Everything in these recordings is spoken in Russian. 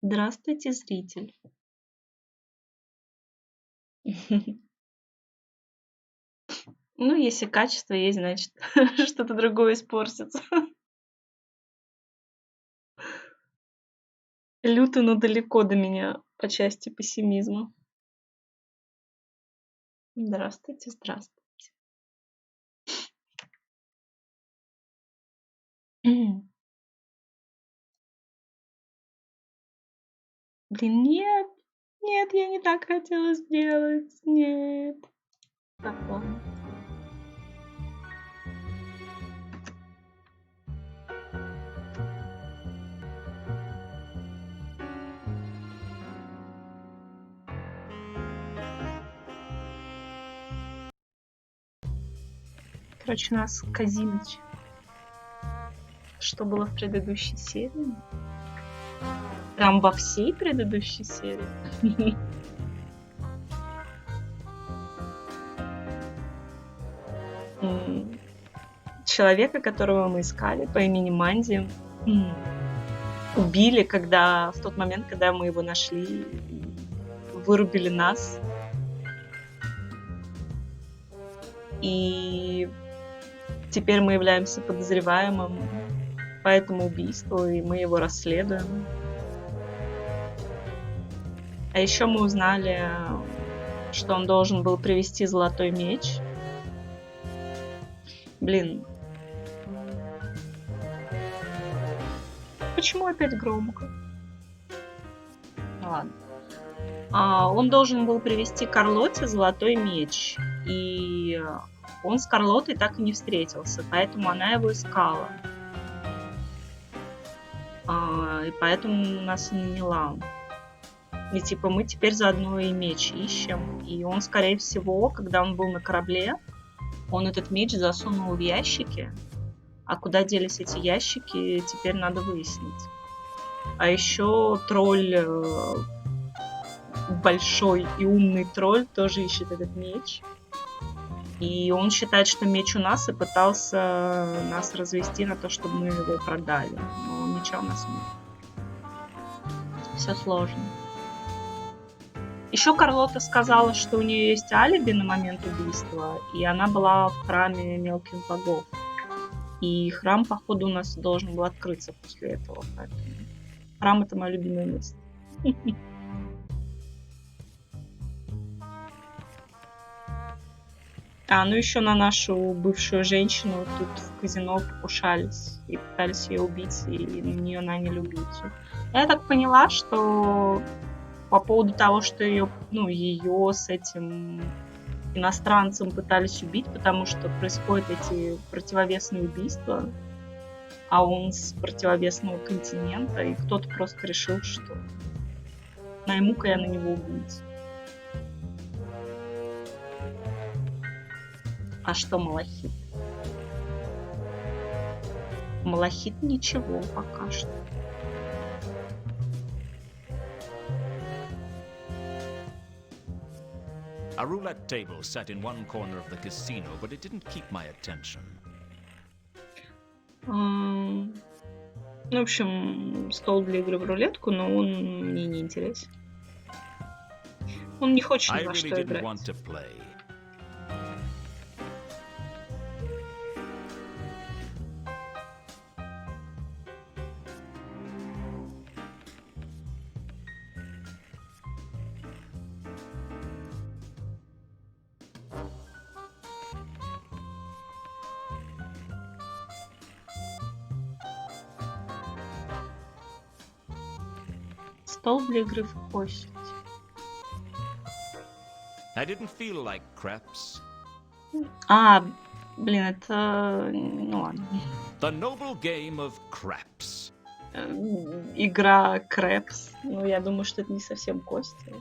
Здравствуйте, зритель. Ну, если качество есть, значит, что-то другое испортится. Люто, но далеко до меня по части пессимизма. Здравствуйте, здравствуйте. Блин, нет, нет, я не так хотела сделать. Нет. Так, ладно. Короче, у нас Казимыч. Что было в предыдущей серии? Прям во всей предыдущей серии? Человека, которого мы искали по имени Манди, убили, в тот момент, когда мы его нашли, вырубили нас. И теперь мы являемся подозреваемым по этому убийству, и мы его расследуем. А еще мы узнали, что он должен был привезти золотой меч. Блин. Почему опять громко? Ладно. Он должен был привезти Карлоте золотой меч. И он с Карлотой так и не встретился, поэтому она его искала. И поэтому нас и наняла. И типа мы теперь заодно и меч ищем. И он, скорее всего, когда он был на корабле, он этот меч засунул в ящики. А куда делись эти ящики, теперь надо выяснить. А еще тролль, большой и умный тролль, тоже ищет этот меч. И он считает, что меч у нас, и пытался нас развести на то, чтобы мы его продали. Но меча у нас нет. Все сложно. Еще Карлота сказала, что у нее есть алиби на момент убийства, и она была в храме мелких богов. И храм, походу, у нас должен был открыться после этого. Поэтому храм — это мое любимое место. Ну еще на нашу бывшую женщину тут в казино покушались и пытались ее убить, и на нее наняли убийцу. Я так поняла, что по поводу того, что ее с этим иностранцем пытались убить, потому что происходят эти противовесные убийства, а он с противовесного континента, и кто-то просто решил, что найму-ка я на него убийцу. А что Малахит? Малахит ничего пока что. A roulette table sat in one corner of the casino, but it didn't keep my attention. В общем, стол для игры в рулетку, но он мне не интересен. Он не хочет ни во что играть. Стол для игры в кость. I didn't feel like craps. Блин, это... Ну ладно. The noble game of craps. Игра craps. Ну, я думаю, что это не совсем кости.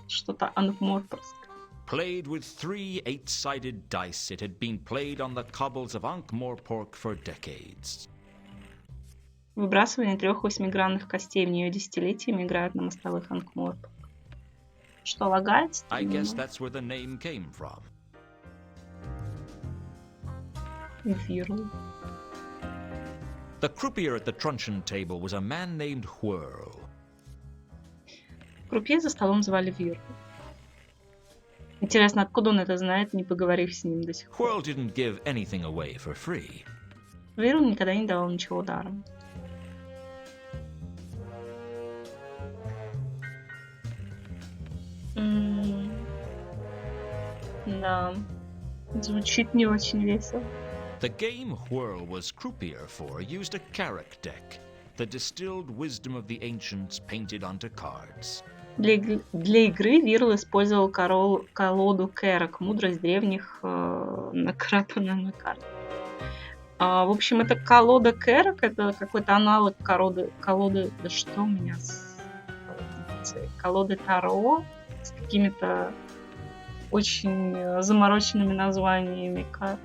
Что-то анкморпорское. Played with 3 8-sided dice, it had been played on the cobbles of Ankh-Morpork for decades. Выбрасывание 3 8-гранных костей. В нее десятилетиями играют на мостовых Анкморпорк. Что, лагает? I guess that's where the name came from. Вирл. The croupier at the truncheon table was a man named Whirl. Крупье за столом звали Виру. Интересно, откуда он это знает, не поговорив с ним до сих пор. Quirrell didn't give anything away for free. Виру никогда не давал ничего даром. Да, звучит не очень весело. The game Whirl was croupier for used a Carrack deck, the distilled wisdom of the ancients painted onto cards. Для игры Вирл использовал колоду Кэрок, мудрость древних, накрапанная на карте. В общем, это колода Кэрок, это какой-то аналог колоды... Да что у меня колоды Таро с какими-то очень замороченными названиями карт.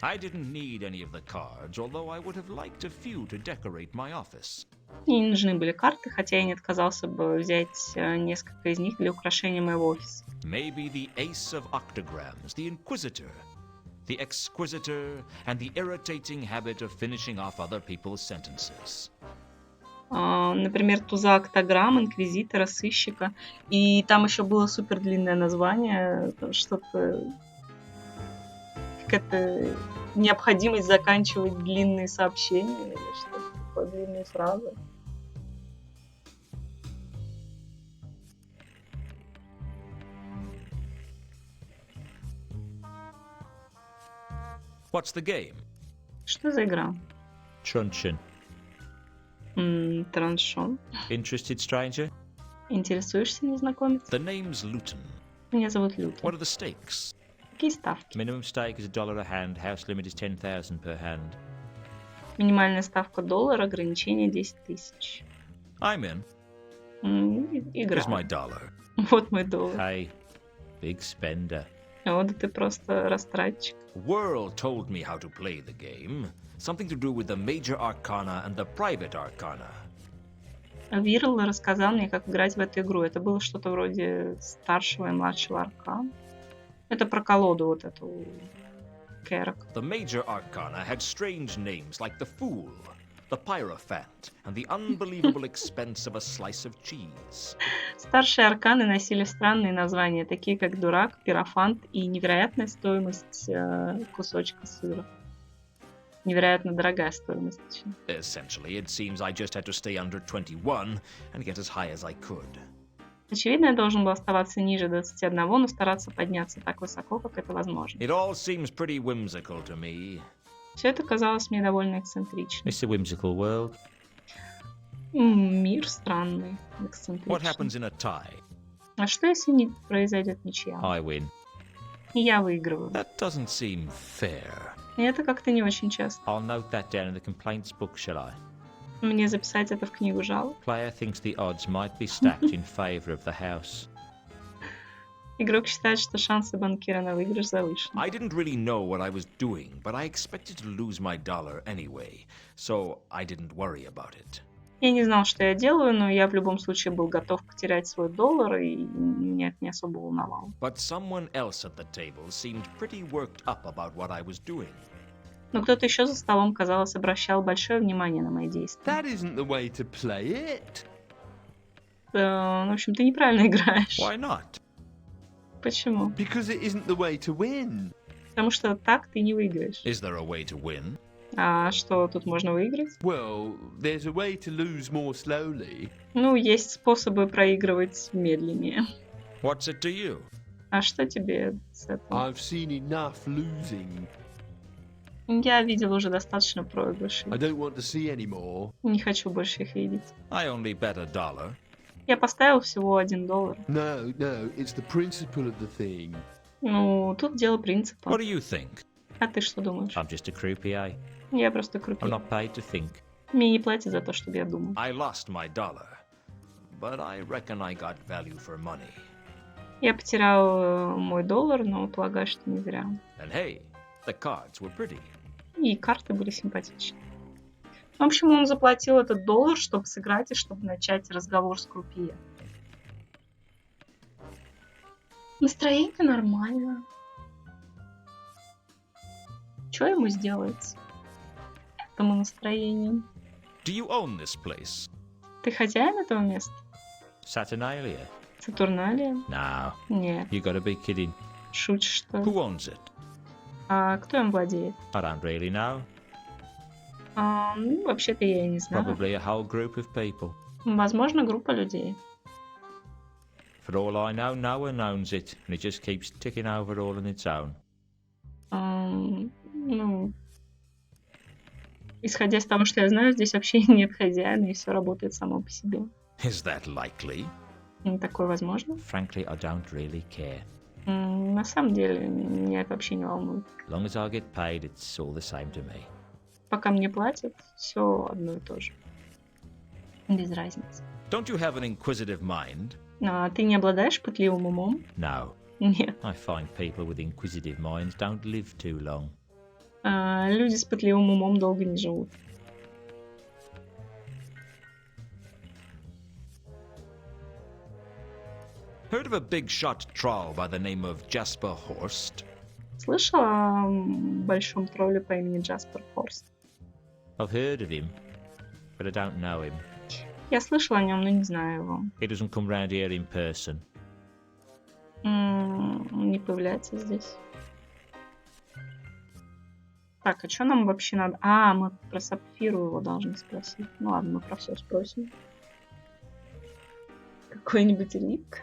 I didn't need any of the cards, although I would have liked a few to decorate my office. Мне не нужны были карты, хотя я не отказался бы взять несколько из них для украшения моего офиса. Maybe the ace of octograms, the inquisitor, the exquisitor, and the irritating habit of finishing off other people's sentences. Например, туза октограмм, инквизитора, сыщика. И там еще было супер длинное название, что-то... Какая-то необходимость заканчивать длинные сообщения или что-то такое, длинные фразы. What's the game? Что за игра? Trunchin. Траншон. Interested stranger? Интересуешься, незнакомец? The name's Luton. Меня зовут What Люта. are the stakes? Какие ставки? Minimum stake is $1 a hand. House limit is 10,000 per hand. Минимальная ставка $1, ограничение 10 тысяч. I'm in. Игра. Here's my dollar. Вот мой доллар. Hey, big spender. О, да ты просто растратчик. Whirl told me how to play the game. Something to do with the major arcana and the private arcana. Вирл рассказал мне, как играть в эту игру. Это было что-то вроде старшего и младшего аркана. Это про колоду вот эту Кэрок. The major arcana had strange names like the Fool, the Pyrophant, and the unbelievable expense of a slice of cheese. Старшие арканы носили странные названия, такие как Дурак, Пирофант и невероятная стоимость кусочка сыра. Невероятно дорогая стоимость. Essentially, it seems I just had to stay under 21 and get as high as I could. Очевидно, я должен был оставаться ниже 21, но стараться подняться так высоко, как это возможно. It all seems pretty whimsical to me. Все это казалось мне довольно эксцентричным. It's a whimsical world. Мир странный, What эксцентричный. happens in a tie? А что, если не произойдет ничья? I win. И я выигрываю. That doesn't seem fair. И это как-то не очень часто. I'll note that down in the complaints book, shall I? Мне записать это в книгу жалоб. Player thinks the odds might be stacked in favor of the house. Игрок считает, что шансы банкира на выигрыш завышены. I didn't really know what I was doing, but I expected to lose my dollar anyway, so I didn't worry about it. Я не знал, что я делаю, но я в любом случае был готов потерять свой доллар, и меня это не особо волновало. But someone else at the table seemed pretty worked up about what I was doing. Но кто-то еще за столом, казалось, обращал большое внимание на мои действия. That isn't the way to play it. В общем, ты неправильно играешь. Why not? Почему? Because it isn't the way to win. Потому что так ты не выиграешь. Is there a way to win? А что тут можно выиграть? Well, there's a way to lose more slowly. Ну, есть способы проигрывать медленнее. What's it to you? А что тебе с этого? I've seen enough losing. Я видел уже достаточно проигрышей. I don't want to see any more. Не хочу больше их видеть. I only bet $1. Я поставил всего $1. No, it's the principle of the thing. Ну, тут дело принципа. What do you think? А ты что думаешь? I'm just a croupier. Я просто I'm крупнее. not paid to think. Мне не платят за то, чтобы я думал. I lost my dollar, but I reckon I got value for money. Я потерял мой доллар, но полагаю, что не зря. And hey, the cards were pretty. И карты были симпатичны. В общем, он заплатил этот доллар, чтобы сыграть и чтобы начать разговор с крупье. Настроение нормально. Что ему сделается? Этому настроению. Do you own this place? Ты хозяин этого места? Saturnalia? Сатурналия? No, Нет. you gotta be kidding. Шутишь, что ли? Who owns it? А кто им владеет? I don't really know. Ну, вообще-то я и не знаю. Probably a whole group of people. Возможно, группа людей. For all I know, no one owns it, and it just keeps ticking over all on its own. Ну, исходя из того, что я знаю, здесь вообще нет хозяина, и все работает само по себе. Is that likely? Такое возможно. Frankly, I don't really care. На самом деле, меня это вообще не волнует. As long as I get paid, it's all the same to me. Пока мне платят, все одно и то же. Без разницы. Don't you have an inquisitive mind? А ты не обладаешь пытливым умом? No. Нет. I find people with inquisitive minds don't live too long. Люди с пытливым умом долго не живут. Heard of a big shot troll by the name of Jasper Horst? Слышала о большом тролле по имени Джаспер Хорст? I've heard of him, but I don't know him. Я слышала о нем, но не знаю его. He doesn't come round here in person. Он не появляется здесь. Так, а что нам вообще надо? Мы про Сапфиру его должны спросить. Ну ладно, мы про все спросим. Какой-нибудь Рик?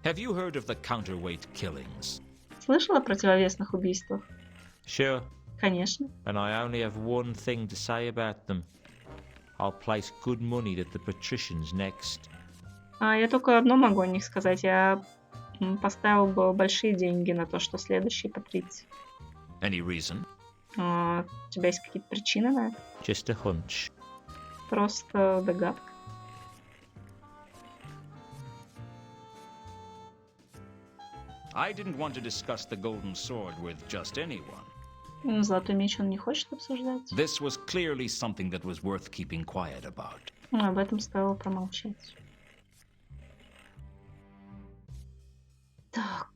Have you heard of the counterweight killings? Слышала о противовесных убийствах? Sure, Конечно. and I only have one thing to say about them. I'll place good money that the patrician's next. Я только одно могу о них сказать. Я поставил бы большие деньги на то, что следующий Патриций. Any reason? У тебя есть какие-то причины на это? Just a hunch. Просто догадка. I didn't want to discuss the golden sword with just anyone. Золотой меч он не хочет обсуждать. This was clearly something that was worth keeping quiet about. Об этом стоило промолчать. Так.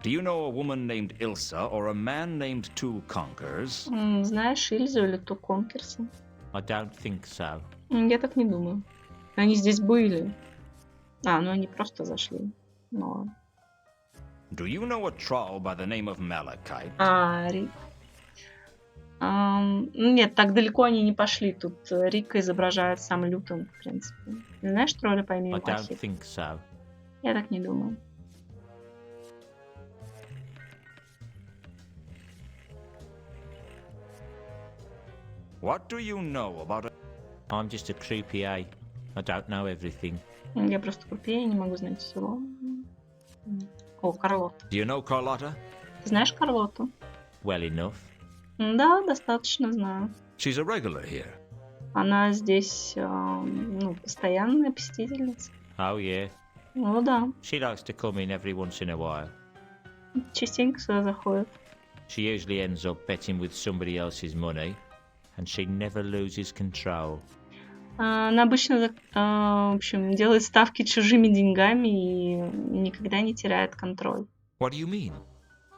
Do you know a woman named Ilsa or a man named Two Conquers? Знаешь Ильзу или Ту Конкерса? I don't think so. Я так не думаю. Они здесь были. Ну они просто зашли. Ну ладно. Do you know a troll by the name of Malachite? Рик. Нет, так далеко они не пошли. Тут Рика изображает сам Лютон, в принципе. Знаешь тролля по имени I don't Малахит? think so. Я так не думаю. What do you know about it? I'm just a croupier. I don't know everything. Я просто крупнее, не могу знать всего. Карлота. Do you know Carlotta? Ты знаешь Карлоту? Well enough. Да, достаточно знаю. She's a regular here. Она здесь, постоянная посетительница. Oh yeah. Ну да, She likes to come in every once in a while. частенько сюда заходит. She usually ends up betting with somebody else's money, and she never loses control. Она обычно, в общем, делает ставки чужими деньгами и никогда не теряет контроль. What do you mean?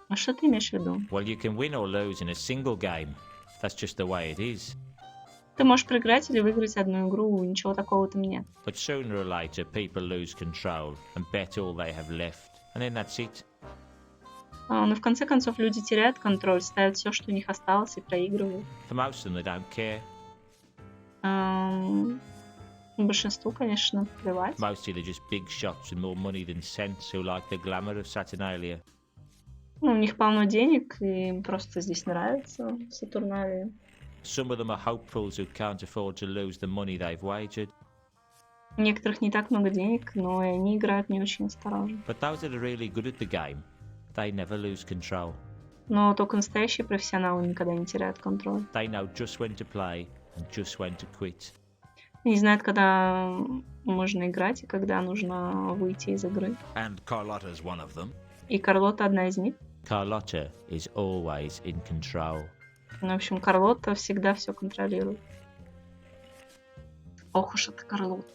А что ты имеешь в виду? Well, you can win or lose in a single game. That's just the way it is. Ты можешь проиграть или выиграть одну игру, ничего такого там нет. But sooner or later, people lose control and bet all they have left, and then that's it. Но в конце концов люди теряют контроль, ставят все, что у них осталось, и проигрывают. For most of them, they don't care. Большинству, конечно, плевать. Mostly they're just big shots with more money than sense who like the glamour of Saturnalia. У них полно денег, и им просто здесь нравится Сатурналия. Some of them are hopefuls who can't afford to lose the money they've wagered. У некоторых не так много денег, но и они играют не очень осторожно. But those that are really good at the game, they never lose control. Но только настоящие профессионалы никогда не теряют контроль. They know just when to play and just when to quit. Они знают, когда можно играть и когда нужно выйти из игры. And Carlotta's one of them. И Карлота одна из них. Carlotta is always in control. В общем, Карлота всегда все контролирует. Ох уж это Карлота.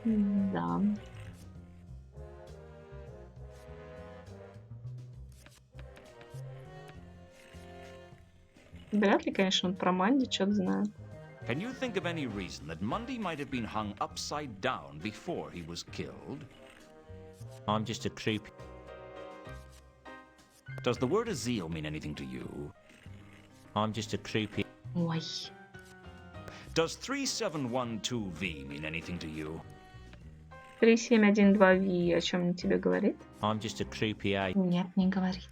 Да. Вряд ли, конечно, он про Манди что-то знает. Can you think of any reason that Mundy might have been hung upside down before he was killed? I'm just a creep. Does the word Azil mean anything to you? I'm just a creepy. Ой. Does 3712V mean anything to you? 3712V о чем тебе говорит? I'm just a creepy eye. Нет, не говорит.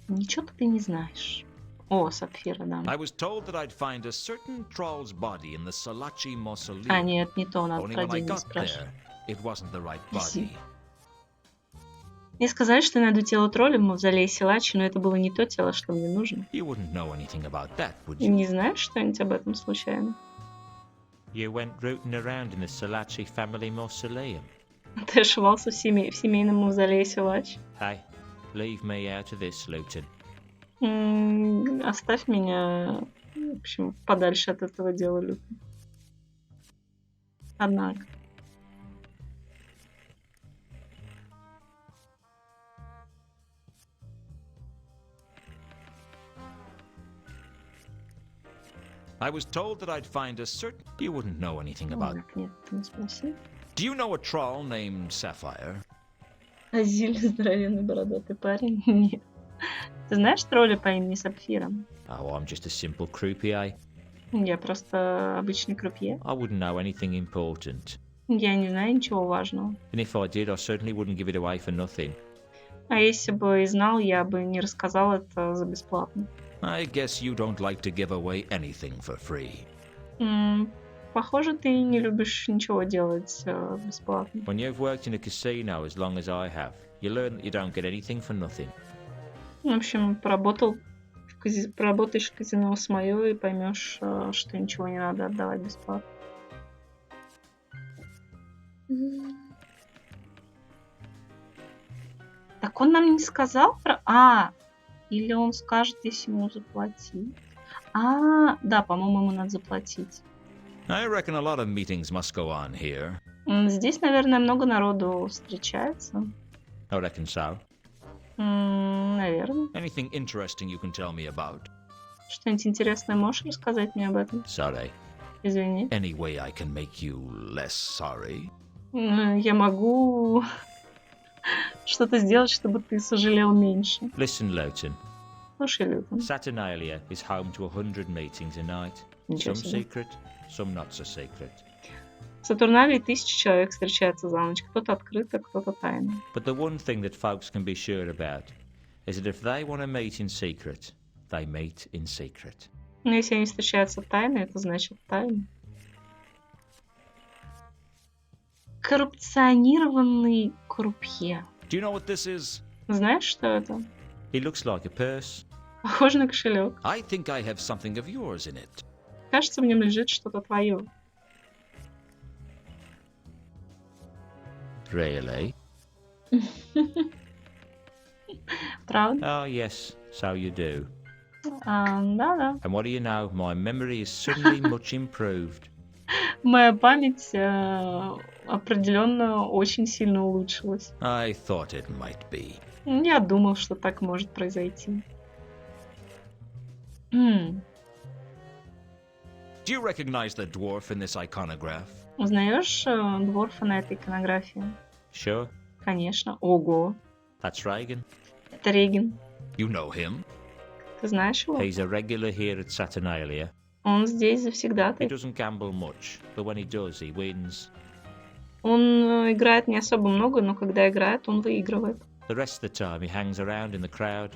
Ничего ты не знаешь. О, Сапфира, да. I was told that I'd find a certain troll's body in the Salachi mausoleum. А, нет, не то, надо Only про when I деньги got спрашивать. there, it wasn't the right Спасибо. body. Мне сказали, что я найду тело тролля в мавзолее Силачи, но это было не то тело, что мне нужно. You wouldn't know anything about that, would you? Не знаешь что-нибудь об этом случайно? You went rooting around in the Salachi family mausoleum. Ты ошивался в семейном мавзолее Силачи? Hey, leave me out of this, Luton. Оставь меня, в общем, подальше от этого дела, Люта. Однако. I was told that I'd find a certain... You wouldn't know anything about... Так, нет, ты не спроси. Do you know a troll named Sapphire? Азиль, здоровенный бородатый парень? Нет. Ты знаешь тролля по имени Сапфира? Oh, I'm just a simple croupier. Я просто обычный крупье. I wouldn't know anything important. Я не знаю ничего важного. And if I did, I certainly wouldn't give it away for nothing. А если бы и знал, я бы не рассказал это за бесплатно. I guess you don't like to give away anything for free. Похоже, ты не любишь ничего делать бесплатно. When you've worked in a casino as long as I have, you learn that you don't get anything for nothing. В общем, поработаешь в казино с моё и поймешь, что ничего не надо отдавать бесплатно. Так он нам не сказал про... или он скажет, если ему заплатить. Да, по-моему, ему надо заплатить. I reckon a lot of meetings must go on here. Здесь, наверное, много народу встречается. I reckon so. Наверное. Anything interesting you can tell me about? Что-нибудь интересное можешь рассказать мне об этом? Sorry. Извини. Any way I can make you less sorry? Я могу что-то сделать, чтобы ты сожалел меньше. Listen, Lowton. Слушай, Лютон. Saturnalia is home to 100 meetings a night. Ничего Some себе. secret, some not so secret. В Сатурналии 1000 человек встречается за ночь. Кто-то открыто, кто-то тайно. But the one thing that folks can be sure about is that if they want to meet in secret, they meet in secret. Но если они встречаются тайно, это значит тайно. Коррупционированный крупье. Do you know what this is? Знаешь, что это? It looks like a purse. Похоже на кошелек. I think I have something of yours in it. Кажется, в нем лежит что-то твое. Really? Правда? Oh, yes, so you do. Да. And what do you know? My memory is suddenly much improved. Моя память определенно очень сильно улучшилась. I thought it might be. Я думал, что так может произойти. Do you recognize the dwarf in this iconograph? Узнаешь дворфа на этой иконографии? Sure. Конечно. Ого. That's Reagan. Это Реген. You know him. Ты знаешь его? He's a regular here at Saturnalia. Он здесь He завсегдатый. doesn't gamble much, but when he does, he wins. Он играет не особо много, но когда играет, он выигрывает. The rest of the time, he hangs around in the crowd.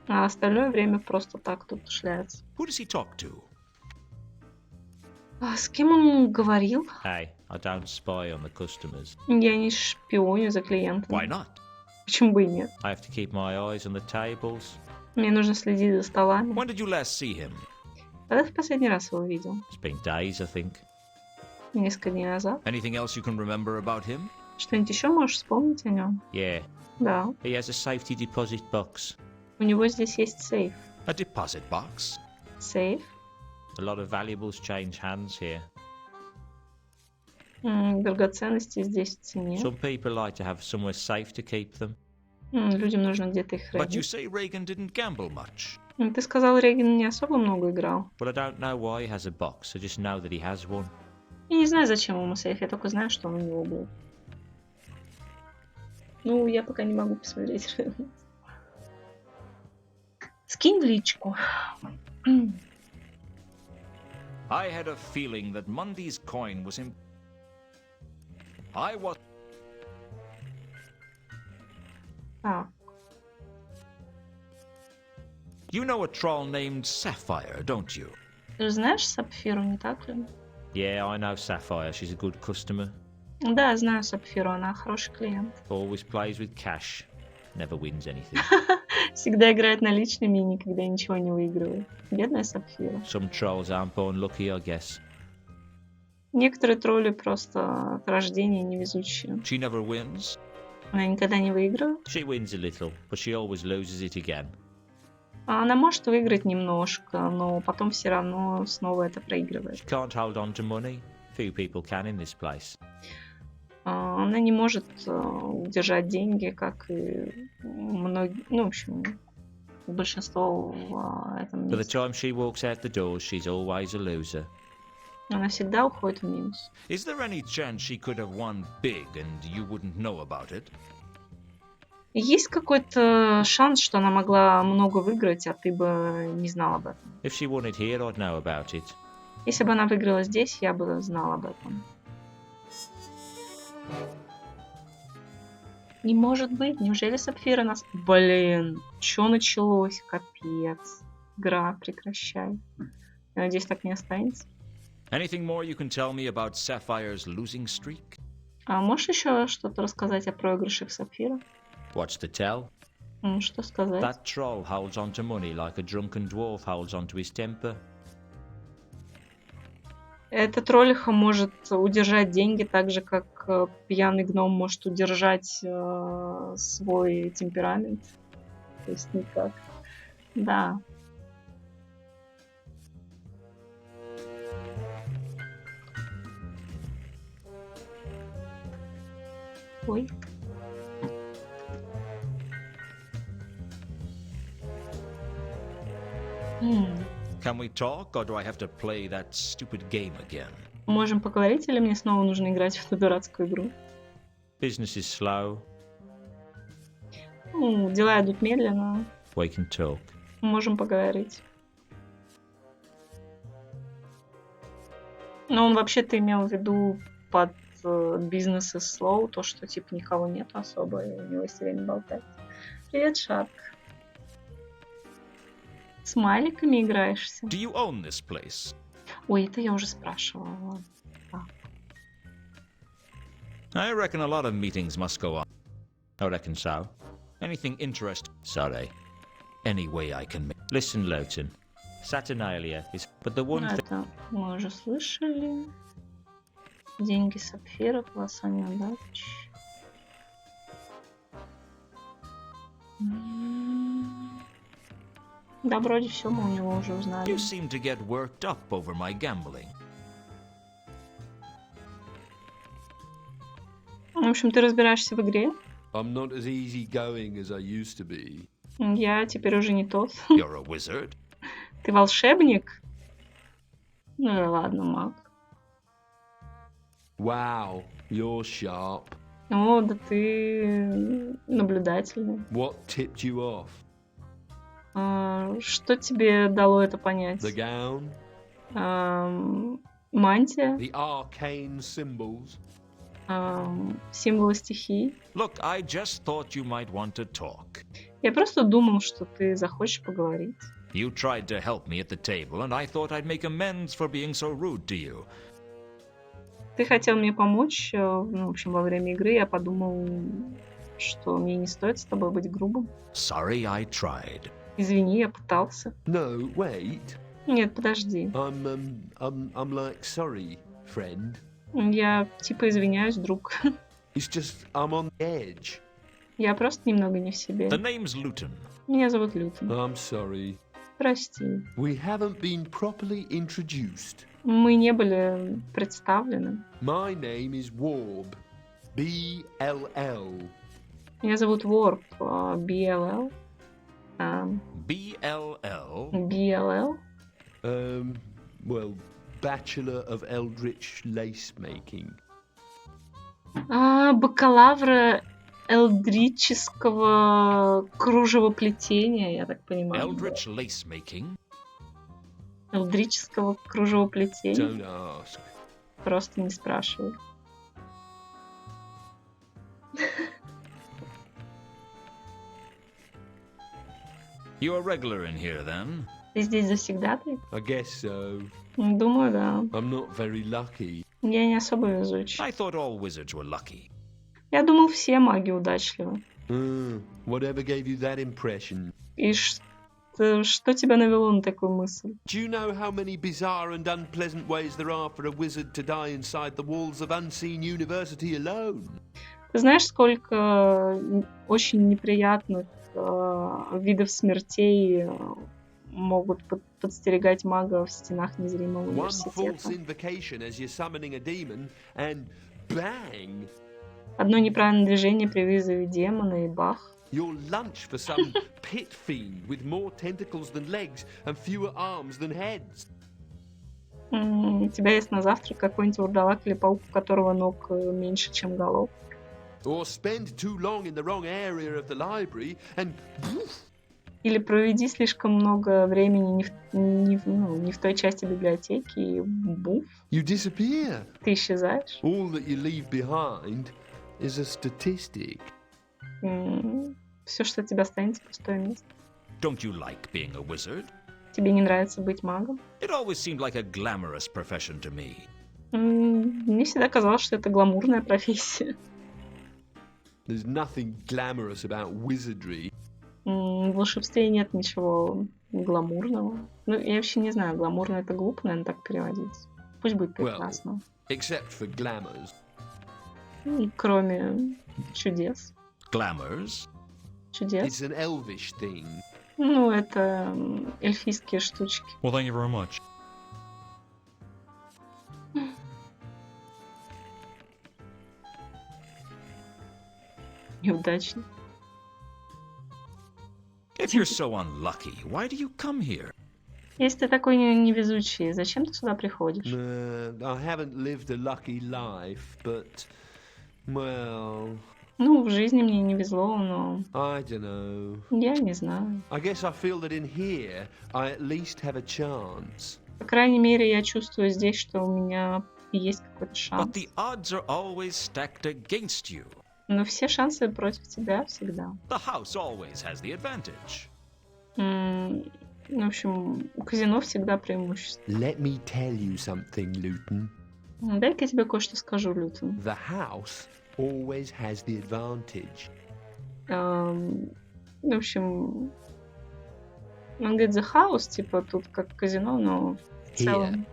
А остальное время просто так тут шляется. Who does he talk to? С кем он говорил? Hey, I don't spy on the customers. Я не шпионю за клиентами. Why not? Почему бы и нет? I have to keep my eyes on the tables. Мне нужно следить за столами. When did you last see him? Когда ты в последний раз его видел? It's been days, I think. Несколько дней назад. Anything else you can remember about him? Что-нибудь еще можешь вспомнить о нем? Yeah, Да. he has a safety deposit box. У него здесь есть сейф. A deposit box? Сейф? A lot of valuables change hands here. Драгоценности здесь в цене. Some people like to have somewhere safe to keep them. Людям нужно где-то их But you хранить. say Reagan didn't gamble much. Ты сказал, Регин не особо много играл. Well, I don't know why he has a box. I just know that he has one. Я не знаю, зачем ему сейф, я только знаю, что он у него был. Ну, я пока не могу посмотреть. Скинь в личку. I had a feeling that Mundy's coin was I was... Так. You know a troll named Sapphire, don't you? Ты же знаешь Сапфиру, не так ли? Yeah, I know Sapphire. She's a good customer. Да, знаю Сапфиру, она хороший клиент. Always plays with cash. Never wins anything. Всегда играет наличными и никогда ничего не выигрывает. Бедная Сапфира. Some trolls aren't born lucky, I guess. Некоторые тролли просто от рождения невезучие. She never wins. Она никогда не выигрывает. She wins a little, but she always loses it again. А она может выиграть немножко, но потом все равно снова это проигрывает. She can't hold on to money. Few people can in this place. Она не может удержать деньги, как и многие, ну, в общем, большинство в этом By the месте. time she walks out the doors, she's always a loser. Она всегда уходит в минус. Is there any chance she could have won big and you wouldn't know about it? Есть какой-то шанс, что она могла много выиграть, а ты бы не знал об этом. If she won it here, I'd know about it. Если бы она выиграла здесь, я бы знал об этом. Не может быть, неужели Сапфира нас... Блин, что началось? Капец. Игра, прекращай. Я надеюсь, так не останется. Anything more you can tell me about Sapphire's losing streak? А можешь еще что-то рассказать о проигрышах Сапфира? What's to tell? Что сказать? That troll holds on to money like a drunken dwarf holds on to his temper. Эта троллиха может удержать деньги так же, как пьяный гном может удержать свой темперамент. То есть никак. Да. Ой. Can we talk, or do I have to play that stupid game again? Можем поговорить, или мне снова нужно играть в эту дурацкую игру? Business is slow. Дела идут медленно. We can talk. Можем поговорить. Но он вообще-то имел в виду под бизнес и slow, то, что типа никого нету особо, и у него есть время болтать. Привет, Шатка. С маликами играешься? Do you own this place? Ой, это я уже спрашивала. I reckon a lot of meetings must go on. I reckon so. Anything interesting? Sorry. Any way I can make... Listen, Lowton. Saturnalia is... But the one thing... Это мы уже слышали. Деньги Сапфира, полосание удач. Да, вроде все мы у него уже узнали. You seem to get worked up over my gambling. В общем, ты разбираешься в игре. I'm not as easygoing as I used to be. Я теперь уже не тот. You're a wizard. Ты волшебник? Ну и ладно, маг. Wow, you're sharp. О, да ты наблюдательный. What tipped you off? Что тебе дало это понять? The gown? Мантия? The arcane symbols? Символы стихий? Look, I just thought you might want to talk. Я просто думал, что ты захочешь поговорить. You tried to help me at the table, and I thought I'd make amends for being so rude to you. Ты хотел мне помочь, в общем, во время игры. Я подумал, что мне не стоит с тобой быть грубым. Sorry I tried. Извини, я пытался. No, wait. Нет, подожди. I'm like sorry, friend. Я типа извиняюсь, друг. It's just I'm on the edge. Я просто немного не в себе. The name's Luton. Меня зовут Лютон. I'm sorry. Прости. We haven't been properly introduced. Мы не были представлены. My name is Warb. B-L-L. Меня зовут Ворп, BLL. BLL. BLL? Well, Bachelor of Eldritch Lace Making. Бакалавра элдрического кружевоплетения, я так понимаю. Eldritch lace making. Элдрического кружевоплетения. Don't ask. Просто не спрашивай. You a regular in here then? Ты здесь завсегдатый? I guess so. Думаю, да. I'm not very lucky. Я не особо везучий. I thought all wizards were lucky. Я думал, все маги удачливы. Whatever gave you that impression? И что тебя навело на такую мысль? Do you know how many bizarre and unpleasant ways there are for a wizard to die inside the walls of Unseen University alone? Ты знаешь, сколько очень неприятных видов смертей могут подстерегать мага в стенах незримого One университета? false invocation as you're summoning a demon, and bang! Одно неправильное движение при вызове демона и бах. Your lunch for some pit fiend with more tentacles than legs and fewer arms than heads. У тебя есть на завтрак какой-нибудь вурдалак или паук, у которого ног меньше, чем голов. Or spend too long in the wrong area of the library and poof, Или проведи слишком много времени не в той части библиотеки, и буф, you disappear. ты исчезаешь. All that you leave behind is a statistic. Все, что от тебя останется, пустое место. Don't you like being a wizard? Тебе не нравится быть магом? It always seemed like a glamorous profession to me. Мне всегда казалось, что это гламурная профессия. There's nothing glamorous about wizardry. В волшебстве нет ничего гламурного. Ну, я вообще не знаю, гламурно это глупо, наверное, так переводить. Пусть будет прекрасно. Except for glamours. Кроме чудес. Glamours? Чудес. It's an elvish thing. Ну, это эльфийские штучки. Well, thank you very much. Неудачно. If you're so unlucky, why do you come here? Если ты такой невезучий, зачем ты сюда приходишь? I haven't lived a lucky life, but, well, Ну, в жизни мне не везло, но I don't know. я не знаю. I guess I feel that in here, I at least have a chance. По крайней мере, я чувствую здесь, что у меня есть какой-то But шанс. the odds are always stacked against you. Но все шансы против тебя всегда. The house always has the advantage. В общем, у казино всегда преимущество. Let me tell you something, Luton. Дай-ка я тебе кое-что скажу, Лютон. The house always has the advantage. В общем, он говорит, the house, типа, тут как казино, но в целом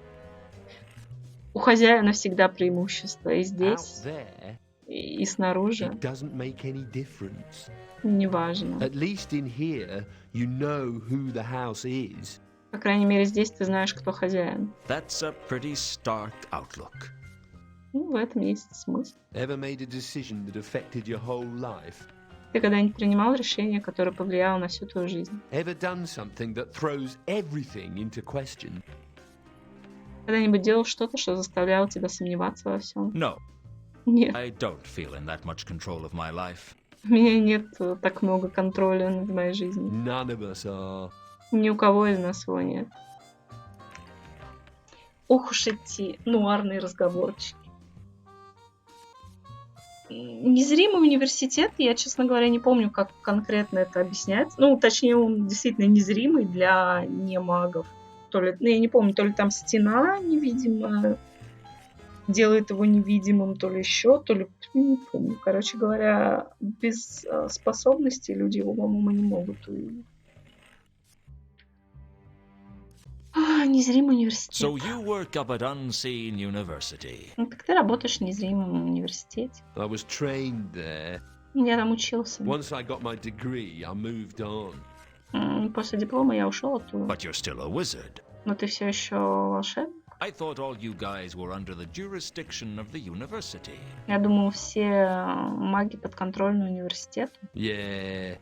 у хозяина всегда преимущество. И Out здесь, there, и снаружи. it doesn't make any difference. Неважно. At least in here, you know who the house is. По крайней мере, здесь ты знаешь, кто хозяин. That's a pretty stark outlook. Ну, в этом есть смысл. Ever made a decision that affected your whole life? Ты когда-нибудь принимал решение, которое повлияло на всю твою жизнь? Ever done something that throws everything into question? Когда-нибудь делал что-то, что заставляло тебя сомневаться во всем? No, Нет. I don't feel in that much control of my life. У меня нет так много контроля над моей жизнью. None of us are. Ни у кого из нас его нет. Ох уж эти нуарные разговорчики. Незримый университет, я, честно говоря, не помню, как конкретно это объясняется. Ну, точнее, он действительно незримый для немагов. То ли, я не помню, то ли там стена невидимая делает его невидимым, то ли еще, то ли... Не помню. Короче говоря, без способностей люди его, по-моему, не могут увидеть. Незримый университет. So you work up at Unseen University. Ну, так ты работаешь в незримом университете. I was trained there. Я там учился. Once I got my degree, I moved on. После диплома я ушел оттуда. But you're still a wizard. Но ты все еще волшебник? I thought all you guys were under the jurisdiction of the university. Я думал, все маги подконтрольны университету. Yeah.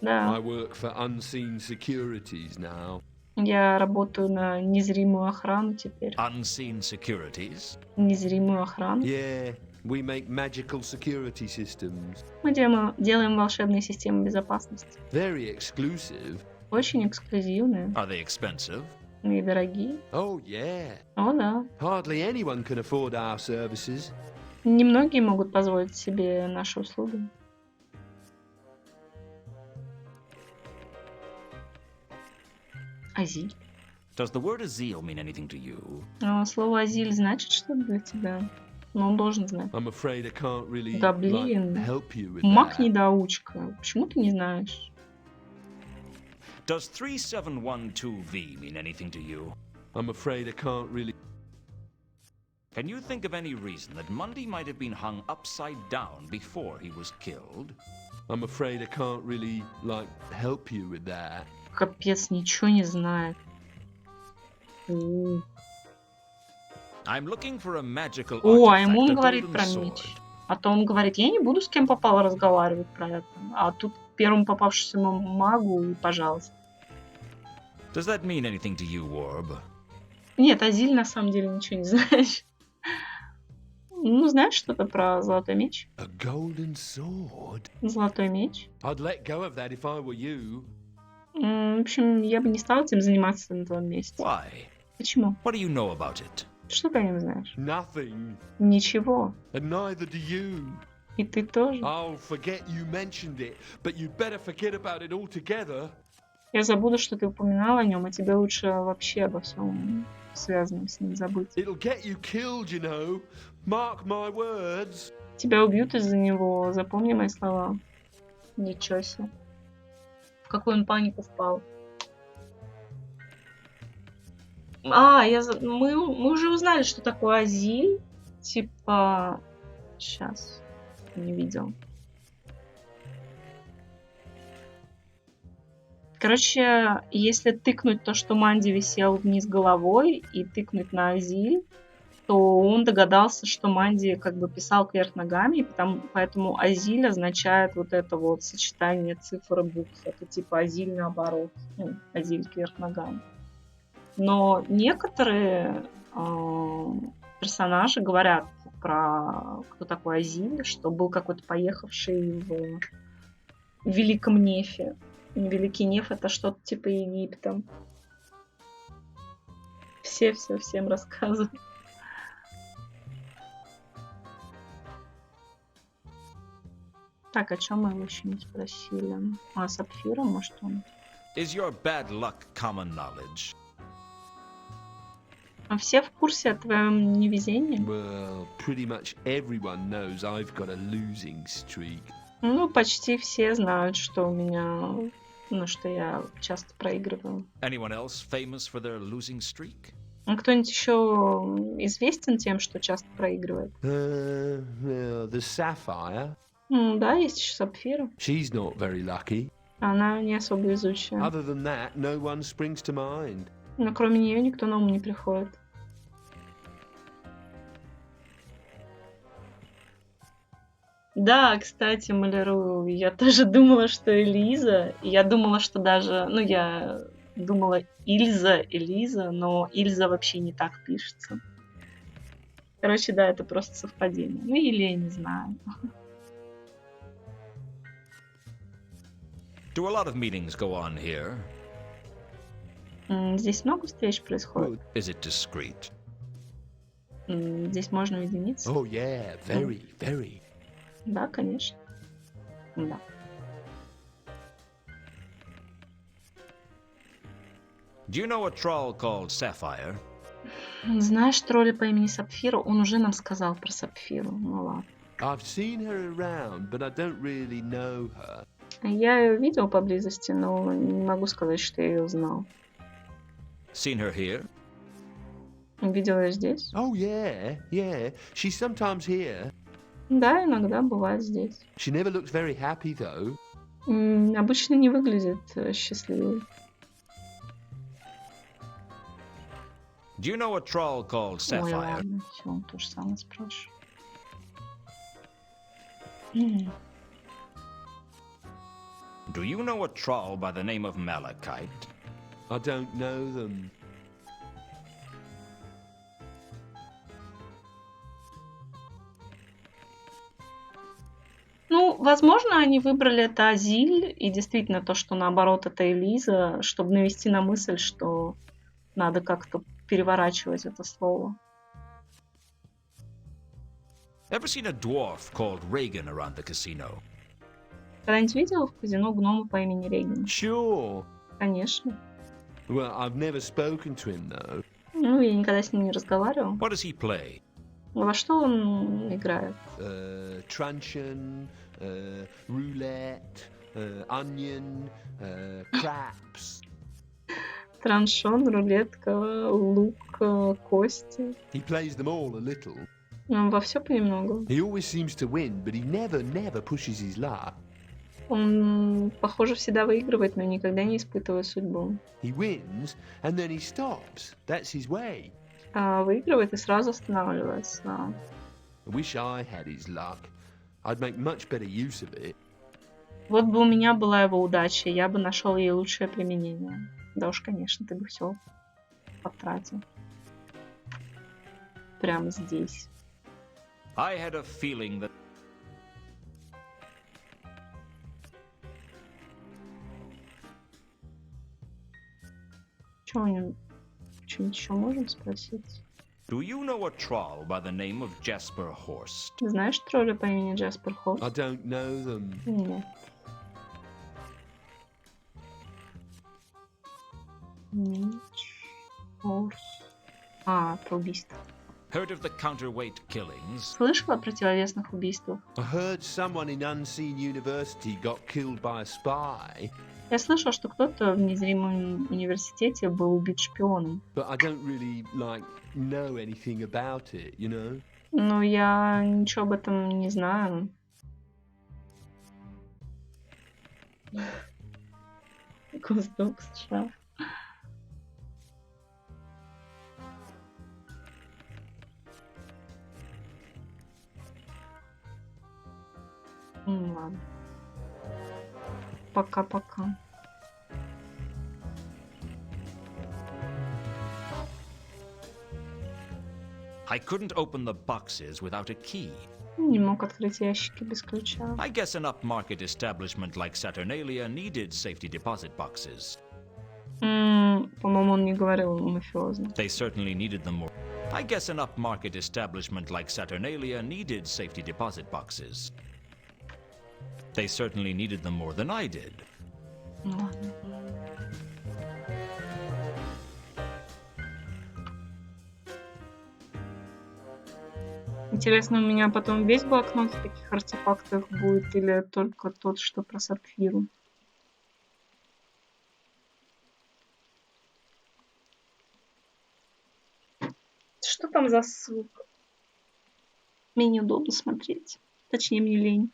Да, I work for unseen securities now. я работаю на незримую охрану теперь. Unseen securities? Незримую охрану. Yeah, we make magical security systems. Мы делаем волшебные системы безопасности. Very exclusive. Очень эксклюзивные Are they expensive? и дорогие. Oh, yeah. О, да. Hardly anyone can afford our services. Немногие могут позволить себе наши услуги. Азиль. Does the word azil mean anything to you? Слово азиль значит что-то для тебя? Ну, он должен знать. I'm afraid I can't really Да блин. help you with Маг that. недоучка. Почему ты не знаешь? Does 3712V mean anything to you? I'm afraid I can't really. Can you think of any reason that Mundy might have been hung upside down before he was killed? I'm afraid I can't really help you with that. Капец, ничего не знает. I'm looking for a magical О, а artifact, ему он a говорит golden про sword. меч. А то он говорит, я не буду с кем попало разговаривать про это. А тут первому попавшемуся магу и пожалуйста. Does that mean anything to you, Warb? Нет, Азиль на самом деле ничего не знаешь. Ну, знаешь что-то про золотой меч? A golden sword? Золотой меч. I'd let go of that if I were you. В общем, я бы не стала этим заниматься на твоем месте. Why? Почему? What do you know about it? Что ты о нем знаешь? Nothing. Ничего. And neither do you. И ты тоже. I'll forget you mentioned it, but you'd better forget about it altogether. Я забуду, что ты упоминал о нем, а тебе лучше вообще обо всем связанном с ним забыть. It'll get you killed, you know. Mark my words. Тебя убьют из-за него, запомни мои слова. Ничего себе. В какую он панику впал. Мы уже узнали, что такое азиль. Типа... Сейчас. Не видел. Короче, если тыкнуть то, что Манди висел вниз головой, и тыкнуть на азиль, то он догадался, что Манди как бы писал кверх ногами, и поэтому азиль означает вот это вот сочетание цифр и букв. Это типа азиль наоборот. Ну, азиль кверх ногами. Но некоторые персонажи говорят про кто такой азиль, что был какой-то поехавший в Великом Нефе. Великий Неф — это что-то типа Египта. Все всем рассказывают. Так, о чем мы его еще не спросили? А Сапфира, может, он? Is your bad luck common knowledge? А все в курсе о твоем невезении? Well, pretty much everyone knows I've got a losing streak. Ну, почти все знают, что у меня... Ну, что я часто проигрываю. Anyone else famous for their losing streak? А кто-нибудь еще известен тем, что часто проигрывает? The Sapphire. Да, есть еще Сапфира. She's not very lucky. Она не особо везучая. Other than that, no one springs to mind. Но кроме нее никто на ум не приходит. Да, кстати, Маляру, я тоже думала, что Элиза. Я думала, что даже... Ну, я думала Элиза, но Ильза вообще не так пишется. Короче, да, это просто совпадение. Ну, или я не знаю. Do a lot of meetings go on here? Здесь много встреч происходит. Is it discreet? Здесь можно уединиться. Oh yeah, very. Да, конечно. Да. Do you know a troll called Sapphire? Знаешь тролля по имени Сапфира? Он уже нам сказал про Сапфиру. Ну ладно. I've seen her around, but I don't really know her. Я ее видел поблизости, но не могу сказать, что я ее знал. Seen her here? Видел ее здесь? Oh yeah. She's sometimes here. Да, иногда бывает здесь. She never looks very happy though. Обычно не выглядит счастливой. Do you know a troll called Ой, Sapphire? ладно, все, он то же самое спрашивает. Do you know a troll by the name of Malachite? I don't know them. Ну, возможно, они выбрали это Азиль, и действительно то, что наоборот это Элиза, чтобы навести на мысль, что надо как-то переворачивать это слово. Ever seen a dwarf called Reagan around the casino? Когда-нибудь видела в казино гнома по имени Регин? Sure. Конечно. Well, I've never spoken to him, though. Ну, я никогда с ним не разговаривала. What does he play? Во что он играет? Truncheon, roulette, onion, craps. Траншон, рулетка, лук, кости. He plays them all a little. Он во все понемногу. He always seems to win, but he never pushes his luck. Он, похоже, всегда выигрывает, но никогда не испытывает судьбу. He wins, and then he stops. That's his way. Выигрывает и сразу останавливается. I wish I had his luck. I'd make much better use of it. Вот бы у меня была его удача, я бы нашел ей лучшее применение. Да уж, конечно, ты бы все потратил. Прямо здесь. I had a feeling that... Что у него? Что-нибудь еще можем спросить? Do you know a troll by the name of Jasper Horst? Знаешь тролля по имени Джаспер Хорст? I don't know them. Нет. Хорст. Про убийство. Heard of the counterweight killings? Слышала о противовесных убийствах? I heard someone in Unseen University got killed by a spy, Я слышала, что кто-то в незримом университете был убит шпионом. but I don't really, know anything about it, you know? Но я ничего об этом не знаю. Госдок США. Ладно. Пока-пока. I couldn't open the boxes without a key. Не мог открыть ящики без ключа. I guess an upmarket establishment like Saturnalia needed safety deposit boxes. По-моему, он не говорил мафиозно. They certainly needed them more. I guess an upmarket establishment like Saturnalia needed safety deposit boxes. They certainly needed them more than I did. Ну ладно. Интересно, у меня потом весь блокнот в таких артефактах будет или только тот, что про сапфиру? Что там за ссылка? Мне неудобно смотреть. Точнее, мне лень.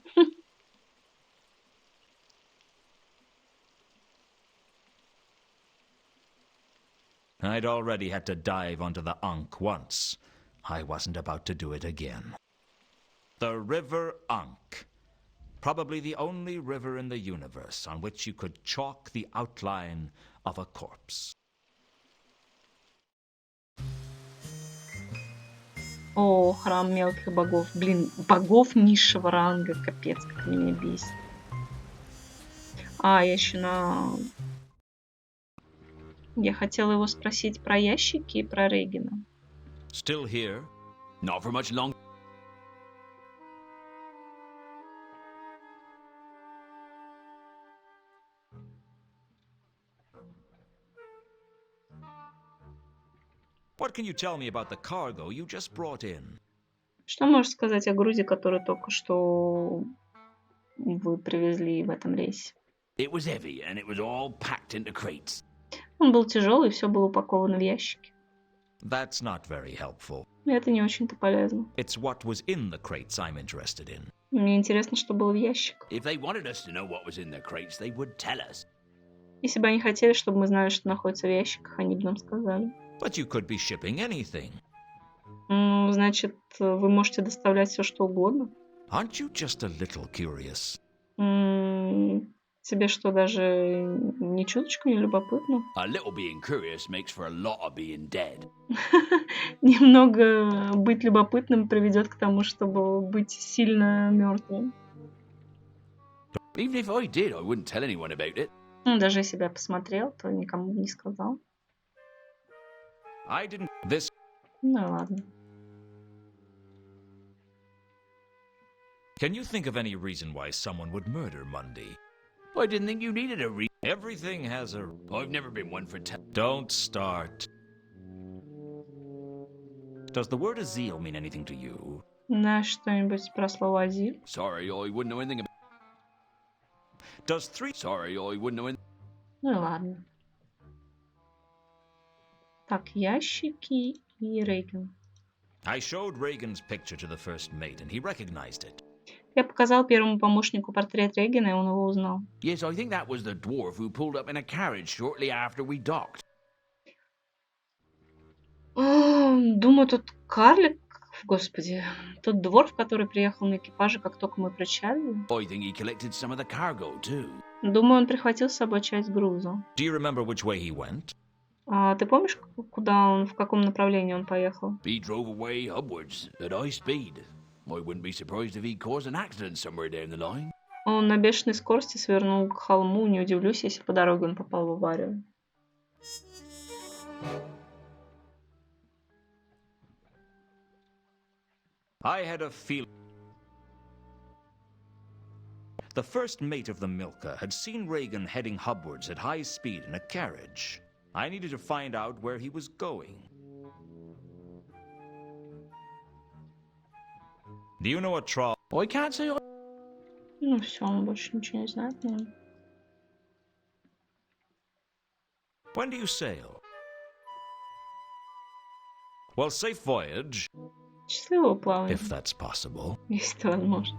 I'd already had to dive onto the Ankh once. I wasn't about to do it again. The River Ankh. Probably the only river in the universe on which you could chalk the outline of a corpse. О, храм мелких богов. Блин, богов низшего ранга. Капец, как меня бесит. Я еще Я хотела его спросить про ящики и про Регина. Still here? Not for much longer. What can you tell me about the cargo you just brought in? Что можешь сказать о грузе, который только что вы привезли в этом рейсе? It was heavy and it was all packed into crates. Он был тяжелый, и все было упаковано в ящики. That's not very helpful. И это не очень-то полезно. It's what was in the crates I'm interested in. Мне интересно, что было в ящиках. If they wanted us to know what was in the crates, they would tell us. Если бы они хотели, чтобы мы знали, что находится в ящиках, они бы нам сказали. But you could be shipping anything. Значит, вы можете доставлять все, что угодно. Aren't you just a little curious? Тебе что, даже ни чуточку не любопытно? A little being curious makes for a lot of being dead. Немного быть любопытным приведет к тому, чтобы быть сильно мертвым. Even if I did, I wouldn't tell anyone about it. Ну, даже если бы я посмотрел, то никому бы не сказал. I didn't. This. Ну и ладно. Can you think of any reason why someone would murder Mundy? I didn't think you needed a reason. Everything has a. I've never been one for Don't start. Does the word azil mean anything to you? Знаешь что-нибудь про слово азиль? Sorry, I wouldn't know anything about. Does three. Sorry, I wouldn't know anything. Ну и ладно. Так, ящики и Рейган. I showed Reagan's picture to the first mate, and he recognized it. Я показал первому помощнику портрет Рейгана, и он его узнал. Yes, I think that was the dwarf who pulled up in a carriage shortly after we docked. Думаю, тот карлик, господи, тот дворф, который приехал на экипаже, как только мы причалили. I think he collected some of the cargo too. Думаю, он прихватил с собой часть груза. Do you remember which way he went? А ты помнишь, куда он, в каком направлении он поехал? He drove away upwards at high speed. I wouldn't be surprised if he caused an accident somewhere down the line. Он на бешеной скорости свернул к холму, не удивлюсь, если по дороге он попал в аварию. I had a feeling. The first mate of the Milka had seen Reagan heading hubwards at high speed in a carriage. I needed to find out where he was going. Do you know a troll? I can't say I... Ну все, он больше ничего не знает. наверное. When do you sail? Well, safe voyage, Счастливого плавания, if that's possible. если это возможно.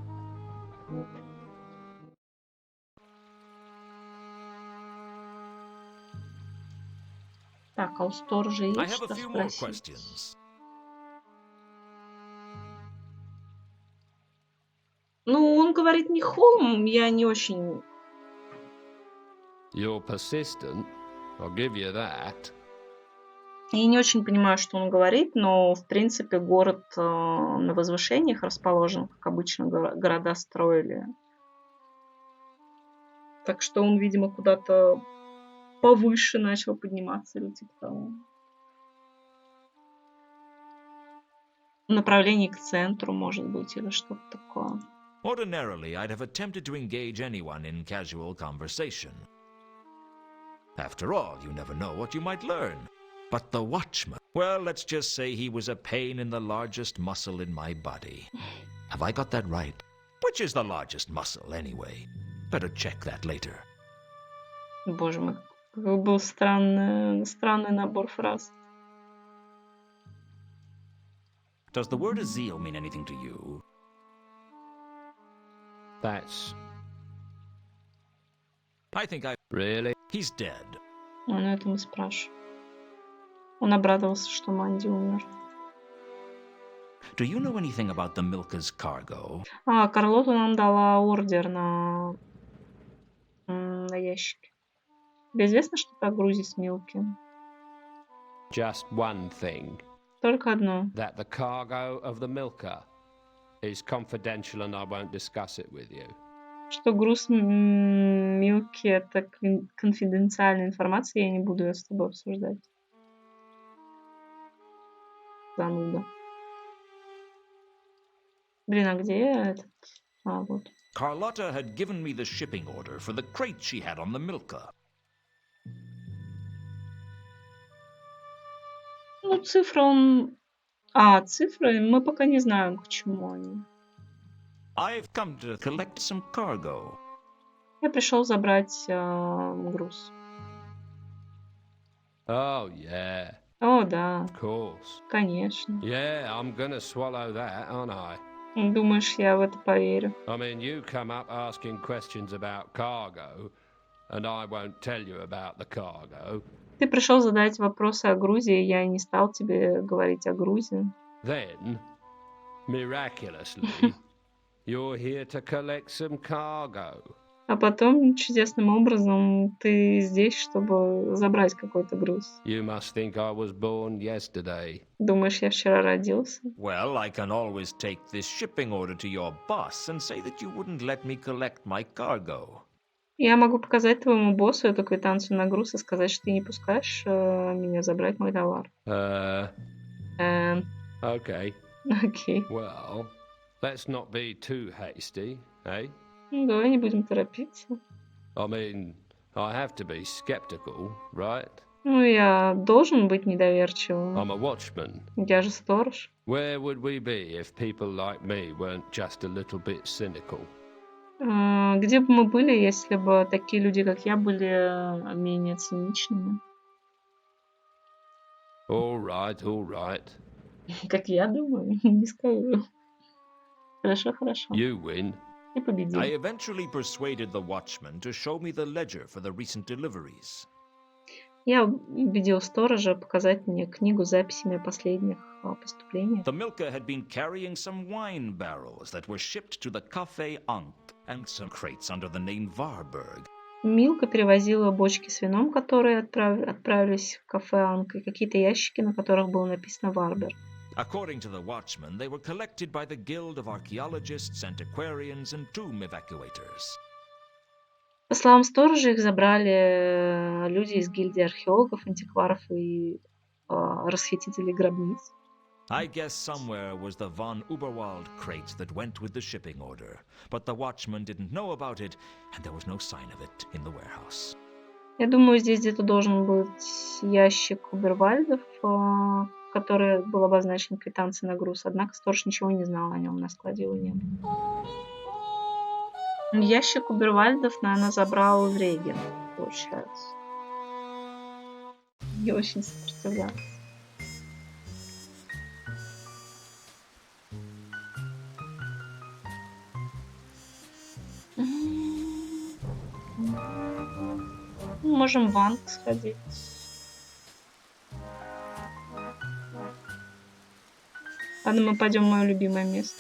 Так, а у сторожа I есть have что a few more спросить? questions. Ну, он говорит не холм, я не очень... You're persistent. I'll give you that. Я не очень понимаю, что он говорит, но, в принципе, город на возвышениях расположен, как обычно города строили. Так что он, видимо, куда-то повыше начал подниматься или типа того. В направлении к центру, может быть, или что-то такое. Ordinarily, I'd have attempted to engage anyone in casual conversation. After all, you never know what you might learn. But the watchman, well, let's just say he was a pain in the largest muscle in my body. Have I got that right? Which is the largest muscle, anyway? Better check that later. Боже мой, какой был странный набор фраз. Does the word azil mean anything to you? That's I think I... really... He's dead. Он это спрашивает. Он обрадовался, что Манди умер. Do you know anything about the Milka's cargo? Карлота нам дала ордер на ящике. Тебе известно что-то о грузе с Милки? Just one thing. Только одно. That the cargo of the Milka is confidential and I won't discuss it with you. Что груз Милки — это конфиденциальная информация, я не буду ее с тобой обсуждать. Зануда. Блин, а где этот? Вот. Carlotta had given me the shipping order for the crate she had on the Milka. Ну, цифры цифры мы пока не знаем, к чему они. I've come to collect some cargo. Я пришел забрать груз. Oh, yeah, О, да, of course. конечно. Yeah, I'm gonna swallow that, aren't I? Думаешь, я в это поверю? I mean, you come up asking questions about cargo, and I won't tell you about the cargo. Ты пришел задать вопросы о грузе, и я не стал тебе говорить о грузе. Then, miraculously, you're here to collect some cargo. А потом чудесным образом ты здесь, чтобы забрать какой-то груз. You must think I was born yesterday. Думаешь, я вчера родился? Well, I can always take this shipping order to your boss and say that you wouldn't let me collect my cargo. Я могу показать твоему боссу эту квитанцию на груз и сказать, что ты не пускаешь меня забрать мой товар. Okay. Окей. Well, let's not be too hasty, eh? Ну, давай не будем торопиться. I mean, I have to be skeptical, right? Ну, я должен быть недоверчивым. I'm a watchman. Я же сторож. Where would we be if people like me weren't just a little bit cynical? Где бы мы были, если бы такие люди, как я, были менее циничными? All right. Как я думаю, не скажу. Хорошо. You win. Ты победил. I eventually persuaded the watchman to show me the ledger for the recent deliveries. Я убедил сторожа показать мне книгу с записями о последних поступлениях. The milker had been carrying some wine barrels that were shipped to the Café Ankh and some crates under the name Varberg. Милка перевозила бочки с вином, которые отправились в кафе Анка, и какие-то ящики, на которых было написано Варберг. According to the watchman, they were collected by the Guild of Archaeologists, Antiquarians, and Tomb Evacuators. По словам сторожа, их забрали люди из гильдии археологов, антикваров и расхитителей гробниц. I guess somewhere was the von Uberwald crate that went with the shipping order, but the watchman didn't know about it, and there was no sign of it in the warehouse. Я думаю, здесь где-то должен быть ящик Убервальдов, который был обозначен квитанцией на груз, однако сторож ничего не знал о нем, на складе его не было. Ящик Убервальдов, наверное, забрал Реген, получается. Не очень сопротивлялся. Можем в Анг сходить. Ладно, мы пойдем в мое любимое место.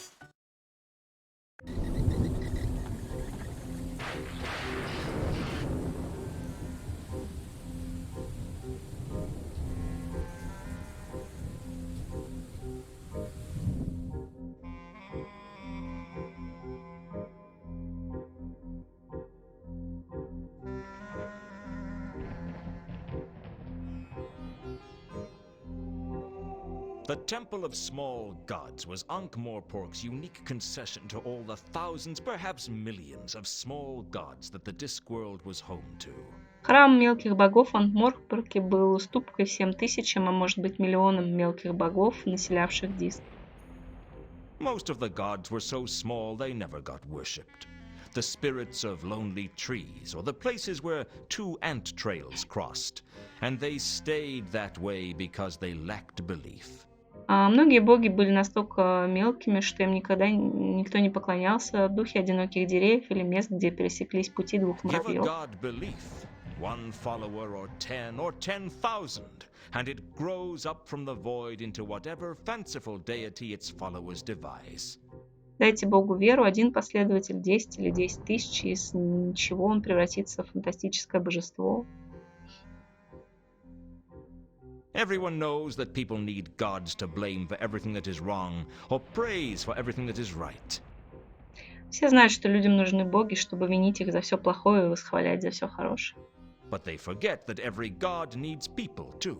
The Temple of Small Gods was Ankh-Morpork's unique concession to all the thousands, perhaps millions, of small gods that the Discworld was home to. Храм мелких богов в Ангморпорке был уступкой всем тысячам, а может быть миллионам мелких богов, населявших Диск. Most of the gods were so small they never got worshipped. The spirits of lonely trees, or the places where two ant trails crossed, and they stayed that way because they lacked belief. А многие боги были настолько мелкими, что им никогда никто не поклонялся, духи одиноких деревьев или мест, где пересеклись пути двух Give a муравьев. god belief, one follower or 10,000, and it grows up from the void into whatever fanciful deity its followers devise. Дайте Богу веру, один последователь, 10 или 10 тысяч, и из ничего он превратится в фантастическое божество. Everyone knows that people need gods to blame for everything that is wrong, or praise for everything that is right. Все знают, что людям нужны боги, чтобы винить их за все плохое и восхвалять за все хорошее. But they forget that every god needs people too.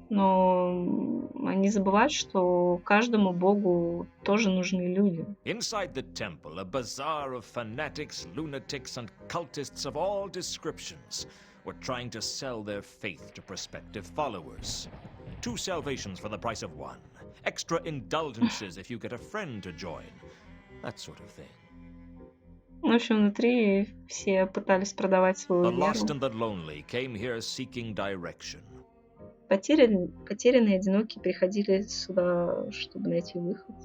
Но они забывают, что каждому богу тоже нужны люди. Inside the temple, a bazaar of fanatics, lunatics, and cultists of all descriptions were trying to sell their faith to prospective followers. 2 salvations for the price of 1. Extra indulgences if you get a friend to join. That sort of thing. В общем, внутри все пытались продавать свою The lost веру. and the lonely came here seeking direction. Потерянные, одинокие приходили сюда, чтобы найти выход.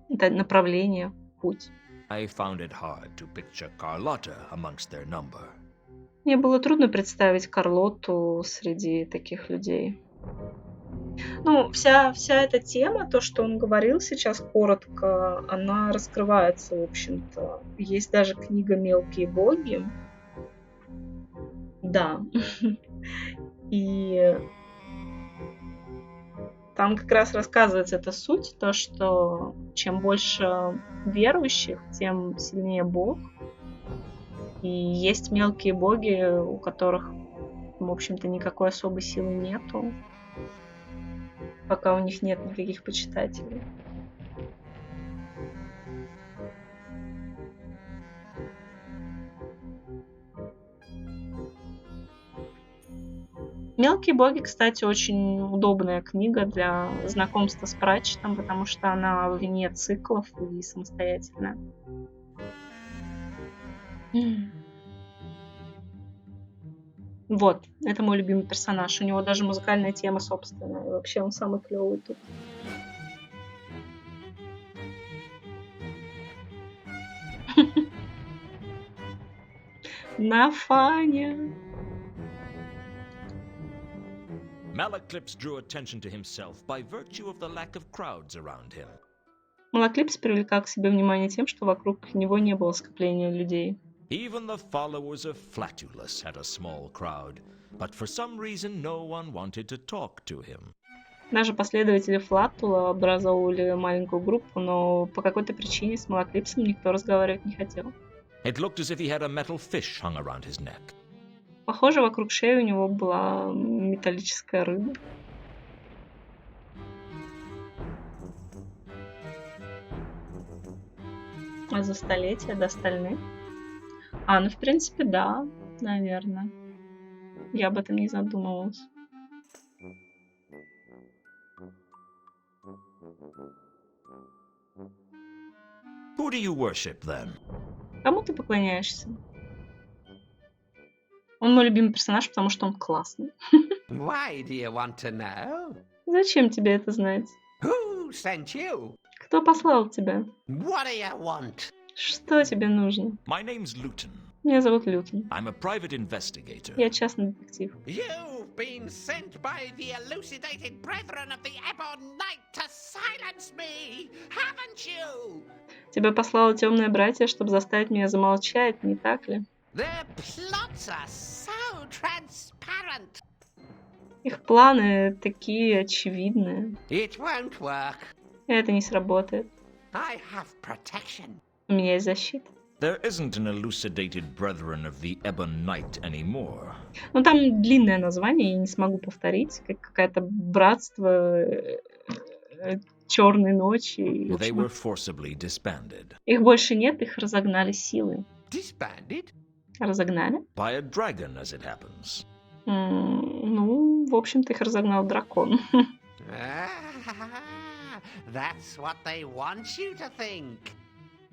Это направление, путь. I found it hard to picture Carlotta amongst their number. Мне было трудно представить Карлоту среди таких людей. Ну, вся эта тема, то, что он говорил сейчас коротко, она раскрывается, в общем-то. Есть даже книга «Мелкие боги». Да. И там как раз рассказывается эта суть, то, что чем больше верующих, тем сильнее Бог. И есть мелкие боги, у которых, в общем-то, никакой особой силы нету, пока у них нет никаких почитателей. «Мелкие боги», кстати, очень удобная книга для знакомства с Пратчеттом, потому что она вне циклов и самостоятельная. Вот, это мой любимый персонаж. У него даже музыкальная тема собственная. И вообще он самый клевый тут. На фане. Malaclips drew attention to himself by virtue of the lack of crowds around him. Малаклипс привлекал к себе внимание тем, что вокруг него не было скопления людей. Even the followers of Flatulus had a small crowd, but for some reason no one wanted to talk to him. Даже последователи Флаттула образовывали маленькую группу, но по какой-то причине с Малаклипсом никто разговаривать не хотел. It looked as if he had a metal fish hung around his neck. Похоже, вокруг шеи у него была металлическая рыба. А за столетия до остальных? Ну, в принципе, да, наверное. Я об этом не задумывалась. Who do you worship then? Кому ты поклоняешься? Он мой любимый персонаж, потому что он классный. Why do you want to know? Зачем тебе это знать? Who sent you? Кто послал тебя? What do you want? Что тебе нужно? My name's Luton. Меня зовут Лютон. I'm a private investigator. Я частный детектив. You've been sent by the elucidated brethren of the Ebon Knight to silence me, haven't you? Тебя послало темное братье, чтобы заставить меня замолчать, не так ли? Their plots are so transparent. Их планы такие очевидные. It won't work. Это не сработает. I have protection. У меня есть защита. There isn't an elucidated brethren of the Ebon Knight anymore. Ну, там длинное название, я не смогу повторить. Как какое-то братство черной ночи. They were forcibly disbanded. Их больше нет, их разогнали силой. Disbanded? Разогнали? By a dragon, as it happens. Ну, в общем-то, их разогнал дракон. That's what they want you to think.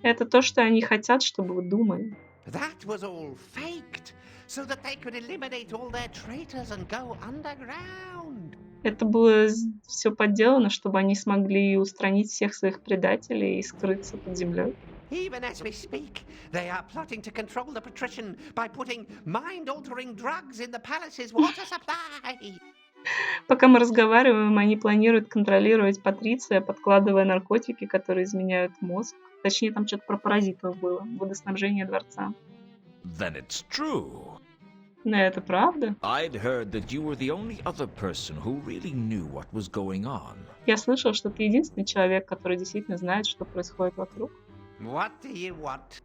Это то, что они хотят, чтобы вы думали. That was all faked, so that they could eliminate all their traitors and go underground. Это было все подделано, чтобы они смогли устранить всех своих предателей и скрыться под землей. Even as we speak, they are plotting to control the patrician by putting mind-altering drugs in the palace's water supply. Пока мы разговариваем, они планируют контролировать Патриция, подкладывая наркотики, которые изменяют мозг. Точнее, там что-то про паразитов было. Водоснабжение дворца. Then it's true. Но это правда. I'd heard that you were the only other person who really knew what was going on. Я слышал, что ты единственный человек, который действительно знает, что происходит вокруг. What do you want?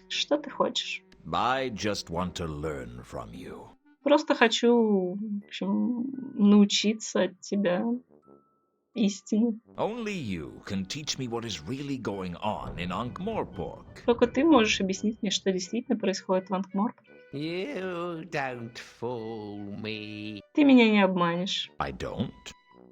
Что ты хочешь? I just want to learn from you. Просто хочу, в общем, научиться от тебя истине. Only you can teach me what is really going on in Ankh-Morpork. Только ты можешь объяснить мне, что действительно происходит в Анкморпорке. You don't fool me. Ты меня не обманешь. I don't.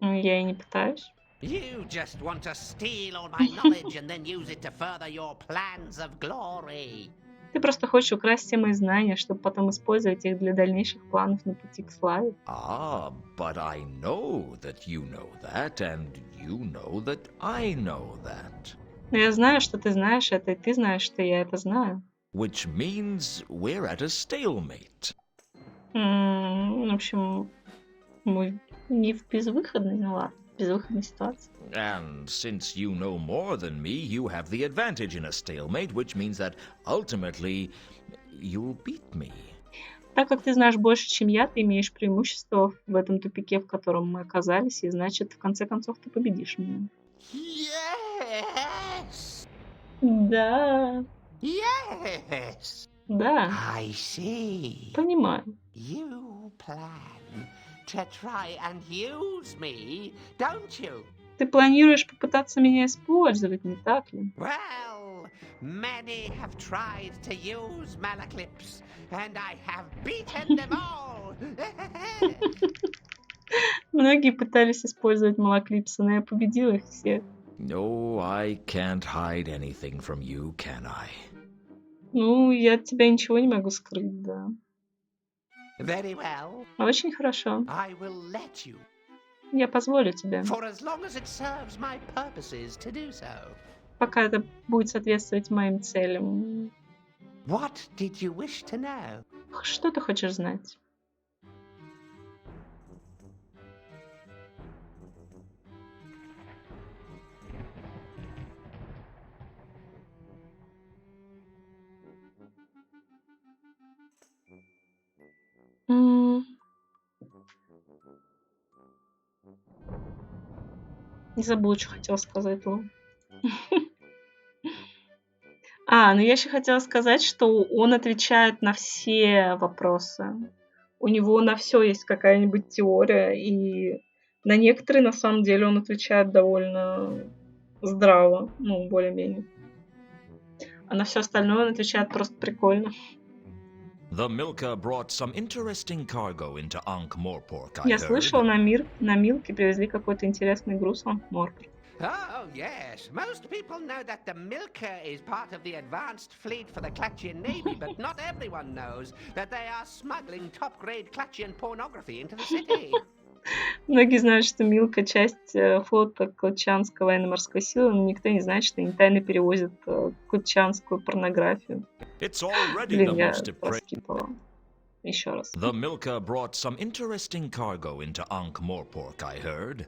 Я и не пытаюсь. You just want to steal all my knowledge and then use it to further your plans of glory. Ты просто хочешь украсть все мои знания, чтобы потом использовать их для дальнейших планов на пути к славе. But I know that you know that, and you know that I know that. Но я знаю, что ты знаешь это, и ты знаешь, что я это знаю. Which means we're at a stalemate. В общем, мы Не в безвыходной, ну ладно, в безвыходной ситуации. And since you know more than me, you have the advantage in a stalemate, which means that ultimately you'll beat me. Так как ты знаешь больше, чем я, ты имеешь преимущество в этом тупике, в котором мы оказались, и значит, в конце концов, ты победишь меня. Yes! Да, Yes! да, I see. понимаю. You plan to try and use me, don't you? Ты планируешь попытаться меня использовать, не так ли? Well, many have tried to use Malaclips, and I have beaten them all. Многие пытались использовать Малаклипса, но я победила их всех. No, I can't hide anything from you, can I? Ну, я от тебя ничего не могу скрыть, да. Very well. Очень хорошо. I will let you, Я позволю тебе, for as long as it serves my purposes to do so. пока это будет соответствовать моим целям. What did you wish to know? Что ты хочешь знать? М. Не забыла, что хотела сказать, Лу. Ну я еще хотела сказать, что он отвечает на все вопросы. У него на все есть какая-нибудь теория, и на некоторые, на самом деле, он отвечает довольно здраво, ну, более-менее. А на все остальное он отвечает просто прикольно. The Milka brought some interesting cargo into Ankh-Morpork, I Я heard. слышала, на Милке привезли какой-то интересный груз в Морпор. Oh, yes. Most people know that the Milka is part of the advanced fleet for the Klatchian Navy, but not everyone knows that they are smuggling top-grade Klatchian pornography into the city. Многие знают, что Милка часть флота Клатчанской военно-морской силы, но никто не знает, что они тайно перевозят клатчанскую порнографию. It's already Блин, the я most depraved. проскипала. Еще раз. The Milka brought some interesting cargo into Ankh-Morpork, I heard.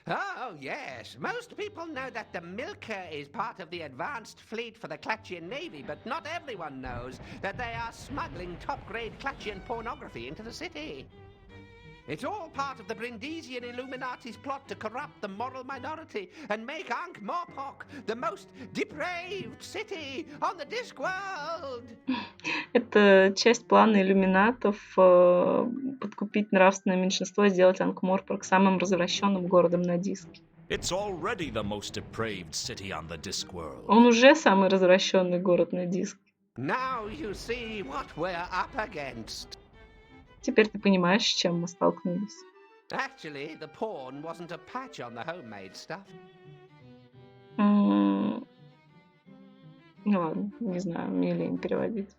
Oh, yes. Most people know that the Milka is part of the advanced fleet for the Klatchian Navy, but not everyone knows that they are smuggling top-grade Klatchian pornography into the city. It's all part of the Brindisian Illuminati's plot to corrupt the moral minority and make Ankh-Morpork the most depraved city on the Discworld. Это часть плана иллюминатов подкупить нравственное меньшинство и сделать Анкморпорк самым развращенным городом на диске. It's already the most depraved city on the Discworld. Он уже самый развращенный город на диске. Now you see what we're up against. Теперь ты понимаешь, с чем мы столкнулись. Actually, the porn wasn't a patch on the homemade stuff. Ну ладно, не знаю, мне лень переводить.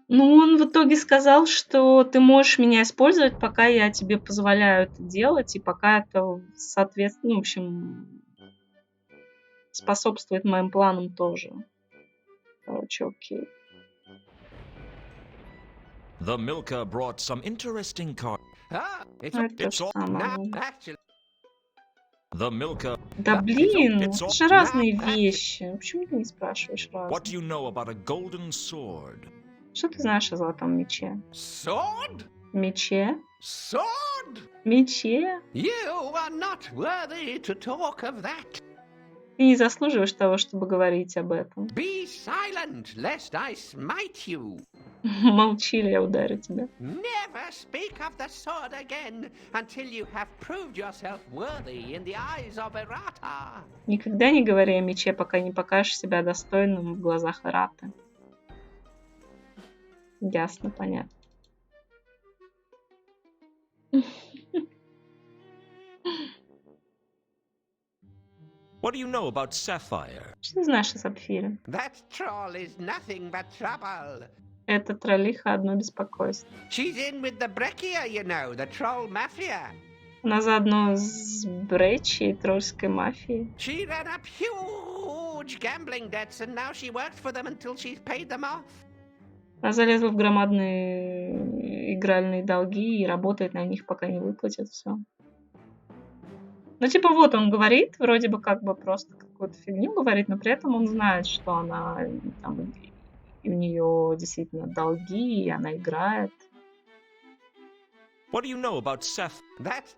Ну, он в итоге сказал, что ты можешь меня использовать, пока я тебе позволяю это делать, и пока это, соответственно, в общем, способствует моим планам тоже. Короче, окей. The Milka brought some interesting cargo. Это то же самое. Actually, The Milka. Да блин, it's это all- же разные вещи. Почему ты не спрашиваешь What разные? do you know about a golden sword? Что ты знаешь о золотом мече? sword? Мече? Sword? Мече? You are not worthy to talk of that. Ты не заслуживаешь того, чтобы говорить об этом. Be silent, lest I smite you. Молчи, или я ударю тебя. Never speak of the sword again until you have proved yourself worthy in the eyes of Errata. Никогда не говори о мече, пока не покажешь себя достойным в глазах Эраты. Ясно, понятно. What do you know about Sapphire? Что ты знаешь о Сапфире? That troll is nothing but trouble. Это троллиха одно беспокойство. She's in with the Breccia, you know, the troll mafia. Она заодно с Бречи и тролльской мафией. She ran up huge gambling debts, and now she worked for them until she's paid them off. Она залезла в громадные игральные долги и работает на них, пока не выплатят все. Ну, типа, вот он говорит, вроде бы как бы просто какую-то фигню говорит, но при этом он знает, что она там, и у нее действительно долги, и она играет. What do you know about Seth? That's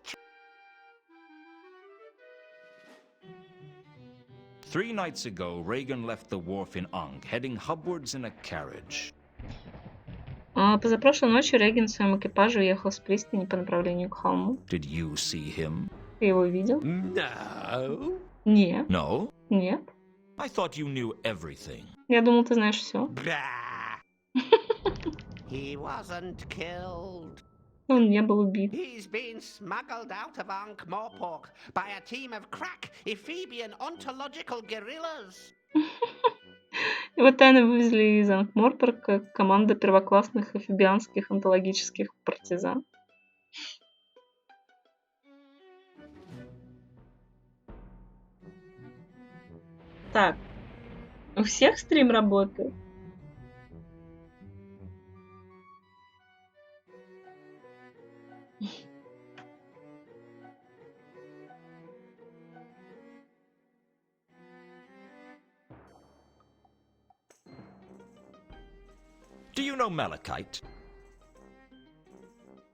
3 nights ago, Reagan left the wharf in Ankh, heading hubwards in a carriage. Позапрошлой ночью Регин в своем экипаже уехал с пристани по направлению к холму. Did you see him? Ты его видел? no. Нет. No? Нет. I thought you knew everything. Я думал, ты знаешь все. Blah. He wasn't killed. Он не был убит. He's been smuggled out of Ankh-Morpork by a team of crack Ephebian ontological guerrillas. Его тайно вывезли из Анкморпорка команда первоклассных эфибианских онтологических партизан. Так, у всех стрим работает? Do you know Malachite?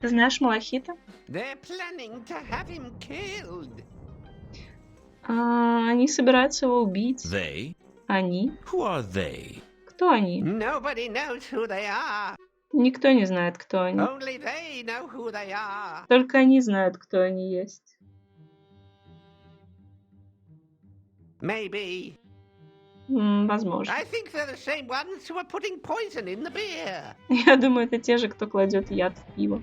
Ты знаешь Малахита? They're planning to have him killed. Они собираются его убить. They? Они? Who are they? Кто они? Nobody knows who they are. Никто не знает, кто они. Only they know who they are. Только они знают, кто они есть. Maybe. Возможно. I think they're the same ones who are putting poison in the beer. Я думаю, это те же, кто кладет яд в пиво.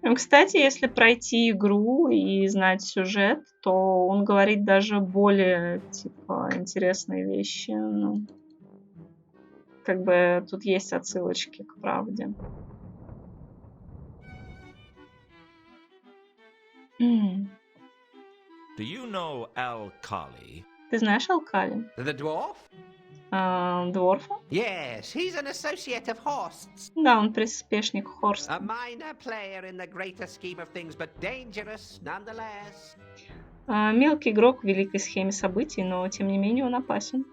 Ну, кстати, если пройти игру и знать сюжет, то он говорит даже более, типа, интересные вещи. Ну, как бы тут есть отсылочки к правде. Do you know Al-Khali? Ты знаешь Алкали? The dwarf? Дворфа? Yes, he's an associate of Horst's. Да, он приспешник Хорста. A minor player in the greater scheme of things, but dangerous nonetheless. Мелкий игрок в великой схеме событий, но тем не менее он опасен.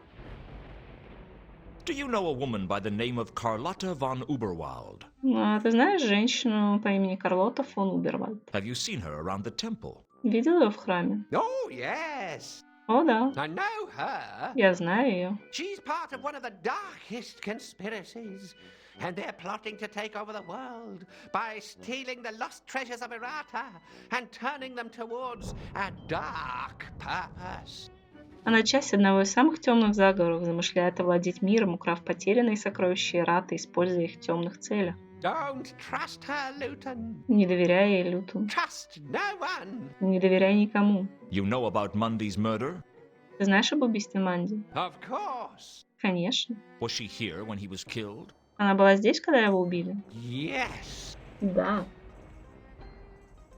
Do you know a woman by the name of Carlotta von Uberwald? Ты знаешь женщину по имени Карлота фон Убервальд? Have you seen her around the temple? Видел ее в храме? Oh, yes. О, да. I know her. Я знаю ее. She's part of one of the darkest conspiracies. And they're plotting to take over the world by stealing the lost treasures of Errata and turning them towards a dark purpose. Она часть одного из самых темных заговоров, замышляет овладеть миром, украв потерянные сокровища Эрраты, используя их в темных целях. Don't trust her, Luton. Не доверяй ей, Лютон. Trust no one. Не доверяй никому. You know about Mundy's murder? Ты знаешь об убийстве Манди? Of course. Конечно. Was she here when he was killed? Она была здесь, когда его убили? Yes. Да.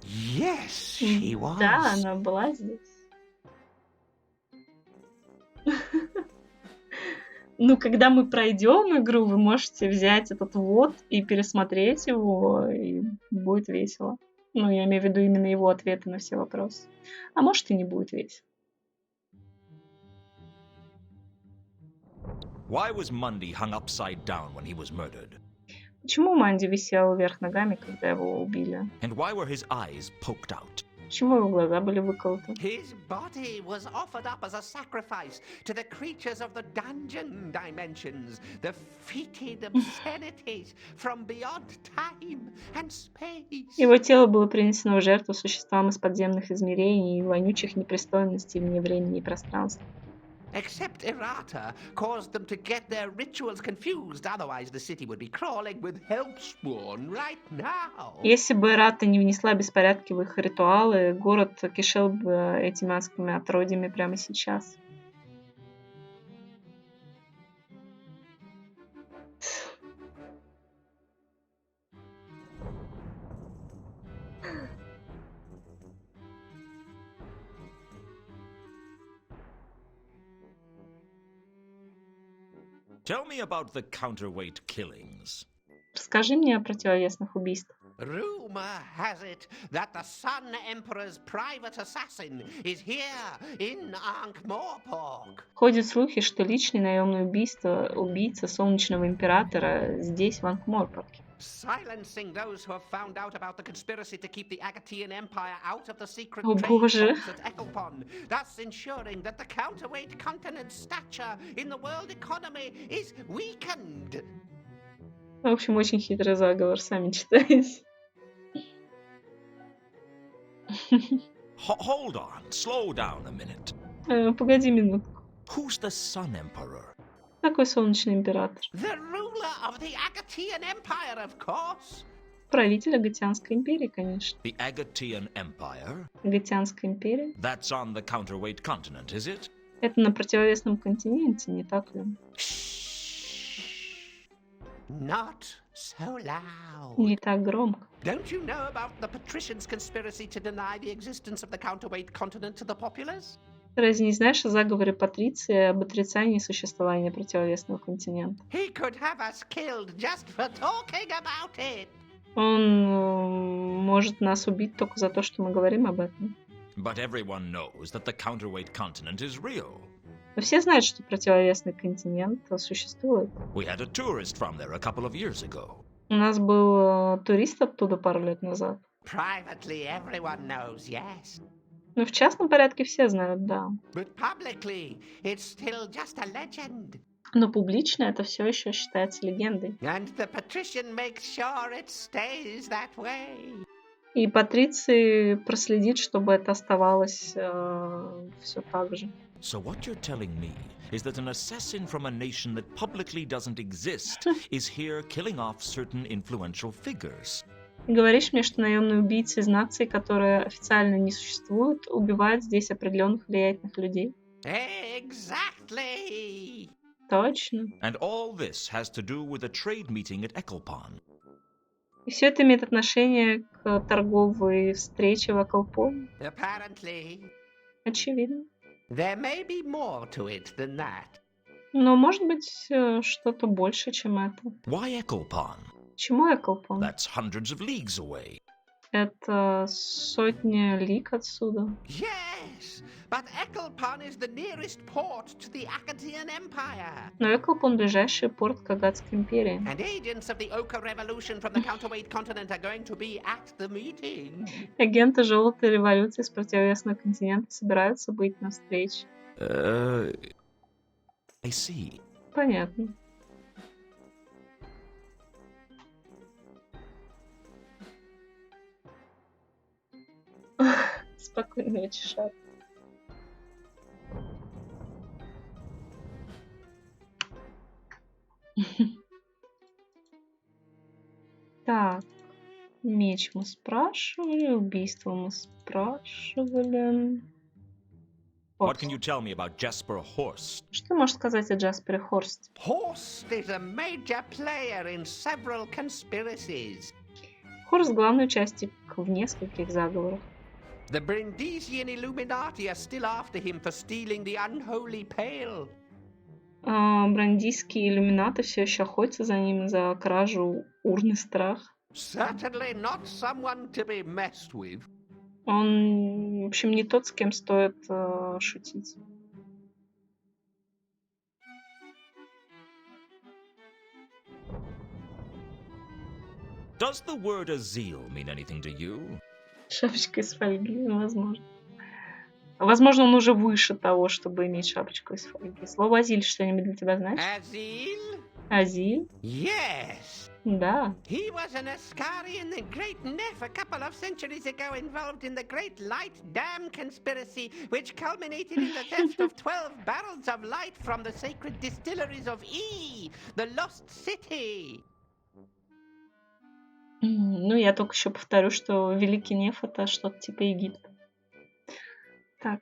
Yes, she was. Да, она была здесь. Ну, когда мы пройдем игру, вы можете взять этот вот и пересмотреть его, и будет весело. Ну, я имею в виду именно его ответы на все вопросы. А может, и не будет весело. Why was Mundy hung upside down when he was murdered? Почему Манди висел вверх ногами, когда его убили? And why were his eyes poked out? Почему его глаза были выколоты? His body was offered up as a sacrifice to the creatures of the dungeon dimensions, the fetid obscenities from beyond time and space. Его тело было принесено в жертву существам из подземных измерений и вонючих непристойностей вне времени и пространства. Except Errata caused them to get their rituals confused, otherwise the city would be crawling with hellspawn right now. Если бы Эррата не внесла беспорядки в их ритуалы, город кишел бы этими адскими отродьями прямо сейчас. Tell me about the counterweight killings. Расскажи мне о противовесных убийствах. Rumor has it that the Sun Emperor's private assassin is here in Ankh-Morpork. Ходят слухи, что личный наемный убийца Солнечного Императора здесь, в Анкморпорке. Silencing those who have found out about the conspiracy to keep the Agatean Empire out of the secret О, trade боже. talks at Ecclepon, thus ensuring that the counterweight continent's stature in the world economy is weakened. В общем, очень хитрый заговор, сами читайте. Hold on, slow down a minute. Погоди минутку. Who's the Sun Emperor? Такой Солнечный Император. The ruler of the Agatean Empire, of course. Правитель Агатианской империи, конечно. The Agatean Empire? Агатианская империя. That's on the counterweight continent, is it? Это на противовесном континенте, не так ли? Not so loud. Не так громко. Don't you know about the patricians' conspiracy to deny the existence of the counterweight continent to the populace? Разве не знаешь о заговоре Патриции об отрицании существования противовесного континента? He could have us killed just for talking about it. Он может нас убить только за то, что мы говорим об этом. But everyone knows that the counterweight continent is real. Но все знают, что противовесный континент существует. We had a tourist from there a couple of years ago. У нас был турист оттуда пару лет назад. Privately, everyone knows, yes. Но в частном порядке все знают, да. But publicly, it's still just a legend. Но публично это все еще считается легендой. And the patrician makes sure it stays that way. И Патриций проследит, чтобы это оставалось все так же. So what you're telling me is that an assassin from a nation that publicly doesn't exist is here killing off certain influential figures. Говоришь мне, что наемный убийца из нации, которая официально не существует, убивает здесь определенных влиятельных людей? Exactly. Точно. And all this has to do with a trade meeting at Ecclepon. И все это имеет отношение к торговой встрече в Эклпоне? Apparently, Очевидно. there may be more to it than that. Но может быть что-то больше, чем это. Why Ecclepon? Чему Эклпон? That's hundreds of leagues away. Это сотни лиг отсюда. Yes, but Ecclepon is the nearest port to the Agatean Empire. Но Эклпон ближайший порт к Агатской империи. And agents of the Ochre Revolution from the counterweight continent are going to be at the meeting. Агенты Желтой революции с противовесного континента собираются быть на встрече. I see. Понятно. Спокойной ночи, Шар. Так, меч мы спрашивали, убийство мы спрашивали. What can you tell me about Jasper Horst? Что ты можешь сказать о Джаспере Хорсте? Horst is a major player in several conspiracies. Хорст — главный участник в нескольких заговорах. The Brindisian Illuminati are still after him for stealing the unholy pail. Брандийские иллюминаты все еще охотятся за ним за кражу урны страха. Certainly not someone to be messed with. Он, в общем, не тот, с кем стоит шутить. Does the word Azil mean anything to you? Шапочка из фольги, возможно. Возможно, он уже выше того, чтобы иметь шапочку из фольги. Слово «азиль» что-нибудь для тебя значит? Azil? Азиль? Yes. Да. He was an Ascarian, the Great Neff, a couple of centuries ago involved in the Great Light Dam conspiracy, which culminated in the theft of 12 barrels of light from the sacred distilleries of E, the Lost City. Ну, я только еще повторю, что Великий Неф — это что-то типа Египта. Так.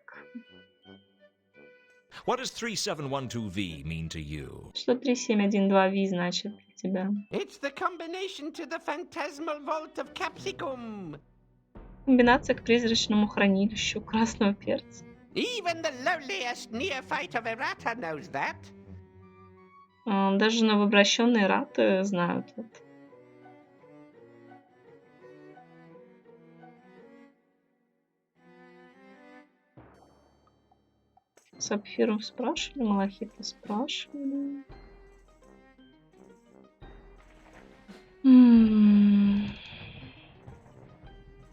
What does 3712V mean to you? Что 3712V значит для тебя? It's the combination to the phantasmal vault of Capsicum. Комбинация к призрачному хранилищу красного перца. Even the lowliest neophyte of Errata knows that. Даже новообращенные раты знают это. Сапфиров спрашивали, Малахита спрашивали.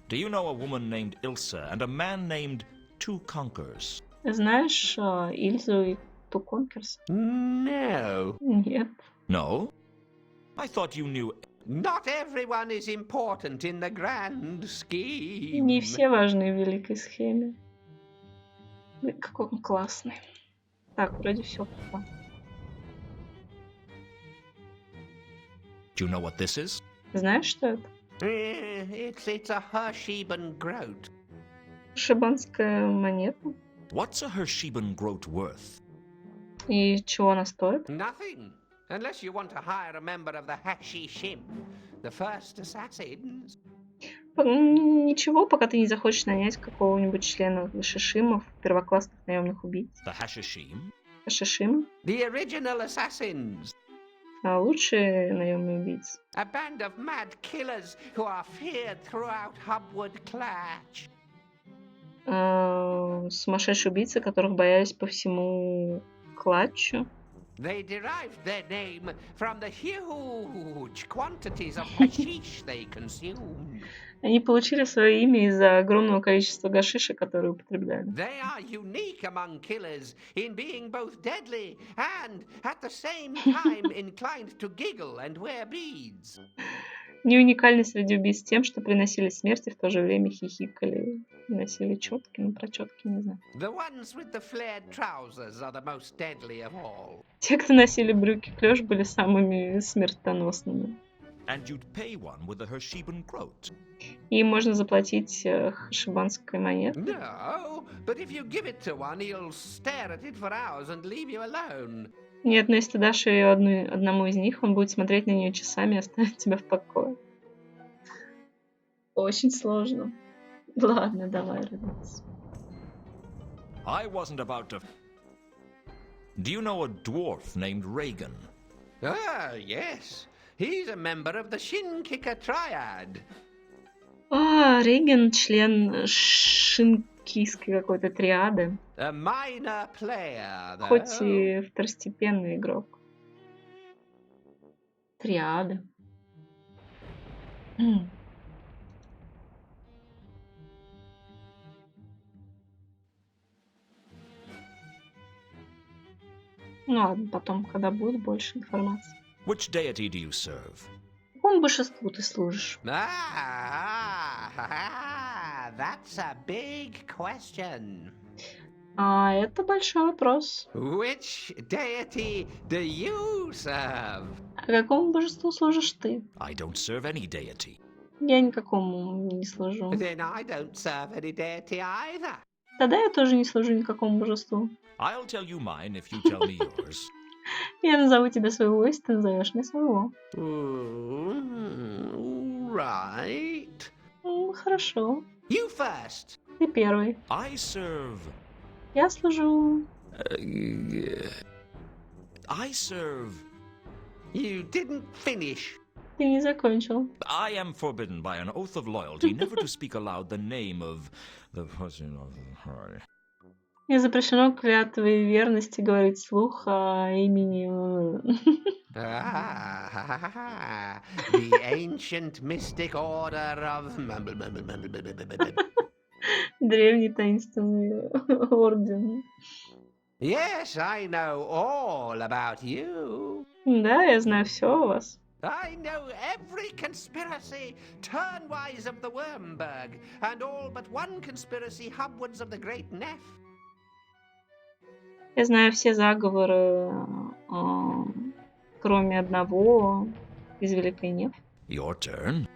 Do you know a woman named Ilsa and a man named Two Conkers? Знаешь Ильзу и Туконкерс? No. Нет. No? I thought you knew. Not everyone is important in the grand scheme. Не все важны в великой схеме. Блин, какой он классный. Так, вроде все пока. Do you know what this is? Знаешь, что это? It's a Hersheben groat. Шибанская монета. What's a Hersheben groat worth? И чего она стоит? Nothing. Unless you want to hire a member of the Hashishim, the first assassins. Ничего, пока ты не захочешь нанять какого-нибудь члена шишимов, первоклассных наемных убийц. The Hashishim? Шишимы? The original assassins. А лучшие наемные убийцы. A band of mad killers who are feared throughout Hubwood Clatch. Сумасшедшие убийцы, которых боялись по всему Клатчу. They derived their name from the huge quantities of hashish they consumed. Они получили свое имя из-за огромного количества гашиша, которые употребляли. They are unique among killers in being both deadly and at the same time inclined to giggle and wear beads. Не уникальны среди убийц тем, что приносили смерть и в то же время хихикали. Носили четки, но про четки не знаю. The ones with the flared trousers are the most deadly of all. Те, кто носили брюки клеш, были самыми смертоносными. And you'd pay one with a Hersheben groat. И им можно заплатить шибанской монетой. No, but if you give it to one, he'll stare at it for hours and leave you alone. Нет, но если ты дашь ее одному из них, он будет смотреть на нее часами и оставить тебя в покое. Очень сложно. Ладно, давай, Ренас. I wasn't about to. Do you know a dwarf named Reagan? Ah, yes. He's a member of the Shin Kicker Triad. Реген член шинкийской какой-то триады. A minor player, though. Хоть и второстепенный игрок. Триады. Ну ладно, потом, когда будет больше информации. Which deity do you serve? Какому божеству ты служишь? That's a big question. Это большой вопрос. Which deity do you serve? А какому божеству служишь ты? I don't serve any deity. Я никакому не служу. Then I don't serve any deity either. Тогда я тоже не служу никакому божеству. I'll tell you mine if you tell me yours. Я назову тебе своего, если ты назовешь мне своего. Right. Хорошо. You first. Ты первый. I serve. Я служу. I serve. You didn't finish. Ты не закончил. I am forbidden by an oath of loyalty never to speak aloud the name of the person of the. Мне запрещено клятвой верности говорить вслух о имени... The ancient mystic order of... Древний таинственный орден. Yes, I know all about you. Да, я знаю все о вас. I know every conspiracy turnwise of the Wormberg, and all but one conspiracy hubwards of the Great Neff. Я знаю все заговоры, кроме одного из Великой Неф. Your turn.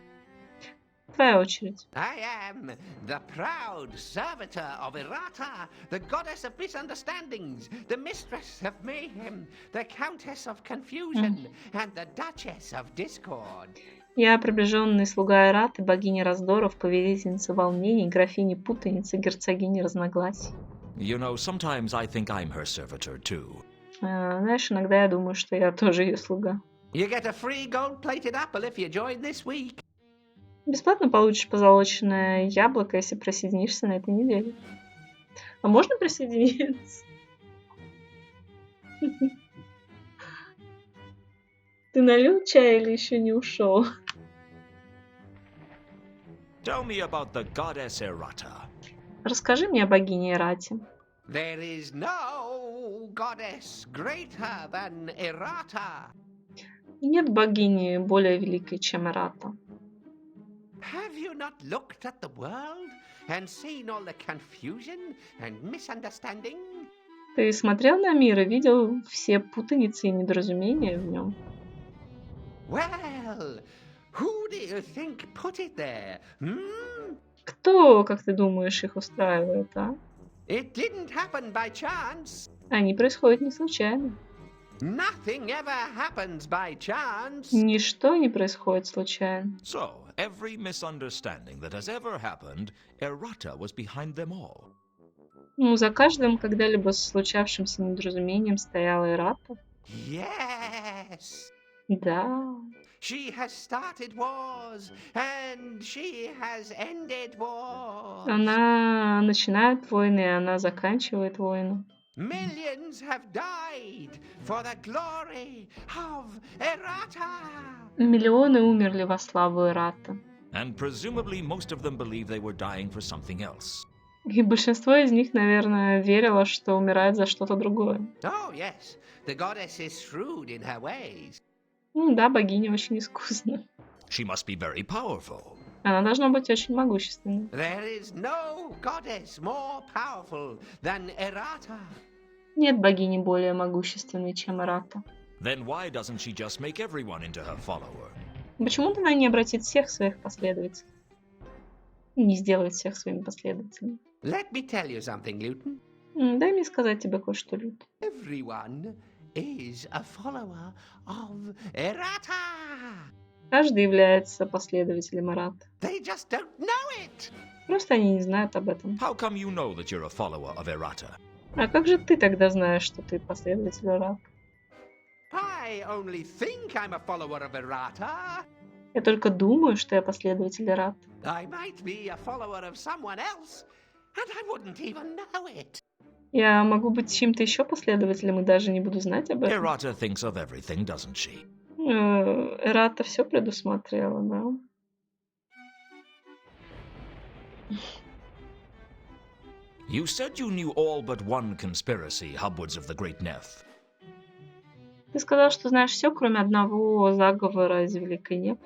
Твоя очередь. I am the proud servitor of Errata, the goddess of misunderstandings, the mistress of mayhem, the countess of confusion, and the duchess of discord. Я приближенный слуга Эраты, богиня раздоров, повелительница волнений, графиня путаницы, герцогиня разногласий. You know, sometimes I think I'm her servitor too. Знаешь, иногда я думаю, что я тоже ее слуга. You get a free gold-plated apple if you join this week. Бесплатно получишь позолоченное яблоко, если присоединишься на этой неделе. А можно присоединиться? Ты налил чай или еще не ушел? Tell me about the goddess Errata. Расскажи мне о богине Эрате. There is no goddess greater than Errata. Нет богини более великой, чем Эрата. Have you not looked at the world and seen all the confusion and misunderstanding? Ты смотрел на мир и видел все путаницы и недоразумения в нем? Well, who do you think put it there? Кто, как ты думаешь, их устраивает, а? It didn't happen by chance. Они происходят не случайно. Nothing ever happens by chance. Ничто не происходит случайно. So, every misunderstanding that has ever happened, Errata was behind them all. Ну, за каждым когда-либо случавшимся недоразумением стояла Эрата. Yes. Да. She has started wars, and she has ended wars. Она начинает войны, и она заканчивает войну. Millions have died for the glory of Errata. Миллионы умерли во славу Эрата. And presumably most of them believed they were dying for something else. И большинство из них, наверное, верило, что умирает за что-то другое. Oh, yes, the goddess is shrewd in her ways. Да, богиня очень искусна. She must be very powerful. Она должна быть очень могущественной. There is no goddess more powerful than Errata. Нет богини более могущественной, чем Эрата. Then why doesn't she just make everyone into her follower? Почему она не обратит всех своих последователей? Не сделает всех своими последователями. Let me tell you something, Luton. Дай мне сказать тебе кое-что, Люд. Everyone is a follower of Errata. Каждый является последователем Эрата. They just don't know it. Просто они не знают об этом. How come you know that you're a follower of Errata? А как же ты тогда знаешь, что ты последователь Эрата? I only think I'm a follower of Errata. Я только думаю, что я последователь Эрата. I might be a follower of someone else, and I wouldn't even know it. Я могу быть чьим-то еще последователем и даже не буду знать об этом. Errata thinks of everything, doesn't she? Эрата все предусмотрела, да. You said you knew all but one conspiracy upwards of the Great Nef. Ты сказал, что знаешь все, кроме одного заговора из Великой Неф.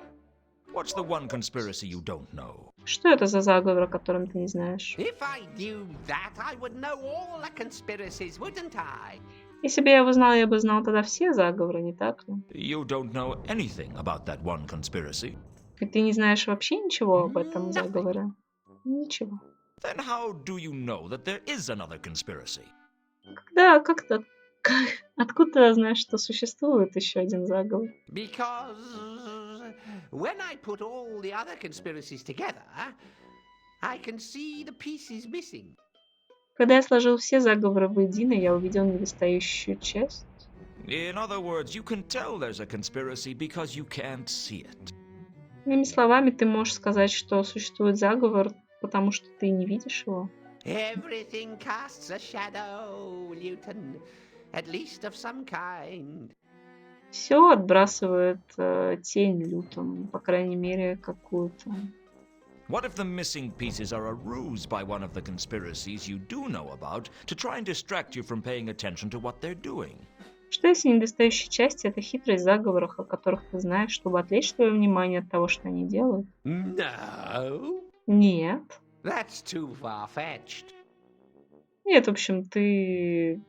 What's the one conspiracy you don't know? Что это за заговор, о котором ты не знаешь? If I knew that, I would know all the conspiracies, wouldn't I? Если бы я его знал, я бы знал тогда все заговоры, не так ли? You don't know anything about that one conspiracy. И ты не знаешь вообще ничего об этом заговоре? Ничего. Then how do you know that there is another conspiracy? Откуда ты знаешь, что существует еще один заговор? Because when I put all the other conspiracies together, I can see the pieces missing. Когда я сложил все заговоры воедино, я увидел недостающую часть. In other words, you can tell there's a conspiracy because you can't see it. Иными словами, ты можешь сказать, что существует заговор, потому что ты не видишь его. Everything casts a shadow, Luton, at least of some kind. Все отбрасывает тень Лютон, по крайней мере, какую-то. What if the missing pieces are a ruse by one of the conspiracies you do know about to try and distract you from paying attention to what they're doing? Что если недостающие части — это хитрость заговоров, о которых ты знаешь, чтобы отвлечь твое внимание от того, что они делают? No, Нет. that's too far-fetched. Нет, в общем, ты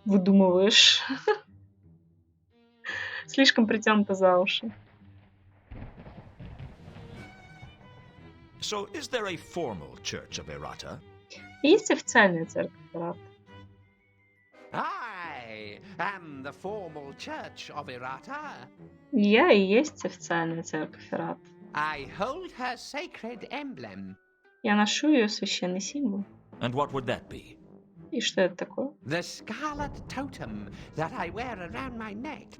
выдумываешь. Слишком притянуто за уши. So, is there a formal church of Errata? Есть официальная церковь Эрата? I am the formal church of Errata. Я и есть официальная церковь Эрата. I hold her sacred emblem. Я ношу ее священный символ. And what would that be? И что это такое? The scarlet totem that I wear around my neck.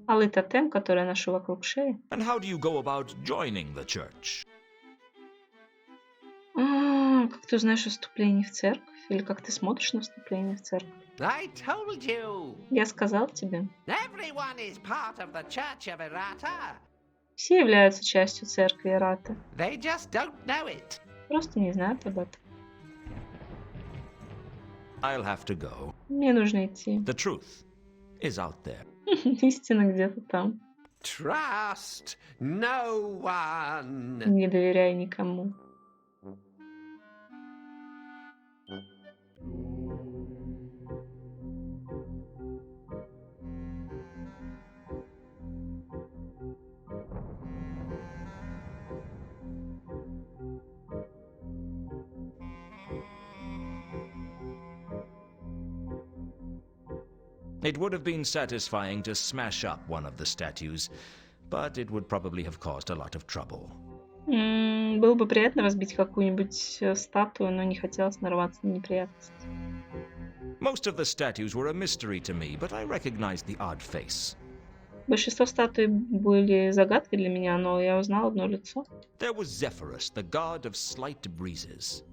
Алый тотем, который я ношу вокруг шеи. And how do you go about joining the church? Как ты узнаешь о вступлении в церковь? Или как ты смотришь на вступление в церковь? I told you. Я сказал тебе. Everyone is part of the Church of Errata. Все являются частью церкви Эррата. They just don't know it. Просто не знают об этом. I'll have to go. Мне нужно идти. The truth is out there. Истина где-то там. Trust no one. Не доверяй никому. It would have been satisfying to smash up one of the statues, but it would probably have caused a lot of trouble. Было бы приятно разбить какую-нибудь статую, но не хотелось нарваться на неприятности. Most of the statues were a mystery to me, but I recognized the odd face. Большинство статуй были загадкой для меня, но я узнал одно лицо. There was Zephyrus, the god of slight breezes,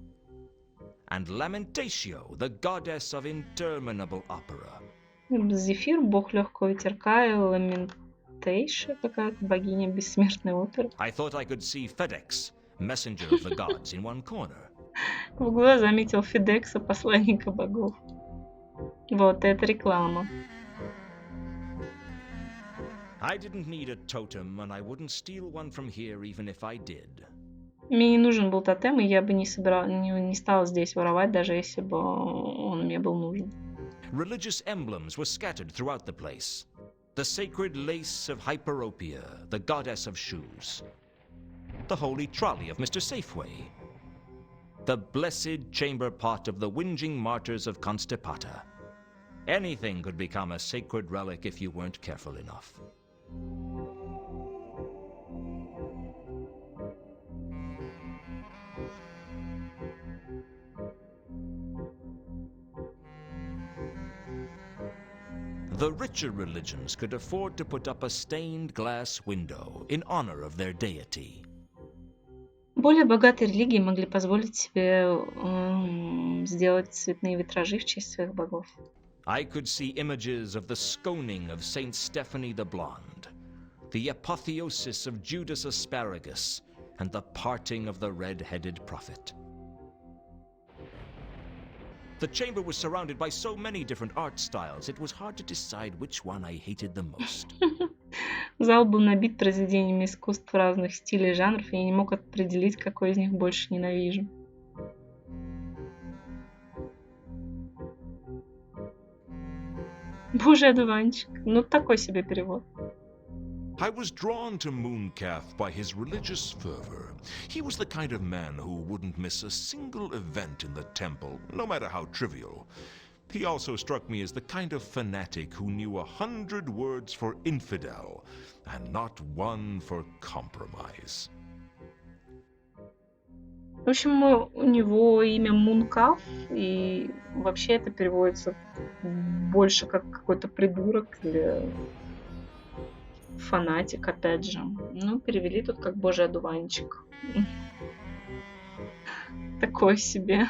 and Lamentatio, the goddess of interminable opera. Зефир, бог легкого ветерка, и Ламентейша, какая-то богиня бессмертной оперы. I thought I could see FedEx, messenger of the gods, in one corner. В углу я заметил Федекса, посланника богов. Вот это реклама. I didn't need a totem, and I wouldn't steal one from here even if I did. Мне не нужен был тотем, и я бы не стала здесь воровать, даже если бы он мне был нужен. Religious emblems were scattered throughout the place. The sacred lace of Hyperopia, the goddess of shoes. The holy trolley of Mr. Safeway. The blessed chamber pot of the whinging martyrs of Constipata. Anything could become a sacred relic if you weren't careful enough. The richer religions could afford to put up a stained glass window in honor of their deity. Более богатые религии могли позволить себе сделать цветные витражи в честь своих богов. I could see images of the sconing of Saint Stephanie the Blonde, the apotheosis of Judas Asparagus, and the parting of the red-headed prophet. The chamber was surrounded by so many different art styles, it was hard to decide which one I hated the most. Зал был набит произведениями искусств разных стилей и жанров, и я не мог определить, какой из них больше ненавижу. Божий одуванчик. Ну, такой себе перевод. I was drawn to Mooncalf by his religious fervor. He was the kind of man who wouldn't miss a single event in the temple, no matter how trivial. He also struck me as the kind of fanatic who knew 100 words for infidel and not one for compromise. В общем, у него имя Мункаф, и вообще это переводится больше как какой-то придурок или фанатик, опять же. Ну, перевели тут как Божий одуванчик. Такой себе.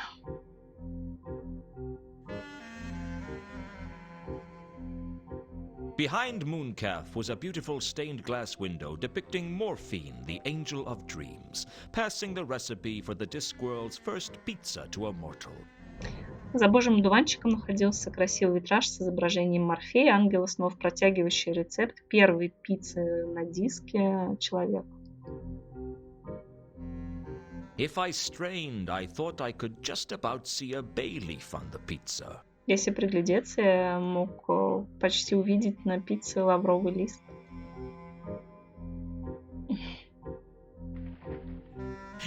Behind Mooncalf was a beautiful stained glass window depicting Morphine, the angel of dreams, passing the recipe for the Discworld's first pizza to a mortal. За Божьим одуванчиком находился красивый витраж с изображением Морфея, ангела снов, протягивающий рецепт первой пиццы на диске человеку. If I strained, I thought I could just about see a bay leaf on the pizza. Если приглядеться, я мог почти увидеть на пицце лавровый лист.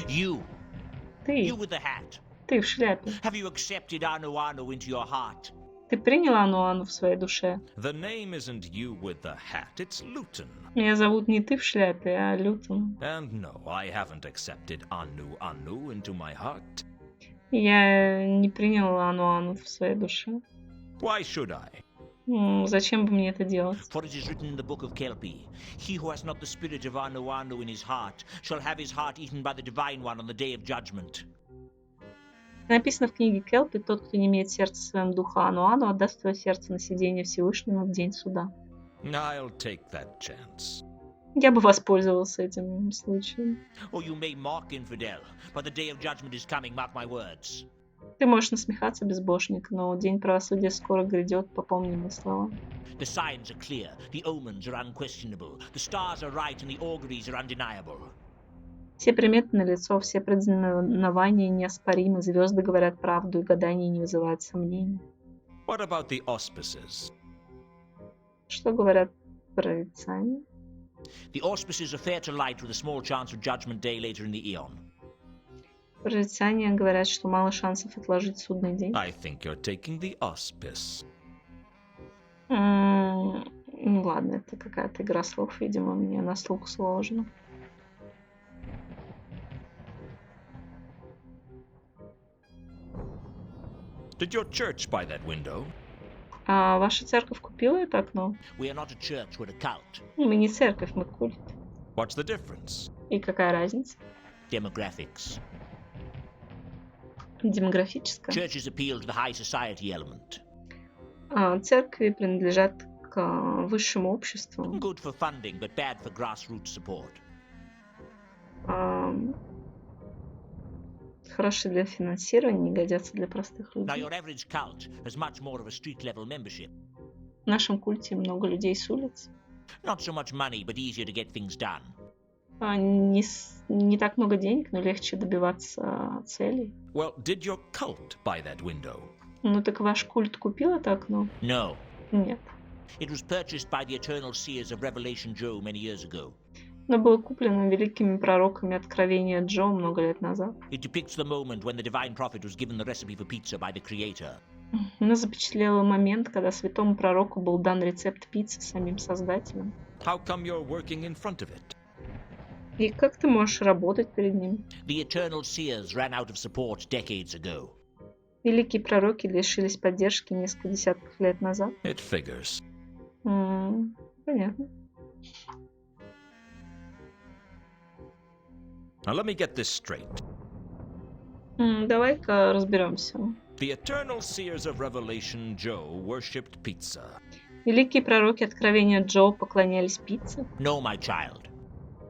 You Ты with the hat. в шляпе. Have you accepted Anu Anu into your heart? Ты принял Ану в своей душе? The name isn't you with the hat, it's Luton. Меня зовут не ты в шляпе, а Лютон. And no, I haven't accepted Anu Anu into my heart. Я не приняла Ануану в своей душе. Why should I? Зачем бы мне это делать? For it is written in the book of Kelpie, he who has not the spirit of Anu in his heart shall have his heart eaten by the divine one on the day of judgment. Написано в книге Келпи: тот, кто не имеет сердца в своем духа Ануану, отдаст свое сердце на сиденье Всевышнему в день суда. I'll take that chance. Я бы воспользовался этим случаем. Or you may mock infidel, but the day of judgment is coming, mark my words. Ты можешь насмехаться, безбожник, но день правосудия скоро грядет, попомни мои слова. The signs are clear, the omens are unquestionable, the stars are right and the auguries are undeniable. Все приметы налицо, все предзнаменования неоспоримы, звезды говорят правду, и гадания не вызывают сомнений. What about the auspices? Что говорят прорицания? The auspices are fair to light with a small chance of judgment day later in the eon. Прорицания говорят, что мало шансов отложить судный день. I think you're taking the auspice. Ну ладно, это какая-то игра слов, видимо, мне на слух сложно. Did your church buy that window? А ваша церковь купила это окно? We are not a church, we're a cult. Мы не церковь, мы культ. What's the difference? И какая разница? Demographics. Демографическая. Churches appeal to the high society element. Церкви принадлежат к высшему обществу. Good for funding, but bad for grassroots support. Хороши для финансирования, не годятся для простых Now, людей. your average cult has much more of a street-level membership. В нашем культе много людей с улиц. Not so much money, but easier to get things done. Не так много денег, но легче добиваться целей. Well, did your cult buy that window? Ну так ваш культ купил это окно? No. Нет. It was purchased by the eternal seers of Revelation Joe many years ago. Но было куплено великими пророками Откровения Джо много лет назад. It depicts the moment when the divine prophet was given the recipe for pizza by the Creator. Она запечатлела момент, когда святому пророку был дан рецепт пиццы самим Создателем. How come you're working in front of it? И как ты можешь работать перед ним? The eternal seers ran out of support decades ago. Великие пророки лишились поддержки несколько десятков лет назад. It figures. Понятно. Now let me get this straight. Давай-ка разберемся. The eternal seers of Revelation Joe worshipped pizza. Великие пророки Откровения Джо поклонялись пицце? No, my child.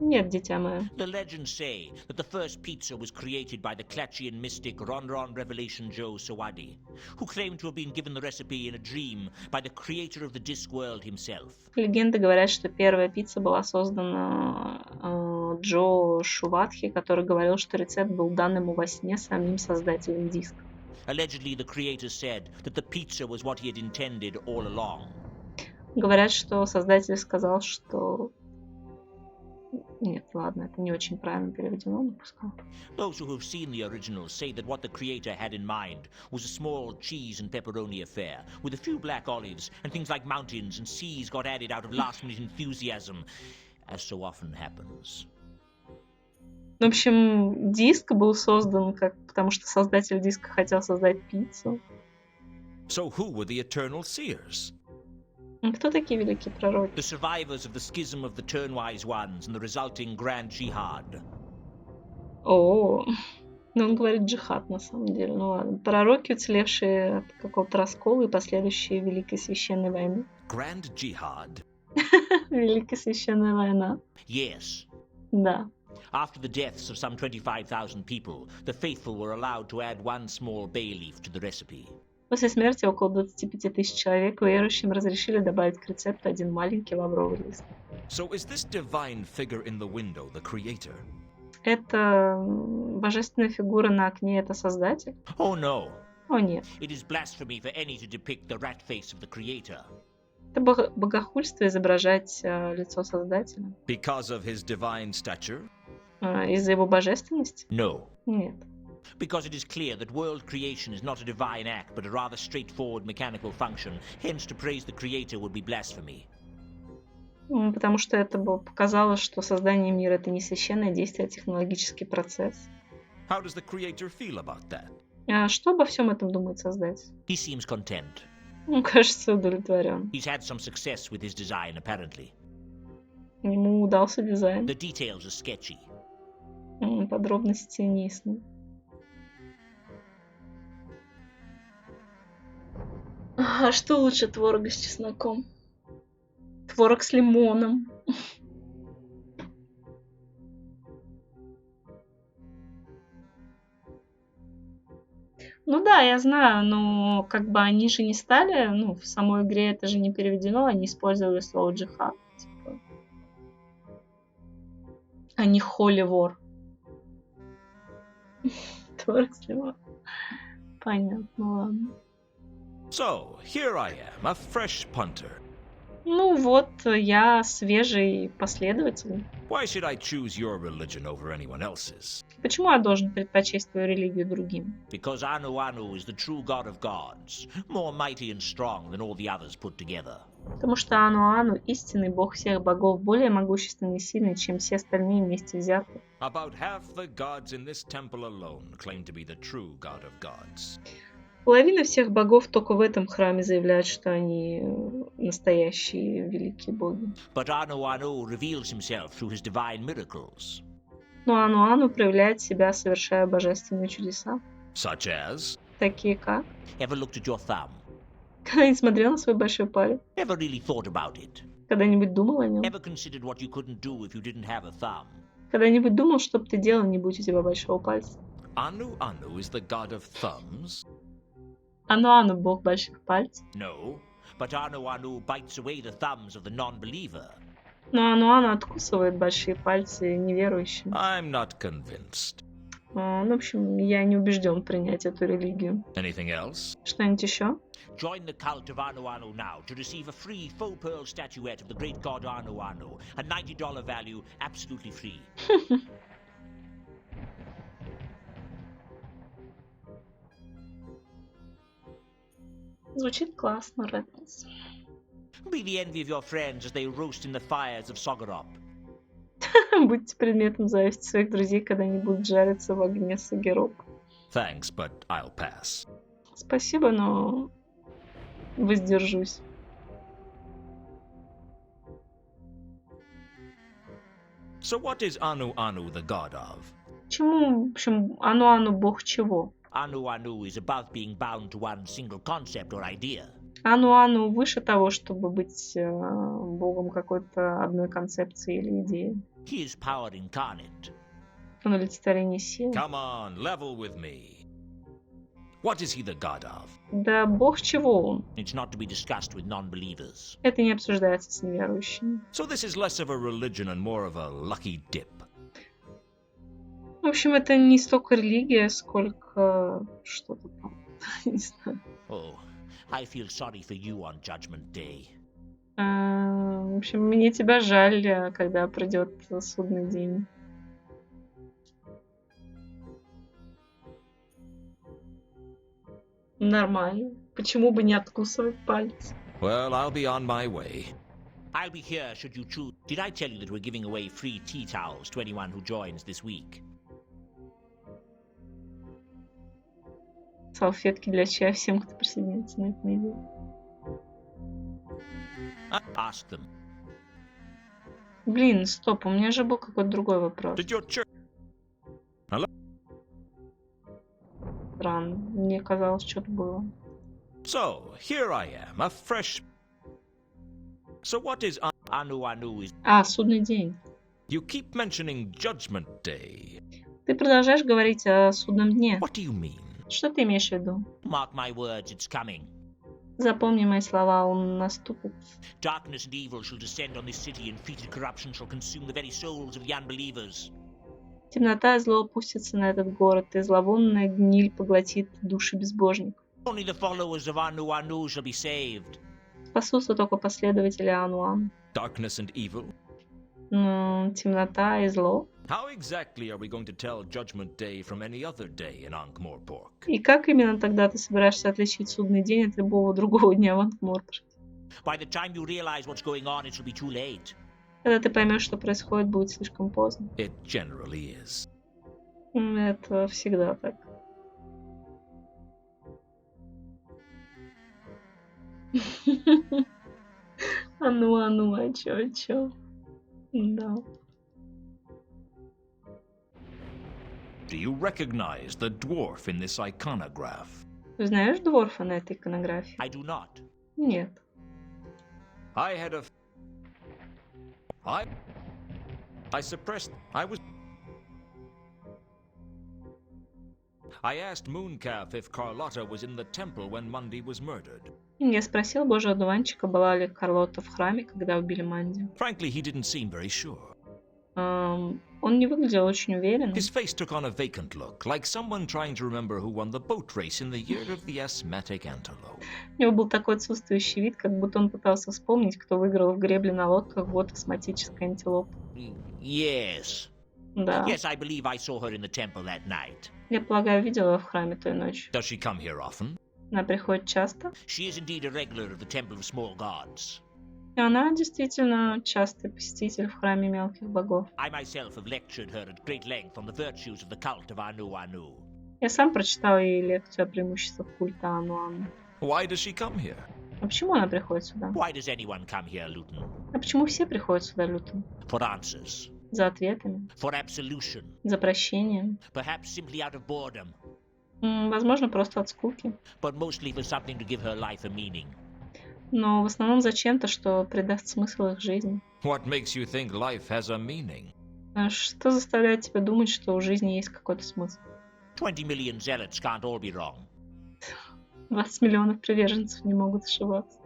Нет, дитя мое. The legends say that the first pizza was created by the Klatchian mystic Ronron Revelation Joe Sawadi, who claimed to have been given the recipe in a dream by the creator of the Discworld himself. Легенды говорят, что первая пицца была создана Джо Шуватхи, который говорил, что рецепт был дан ему во сне самим создателем диска. Allegedly, the creator said that the pizza was what he had intended all along. Говорят, что создатель сказал, что... Нет, ладно, это не очень правильно переведено, но пускай. Those who have seen the original say that what the creator had in mind was a small cheese and pepperoni affair, with a few black olives, and things like mountains and seas got added out of last-minute enthusiasm, as so often happens. В общем, диск был создан, потому что создатель диска хотел создать пиццу. So who were the eternal seers? Кто такие великие пророки? The survivors of the schism of the Turnwise Ones and the resulting Grand Jihad. О, ну он говорит джихад на самом деле. Ну ладно. Пророки, уцелевшие от какого-то раскола и последующие Великой Священной войны. Grand Jihad. Великая Священная война. Yes. Да. After the deaths of some 25,000 people, the faithful were allowed to add one small bay leaf to the recipe. После смерти около 25 тысяч человек верующим разрешили добавить к рецепту один маленький лавровый лист. So is this divine figure in the window the creator? Это божественная фигура на окне, это создатель? Oh no. О нет. It is blasphemy for any to depict the rat face of the creator. Это богохульство изображать лицо создателя. Because of his divine stature? Из-за его божественности? No. Нет. Because it is clear that world creation is not a divine act, but a rather straightforward mechanical function. Hence, to praise the creator would be blasphemy. Потому что это бы показало, что создание мира — это не священное действие, а технологический процесс. How does the creator feel about that? А что обо всем этом думает создатель? He seems content. Кажется, удовлетворен. He's had some success with his design, apparently. Ему удался дизайн. The details are sketchy. Подробности не ясны. А что лучше творога с чесноком? Творог с лимоном. Ну да, я знаю, но как бы они же не стали, в самой игре это же не переведено, они использовали слово джихад, типа. А не holy war. Творог с лимоном. Понятно, ладно. So, here I am, a fresh punter. Ну вот, я свежий последователь. Why should I choose your religion over anyone else's? Почему я должен предпочесть твою религию другим? Because Anu Anu is the true god of gods, more mighty and strong than all the others put together. Потому что Ану-Ану – истинный бог всех богов, более могущественный и сильный, чем все остальные вместе взятые. About half the gods in this temple alone claim to be the true god of gods. Половина всех богов только в этом храме заявляют, что они настоящие великие боги. But Anu Anu reveals himself through his divine miracles. Но Ану-Ану проявляет себя, совершая божественные чудеса. Such as? Такие как? Ever looked at your thumb? Когда-нибудь смотрел на свой большой палец? Ever really thought about it? Когда-нибудь думал о нем? Ever considered what you couldn't do if you didn't have a thumb? Когда-нибудь думал, что бы ты делал, не будь у тебя большого пальца? Anu Anu is the god of thumbs? Ану-Ану – бог больших пальцев. No, but Anu Anu bites away the thumbs of the non-believer. Но Ану-Ану откусывает большие пальцы неверующим. I'm not convinced. В общем, я не убежден принять эту религию. Anything else? Что-нибудь еще? Join the cult of Anu Anu now to receive a free faux pearl statuette of the great god Anu Anu. A $90 value, absolutely free. Звучит классно, Реднес. Be the envy of your friends as they roast in the fires of Sogorop. Будьте предметом зависти своих друзей, когда они будут жариться в огне Сагероп. Thanks, but I'll pass. Спасибо, но воздержусь. So what is Anu Anu the god of? Почему, в общем, Ану-Ану бог чего? Anu Anu is above being bound to one single concept or idea. Ану-Ану выше того, чтобы быть богом какой-то одной концепции или идеи. He is power incarnate. Он олицетворение силы. Come on, level with me. What is he the god of? Да бог чего он? It's not to be discussed with non-believers. Это не обсуждается с неверующими. So this is less of a religion and more of a lucky dip. В общем, это не столько религия, сколько что-то там. Не знаю. Oh, I feel sorry for you on Judgment Day. В общем, мне тебя жаль, когда придет судный день. Нормально. Почему бы не откусывать палец? Well, I'll be on my way. I'll be here should you choose. Did I tell you that we're giving away free tea towels to anyone who joins this week? Салфетки для чая всем, кто присоединится на эту неделю. Ask them. Блин, стоп, у меня же был какой-то другой вопрос. Did your church? Странно, мне казалось, что-то было. So, here I am, a fresh... So what is... Anu Anu is... Судный день. You keep mentioning Judgment Day. Ты продолжаешь говорить о судном дне. What do you mean? Что ты имеешь в виду? Mark my words, it's coming. Запомни мои слова, он наступит. Darkness and evil shall descend on this city, and fetid corruption shall consume the very souls of the unbelievers. Темнота и зло опустятся на этот город, и зловонная гниль поглотит души безбожников. Only the followers of Anu Anu shall be saved. Спасутся только последователи Ану-Ану. Darkness and evil? Темнота и зло. How exactly are we going to tell Judgment Day from any other day in Ankh-Morpork? И как именно тогда ты собираешься отличить судный день от любого другого дня в Анкморпорке? By the time you realize what's going on, it shall be too late. Когда ты поймешь, что происходит, будет слишком поздно. It generally is. Это всегда так. А чё? Да. Do you recognize the dwarf in this iconograph? Ты знаешь дворфа на этой иконографии? I do not. Нет. I had a... I suppressed... I asked Mooncalf if Carlotta was in the temple when Mundy was murdered. Я спросил божьего одуванчика, была ли Карлотта в храме, когда убили Манди. Frankly, he didn't seem very sure. Он не выглядел очень уверенным. His face took on a vacant look, like someone trying to remember who won the boat race in the year of the asthmatic antelope. У него был такой отсутствующий вид, как будто он пытался вспомнить, кто выиграл в гребле на лодках в год астматической антилопы. Yes. Да. Yes, I believe I saw her in the temple that night. Я полагаю, видела ее в храме той ночью. Does she come here often? Она приходит часто. She is indeed a regular of the Temple of Small Gods. И она действительно частый посетитель в храме мелких богов. I myself have lectured her at great length on the virtues of the cult of Anu Anu. Я сам прочитал ей лекцию о преимуществах культа Ану-Ану. Why does she come here? А почему она приходит сюда? Why does anyone come here, Luton? А почему все приходят сюда, Лютон? For answers. За ответами, For absolution. за прощением. Perhaps simply out of boredom. Возможно, просто от скуки. But mostly for something to give her life a meaning. Но в основном зачем-то, что придаст смысл их жизни. What makes you think life has a meaning? А что заставляет тебя думать, что у жизни есть какой-то смысл? 20 million zealots can't all be wrong. 20 миллионов приверженцев не могут ошибаться.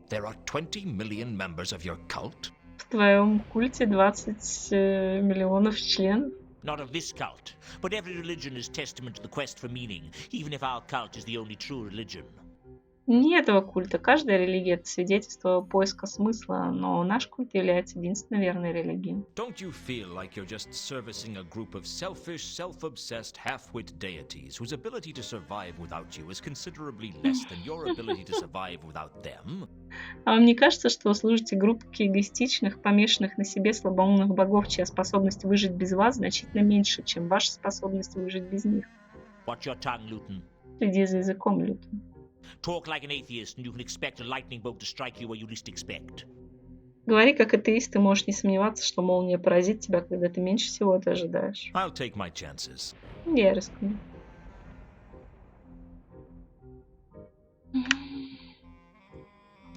There are 20 million members of your cult? В твоем культе 20 миллионов членов? Not of this cult, but every religion is testament to the quest for meaning, even if our cult is the only true religion. Не этого культа. Каждая религия — это свидетельство поиска смысла, но наш культ является единственной верной религией. Don't you feel like you're just servicing a group of selfish, self-obsessed, half-wit deities whose ability to survive without you is considerably less than your ability to survive without them? А вам не кажется, что вы служите группке эгоистичных, помешанных на себе слабоумных богов, чья способность выжить без вас значительно меньше, чем ваша способность выжить без них? Watch your tongue, Luton. Следи за языком, Лютон. Talk like an atheist, and you can expect a lightning bolt to strike you where you least expect. Говори как атеист, ты можешь не сомневаться, что молния поразит тебя, когда ты меньше всего это ожидаешь. I'll take my chances. Я рискну.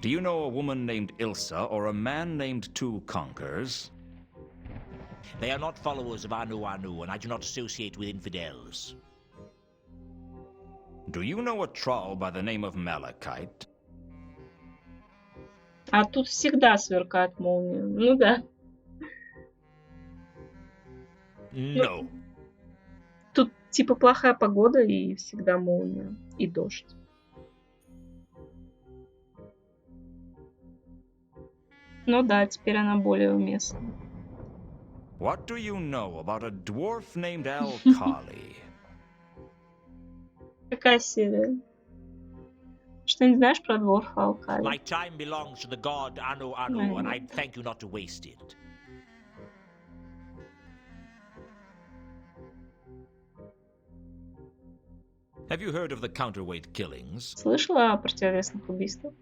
Do you know a woman named Ilsa or a man named Two Conquers? They are not followers of Anu Anu, and I do not associate with infidels. Do you know a troll by the name of Malachite? А тут всегда сверкает молния. Ну да. No. Тут типа плохая погода и всегда молния. И дождь. Ну да, теперь она более уместна. What do you know about a dwarf named Al-Khali? Какая серия? Что-нибудь знаешь про дворфа Алкали? My time belongs to the god Anu Anu, and I thank you not to waste it. Have you heard of the counterweight killings? Слышала о противовесных убийствах?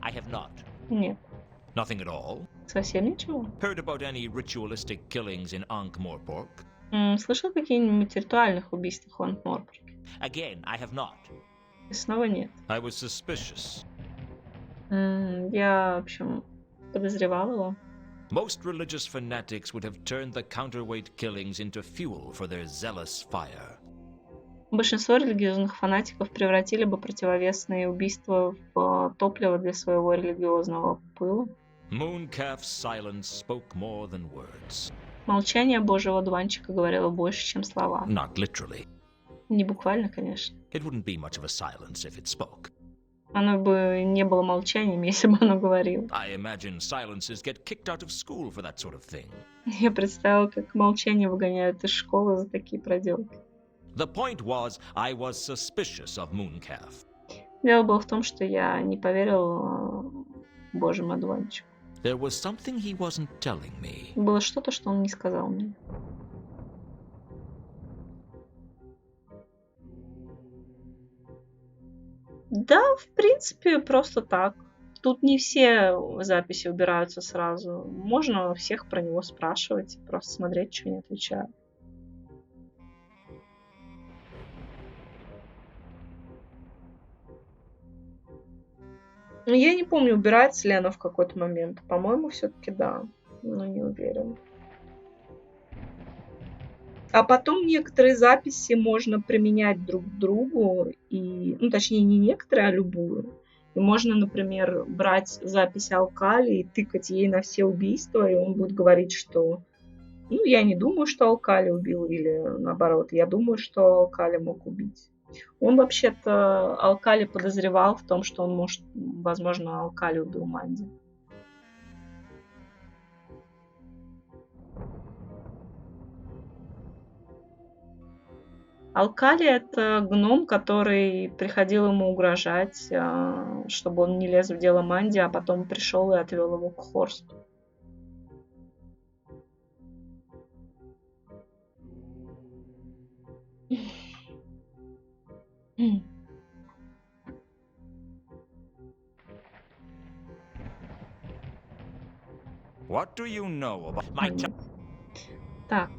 I have not. Нет. Nothing at all? Совсем ничего? Heard about any ritualistic killings in Ankh-Morpork? Слышал о каких-нибудь ритуальных убийствах в Антморпорке? Again, I have not. И снова нет. I was suspicious. Я, в общем, подозревал его. Most religious fanatics would have turned the counterweight killings into fuel for their zealous fire. Большинство религиозных фанатиков превратили бы противовесные убийства в топливо для своего религиозного пыла. Mooncalf's silence spoke more than words. Молчание божьего одуванчика говорило больше, чем слова. Not literally. Не буквально, конечно. It wouldn't be much of a silence if it spoke. Оно бы не было молчанием, если бы оно говорило. I imagine silences get kicked out of school for that sort of thing. Я представила, как молчание выгоняют из школы за такие проделки. The point was, I was suspicious of Mooncalf. Дело было в том, что я не поверил божьему одуванчику. There was something he wasn't telling me. Было что-то, что он не сказал мне. Да, в принципе, просто так. Тут не все записи убираются сразу. Можно всех про него спрашивать, просто смотреть, что они отвечают. Я не помню, убирается ли оно в какой-то момент. По-моему, все-таки да. Но не уверен. А потом некоторые записи можно применять друг к другу. И, ну, точнее, не некоторые, а любую. И можно, например, брать запись Алкали и тыкать ей на все убийства, и он будет говорить, что ну, я не думаю, что Алкали убил, или наоборот, я думаю, что Алкали мог убить. Он вообще-то Алкали подозревал в том, что он может, возможно, Алкали убил Манди. Алкали — это гном, который приходил ему угрожать, чтобы он не лез в дело Манди, а потом пришел и отвел его к Хорсту. What do you know about My Так,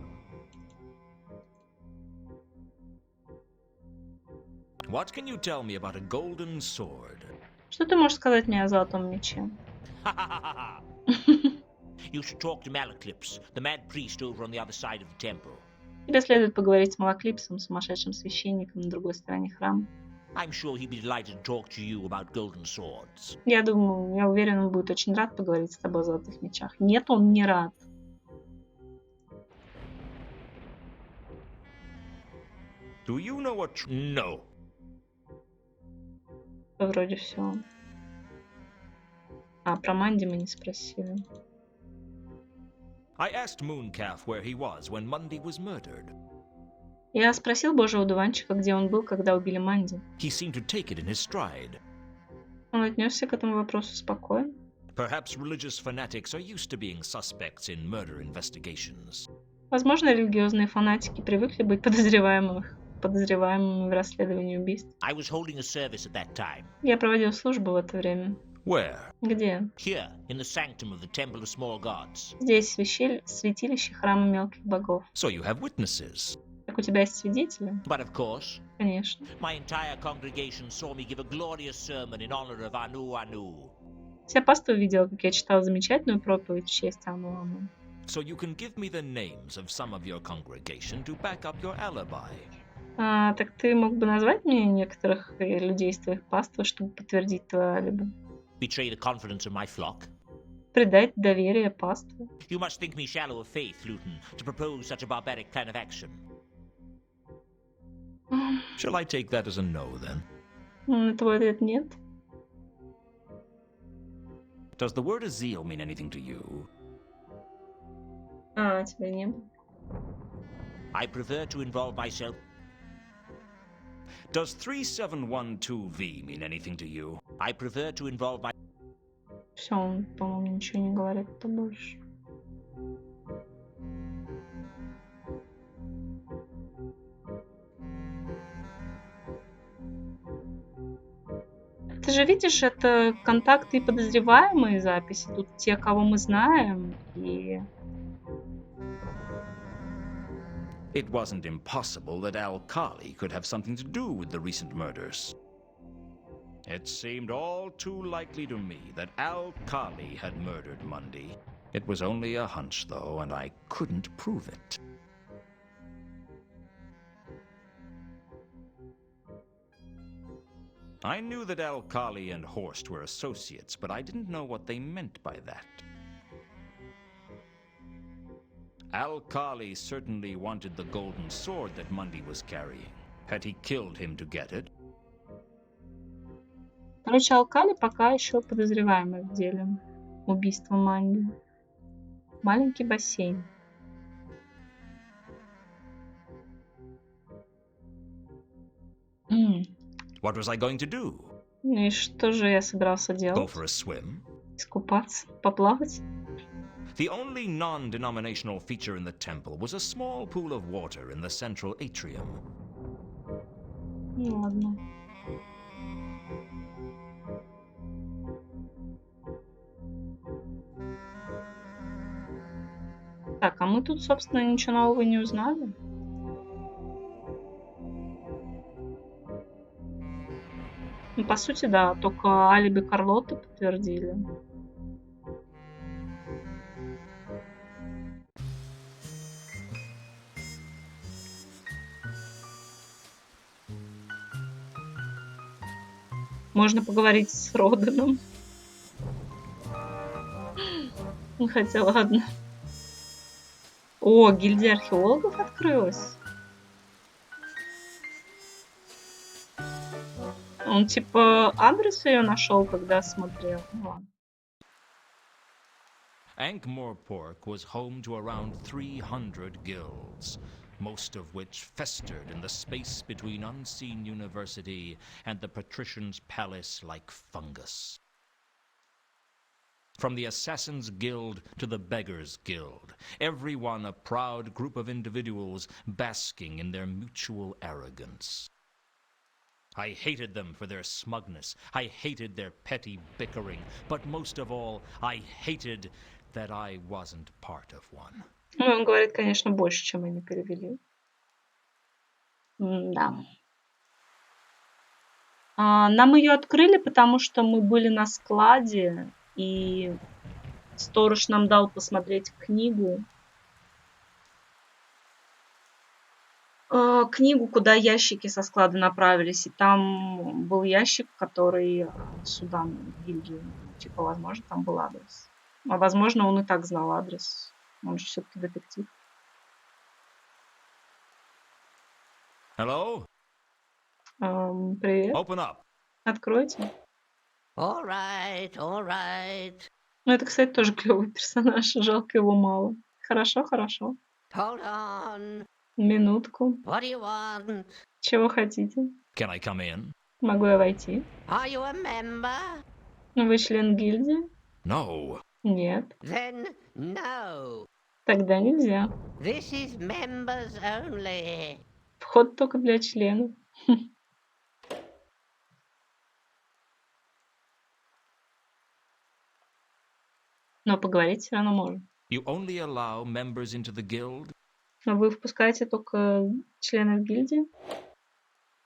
What can you tell me about a golden sword? что ты можешь сказать мне о Золотом Мече? You should talk to Malaclips, the mad priest over on the other side of the temple. Тебе следует поговорить с Малаклипсом, сумасшедшим священником на другой стороне храма. I'm sure he'd be delighted to talk to you about golden swords. Я думаю, я уверен, он будет очень рад поговорить с тобой о Золотых Мечах. Нет, он не рад. Do you know what? No. Вроде все. А про Манди мы не спросили. I asked Mooncalf where he was when Mundy was murdered. Я спросил Божьего Дуванчика, где он был, когда убили Манди. He seemed to take it in his stride. Он отнесся к этому вопросу спокойно. Perhaps religious fanatics are used to being suspects in murder investigations. Возможно, религиозные фанатики привыкли быть подозреваемыми в расследовании убийств. I was holding a service at that time. Я проводил службу в это время. Where? Где? Here, in the sanctum of the Temple of Small Gods. Здесь святилище храма мелких богов. So you have witnesses. Так у тебя есть свидетели? But of course, Конечно. my entire congregation saw me give a glorious sermon in honor of Anu Anu. Вся паства видела, как я читал замечательную проповедь в честь Ану-Ану. So you can give me the names of some of your congregation to back up your alibi. Так ты мог бы назвать мне некоторых людей из твоих паствы, чтобы подтвердить твое алиби? Betray the confidence of my flock. Предать доверие паствы? You must think me shallow of faith, Luton, to propose such a barbaric plan of action. Shall I take that as a no then? На твой ответ нет. Does the word Azil mean anything to you? Тебя не было. I prefer to involve myself. Does 3712V mean anything to you? I prefer to involve my. Все, он, по-моему, ничего не говорит-то больше. Ты же видишь, это контакты и подозреваемые записи. Тут те, кого мы знаем, и... It wasn't impossible that Al-Khali could have something to do with the recent murders. It seemed all too likely to me that Al-Khali had murdered Mundy. It was only a hunch, though, and I couldn't prove it. I knew that Al-Khali and Horst were associates, but I didn't know what they meant by that. Al-Khali certainly wanted the golden sword that Mundy was carrying. Had he killed him to get it? Короче, Алкали пока еще подозреваемый в деле убийства Манди. Маленький бассейн. What was I going to do? И что же я собирался Go делать? for a swim? Искупаться? Поплавать? The only non-denominational feature in the temple was a small pool of water in the central atrium. Ну ладно. Так, а мы тут, собственно, ничего нового не узнали. Ну, по сути, да, только алиби Карлоты подтвердили. Можно поговорить с Роданом. Ну, хотя ладно. О, гильдия археологов открылась. Он типа адрес ее нашел, когда смотрел. Ну, ладно. Ankh-Morpork was home to around 300 guilds, most of which festered in the space between Unseen University and the Patrician's Palace like fungus. From the Assassin's Guild to the Beggar's Guild, every one a proud group of individuals basking in their mutual arrogance. I hated them for their smugness, I hated their petty bickering, but most of all, I hated that I wasn't part of one. Ну, он говорит, конечно, больше, чем они перевели. Да. Нам ее открыли, потому что мы были на складе, и сторож нам дал посмотреть книгу. Книгу, куда ящики со склада направились, и там был ящик, который сюда, в гильдию. Типа, возможно, там был адрес. А возможно, он и так знал адрес. Он же все-таки детектив. Hello? Привет. Open up. Откройте. All right. Ну, это, кстати, тоже клевый персонаж. Жалко его мало. Хорошо. Hold on. Минутку. What do you want? Чего хотите? Can I come in? Могу я войти? Are you a member? Вы член гильдии? No. Нет. Then no. Тогда нельзя. This is members only. Вход только для членов. Но поговорить все равно можно. You only allow members into the guild? Но вы впускаете только членов гильдии?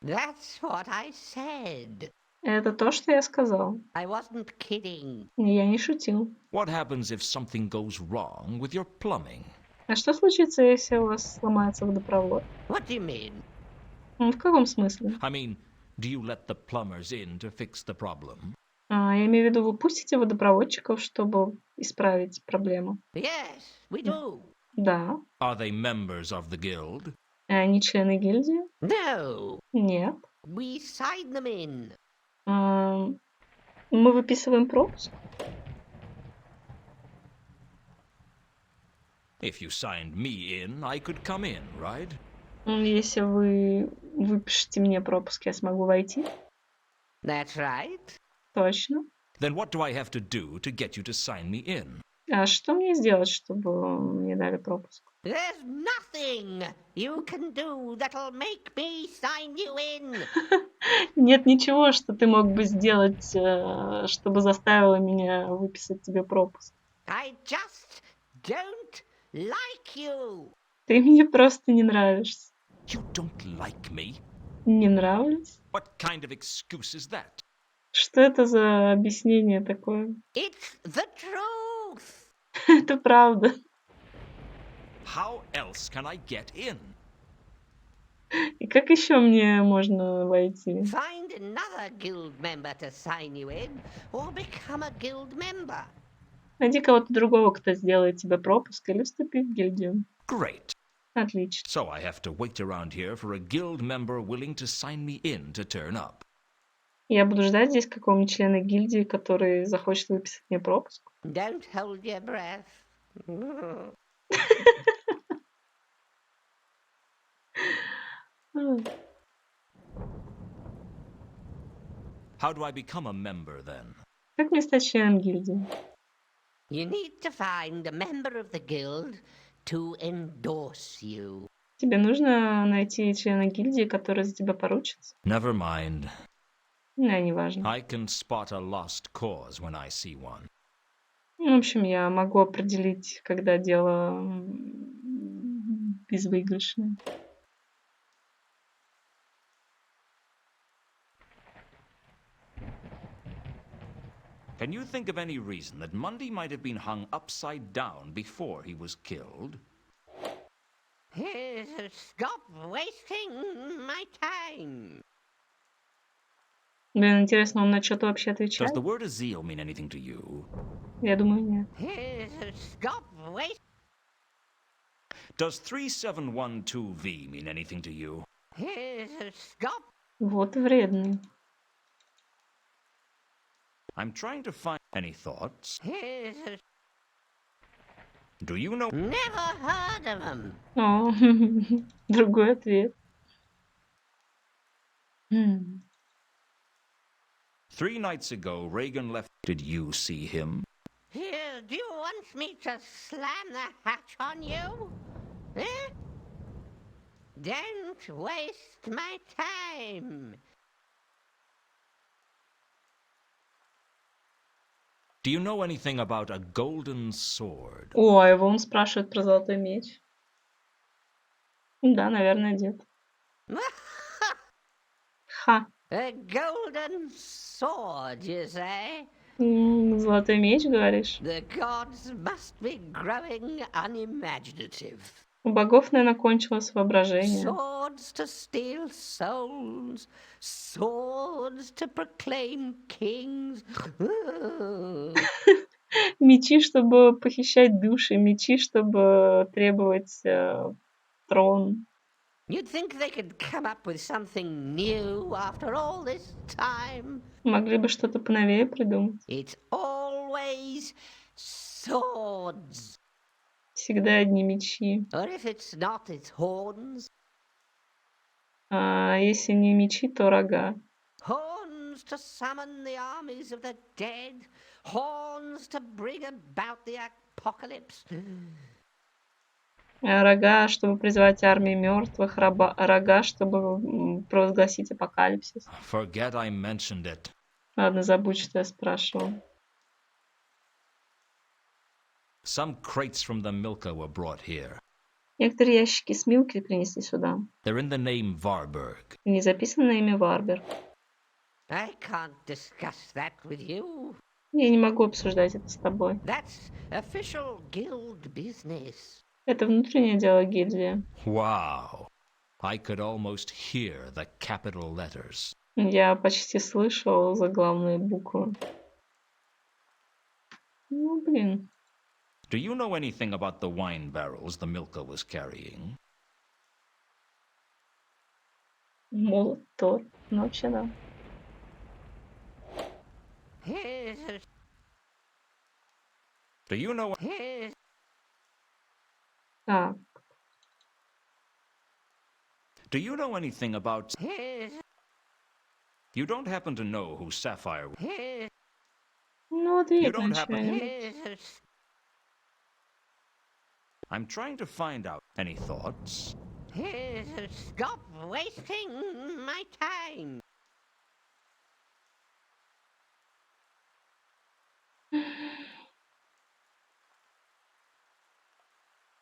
That's what I said. Это то, что я сказал. I wasn't kidding. Я не шутил. What happens if something goes wrong with your plumbing? А что случится, если у вас сломается водопровод? What do you mean? В каком смысле? I mean, do you let the plumbers in to fix the problem? Я имею в виду, вы пустите водопроводчиков, чтобы исправить проблему? Yes, we do. Да. Are they members of the guild? Они члены гильдии? No. Нет. We sign them in. Мы выписываем пропуск? If you signed me in, I could come in, right? Если вы выпишете мне пропуск, я смогу войти? That's right. Точно. Then what do I have to do to get you to sign me in? А что мне сделать, чтобы мне дали пропуск? There's nothing you can do that'll make me sign you in. Нет ничего, что ты мог бы сделать, чтобы заставило меня выписать тебе пропуск. I just don't like you. Ты мне просто не нравишься. You don't like me? Не нравлюсь? What kind of excuse is that? Что это за объяснение такое? It's the truth. Это правда. How else can I get in? И как еще мне можно войти? Find another guild member to sign you in, or become a guild member. Найди кого-то другого, кто сделает тебе пропуск, или вступи в гильдию. Great. Отлично. So I have to wait around here for a guild member willing to sign me in to turn up. Я буду ждать здесь какого-нибудь члена гильдии, который захочет выписать мне пропуск. Don't hold your breath. How do I become a member then? Как мне стать членом гильдии? You need to find a member of the guild to endorse you. Тебе нужно найти члена гильдии, который за тебя поручится. Never mind. Не важно. I can spot a lost cause when I see one. В общем, я могу определить, когда дело безвыигрышная. Can you think of any reason that Mundy might have been hung upside down before he was killed? Stop wasting my time. Блин, интересно, он на что-то вообще Does отвечает? the word Azil mean anything to you? Я думаю, нет. Stop wasting. Does 3712V mean anything to you? Stop. Вот вредный. I'm trying to find any thoughts. Do you know? Never heard of him. О, другой ответ. 3 nights ago, Reagan left. Did you see him? Here, do you want me to slam the hatch on you? Eh? Don't waste my time. Do you know anything about a golden sword? О, а его он спрашивает про золотой меч. Да, наверное, дед. Ха. A golden sword, you say? Золотой меч, говоришь? The gods must be growing unimaginative. У богов, наверное, кончилось воображение. Swords to steal souls, swords to proclaim kings. Мечи, чтобы похищать души, мечи, чтобы требовать трон. You'd think they could come up with something new after all this time. Могли бы что-то поновее придумать. It's always swords. Всегда одни мечи. Or if it's not, it's horns. А если не мечи, то рога. Horns to summon the armies of the dead. Horns to bring about the apocalypse. Рога, чтобы призвать армии мертвых. Рога, чтобы провозгласить апокалипсис. Forget I mentioned it. Ладно, забудь, что я спрашивал. Some crates from the Milka were brought here. Некоторые ящики с Милки принесли сюда. They're in the name Varberg. Не записано на имя Варбер. I can't discuss that with you. Я не могу обсуждать это с тобой. That's official guild business. Это внутреннее дело гильдии. Wow. I could almost hear the capital letters. Я почти слышал заглавные буквы. Ну, блин. Do you know anything about the wine barrels the Milka was carrying? Молот, Тор. Ну, вообще, да. Do you know? Так. Do you know anything about? You don't happen to know who Sapphire? Ну, You ответь don't на happen. что-нибудь. I'm trying to find out. Any thoughts? Stop wasting my time.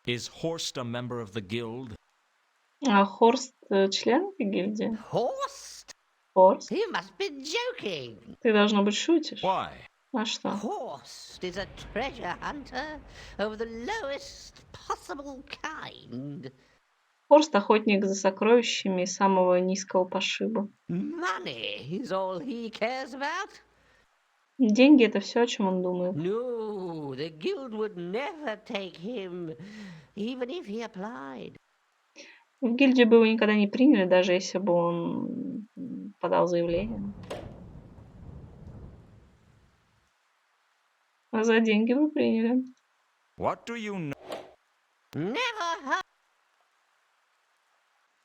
Is Horst a member of the guild? А Хорст член этой гильдии? Horst? Хорст? You must be joking. Ты, должно быть, шутишь. Why? А что? Horst is a treasure hunter of the lowest possible kind. Хорст — охотник за сокровищами самого низкого пошиба. Money is all he cares about. Деньги — это все, о чем он думает. No, the guild would never take him, even if he applied. В гильдию бы его никогда не приняли, даже если бы он подал заявление. А за деньги бы приняли. What do you know? Never heard.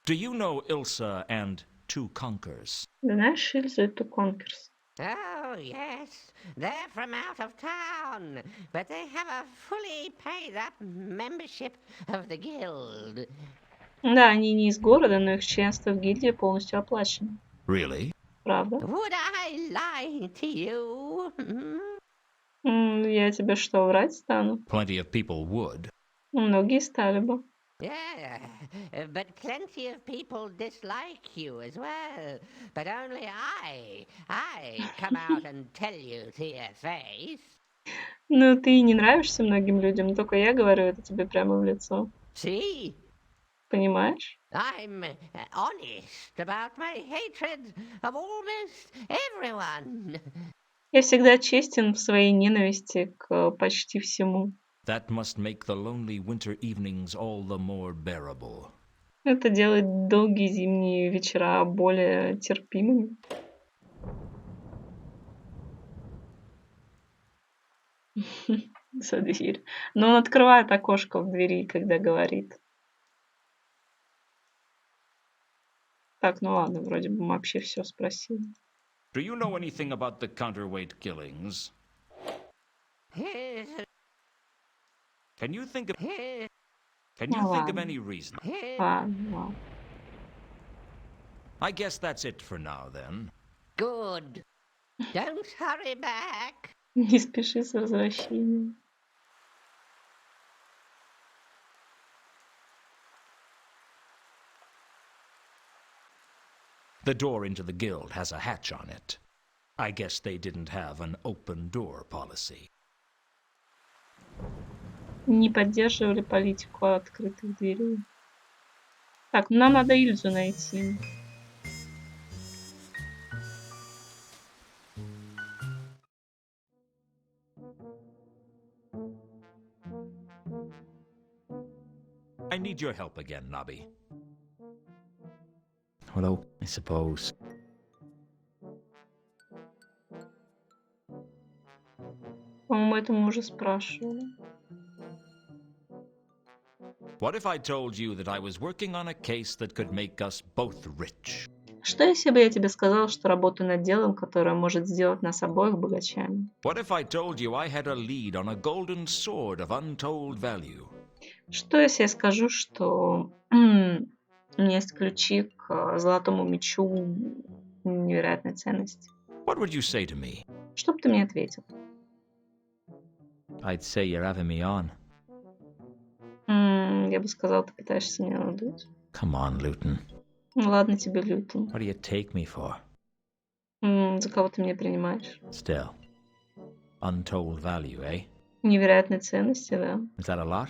Do you know Ilsa and Two Conkers? Знаешь, Ильзу и Two Conkers? Oh, yes. They're from out of town, but they have a fully paid up membership of the guild. Да, они не из города, но их членство в гильдии полностью оплачено. Really? Правда? Would I lie to you? Я тебе что, врать стану? Plenty of people would. Многие стали бы. Yeah, but plenty of people dislike you as well. But only I come out and tell you to your face. Ну, ты не нравишься многим людям, только я говорю это тебе прямо в лицо. See? Понимаешь? I'm honest about my hatred of almost everyone. Я всегда честен в своей ненависти к почти всему. That must make the lonely winter evenings all the more bearable. Это делает долгие зимние вечера более терпимыми. За дверь. Но он открывает окошко в двери, когда говорит. Так, ну ладно, вроде бы мы вообще все спросили. Do you know anything about the counterweight killings? Can you think of ладно. any reason? Ладно. I guess that's it for now then. Good. Don't hurry back. Не спеши с возвращением. The door into the guild has a hatch on it. I guess they didn't have an open door policy. Не поддерживали политику открытых дверей. Так, ну нам надо Ильзу найти. I need your help again, Nobby. Well, I suppose. По-моему, это мы уже спрашивали. What if I told you that I was working on a case that could make us both rich? Что если бы я тебе сказал, что работаю над делом, которое может сделать нас обоих богачами? What if I told you I had a lead on a golden sword of untold value? Что если я скажу, что у меня есть ключи к золотому мечу невероятной ценности? What would you say to me? Что бы ты мне ответил? I'd say you're having me on. Я бы сказал, ты пытаешься меня надуть. Come on, Luton. Ну ладно тебе, Лютон. What do you take me for? За кого ты меня принимаешь? Still. Untold value, eh? Невероятной ценности, да. Is that a lot?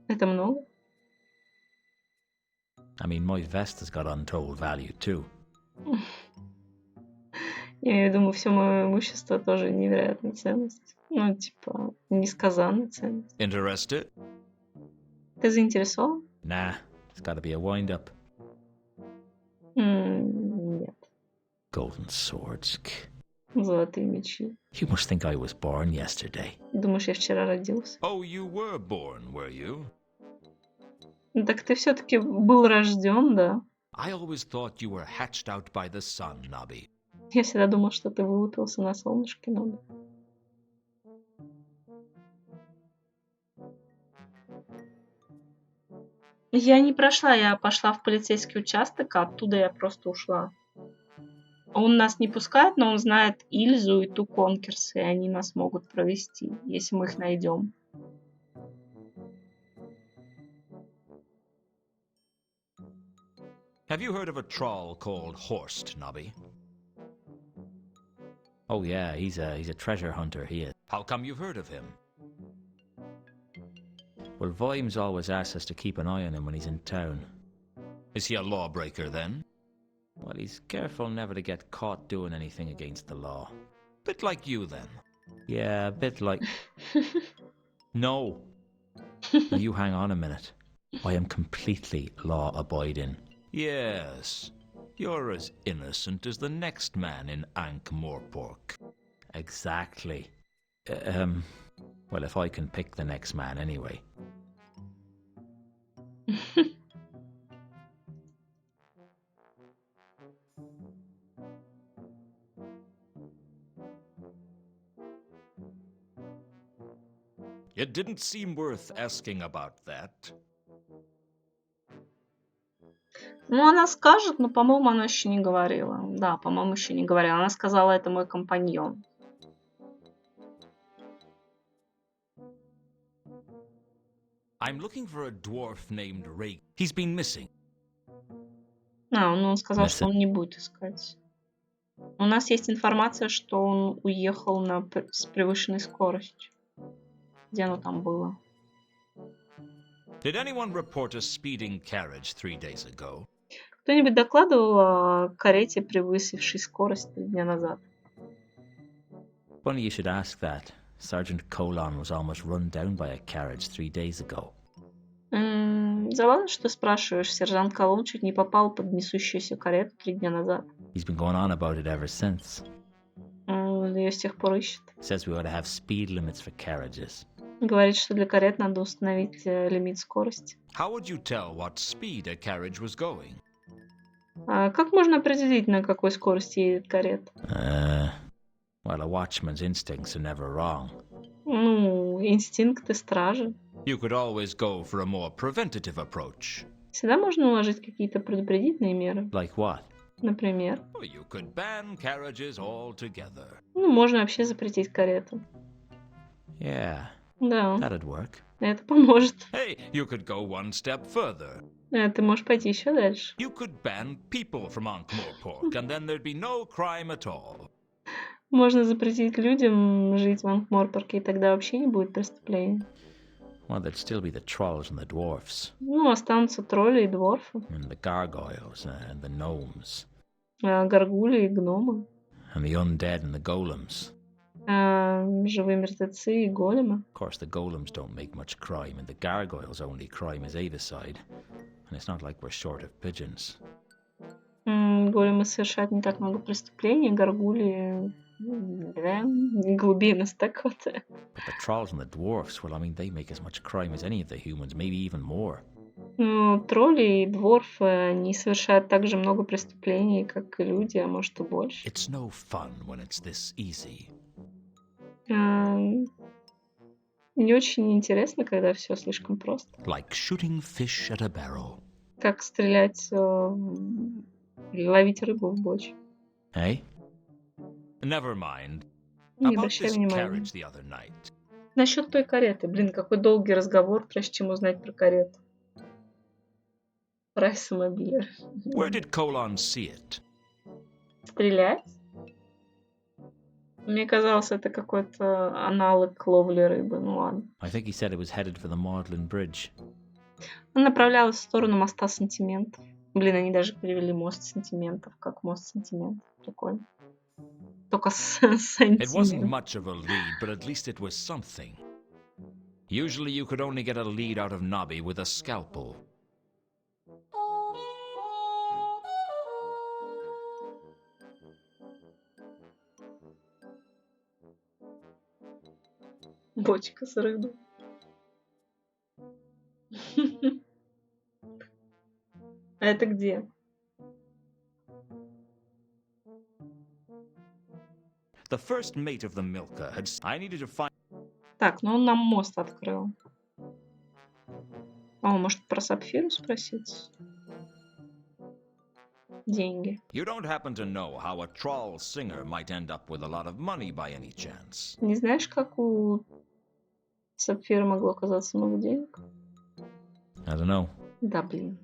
Это много? I mean, my vest has got untold value too. Я имею в виду, все мое имущество тоже невероятной ценности. Ну, типа, несказанной ценности. Interested? Ты заинтересован? Nah, it's got to be a wind-up. Нет. Golden swords. Золотые мечи. You must think I was born yesterday. Думаешь, я вчера родился? Oh, you were born, were you? Ну, так ты все-таки был рожден, да? I always thought you were hatched out by the sun, Nobby. Я всегда думал, что ты вылупился на солнышке, но... Я не прошла, я пошла в полицейский участок, а оттуда я просто ушла. Он нас не пускает, но он знает Ильзу и ту Конкерс, и они нас могут провести, если мы их найдем. Have you heard of a troll called Horst, Nobby? Oh yeah, he's a treasure hunter, he is. How come you've heard of him? Well, Vimes always asks us to keep an eye on him when he's in town. Is he a lawbreaker then? Well, he's careful never to get caught doing anything against the law. Bit like you then. Yeah, a bit like... No. Now you hang on a minute. I am completely law-abiding. Yes. You're as innocent as the next man in Ankh-Morpork. Exactly. Well, if I can pick the next man anyway. It didn't seem worth asking about that. Ну, она скажет, но, по-моему, она еще не говорила. Да, по-моему, еще не говорила. Она сказала, это мой компаньон. I'm looking for a dwarf named Ray. He's been missing. Ну он сказал, что он не будет искать. У нас есть информация, что он уехал с превышенной скоростью. Где оно там было? Did anyone report a speeding carriage 3 days ago? Кто-нибудь докладывал о карете, превысившей скорость 3 дня назад? Funny you should ask that. Sergeant Colon was almost run down by a carriage 3 days ago. Забавно, что ты спрашиваешь. Сержант Колон чуть не попал под несущуюся карету 3 дня назад. He's been going on about it ever since. Ее с тех пор ищет. Says we ought to have speed limits for carriages. Говорит, что для карет надо установить лимит скорости. How would you tell what speed a carriage was going? Как можно определить, на какой скорости едет карета? Well, a watchman's instincts are never wrong. Инстинкты стражи. You could always go for a more preventative approach. Всегда можно уложить какие-то предупредительные меры. Like what? Например, You could ban carriages altogether. можно вообще запретить карету. Yeah, Да, that'd work. это поможет. Hey, you could go one step further. Ты можешь пойти еще дальше. You could ban people from Ankh-Morpork, and then there'd be no crime at all. Можно запретить людям жить в Анкморпорке, и тогда вообще не будет преступлений. Well, there'd still be the trolls and the dwarfs, Останутся тролли и дворфы, and the gargoyles, and the gnomes, горгули и гномы, and the undead and the golems. живые мертвецы и големы. Of course, the golems don't make much crime, and the gargoyles' only crime is Avicide. And it's not like we're short of pigeons. Големы совершают не так много преступлений, горгули... голубей у нас так хватает. But the trolls and the dwarfs, well, I mean, they make as much crime as any of the humans, maybe even more. Тролли и дворфы, они совершают так же много преступлений, как и люди, а может и больше. It's no fun when it's this easy. Не очень интересно, когда все слишком просто. Like shooting fish at a barrel. Как стрелять или ловить рыбу в бочке. Hey? Never mind. Не About обращай this внимания. carriage the other night. Насчет той кареты. Какой долгий разговор, прежде чем узнать про карету. Райсомобиля. Where did Colon see it? Стрелять? Мне казалось, это какой-то аналог ловли рыбы. Ну ладно. I think he said it was headed for the Magdalen Bridge. Она направлялась в сторону моста Сантиментов. Они даже перевели мост Сантиментов, как мост Сантиментов. Прикольно. Только с It wasn't сантиментов. much of a lead, but at least it was something. Usually you could only get a lead out of Nobby with a scalpel. Бочка с рыбой. А это где? The first mate of the Milka had... I needed to find... Так, он нам мост открыл. Может про сапфиру спросить? Деньги. You don't happen to know how a troll singer might end up with a lot of money by any chance. Не знаешь, как у сапфира могло оказаться много денег? I don't know. Да, блин.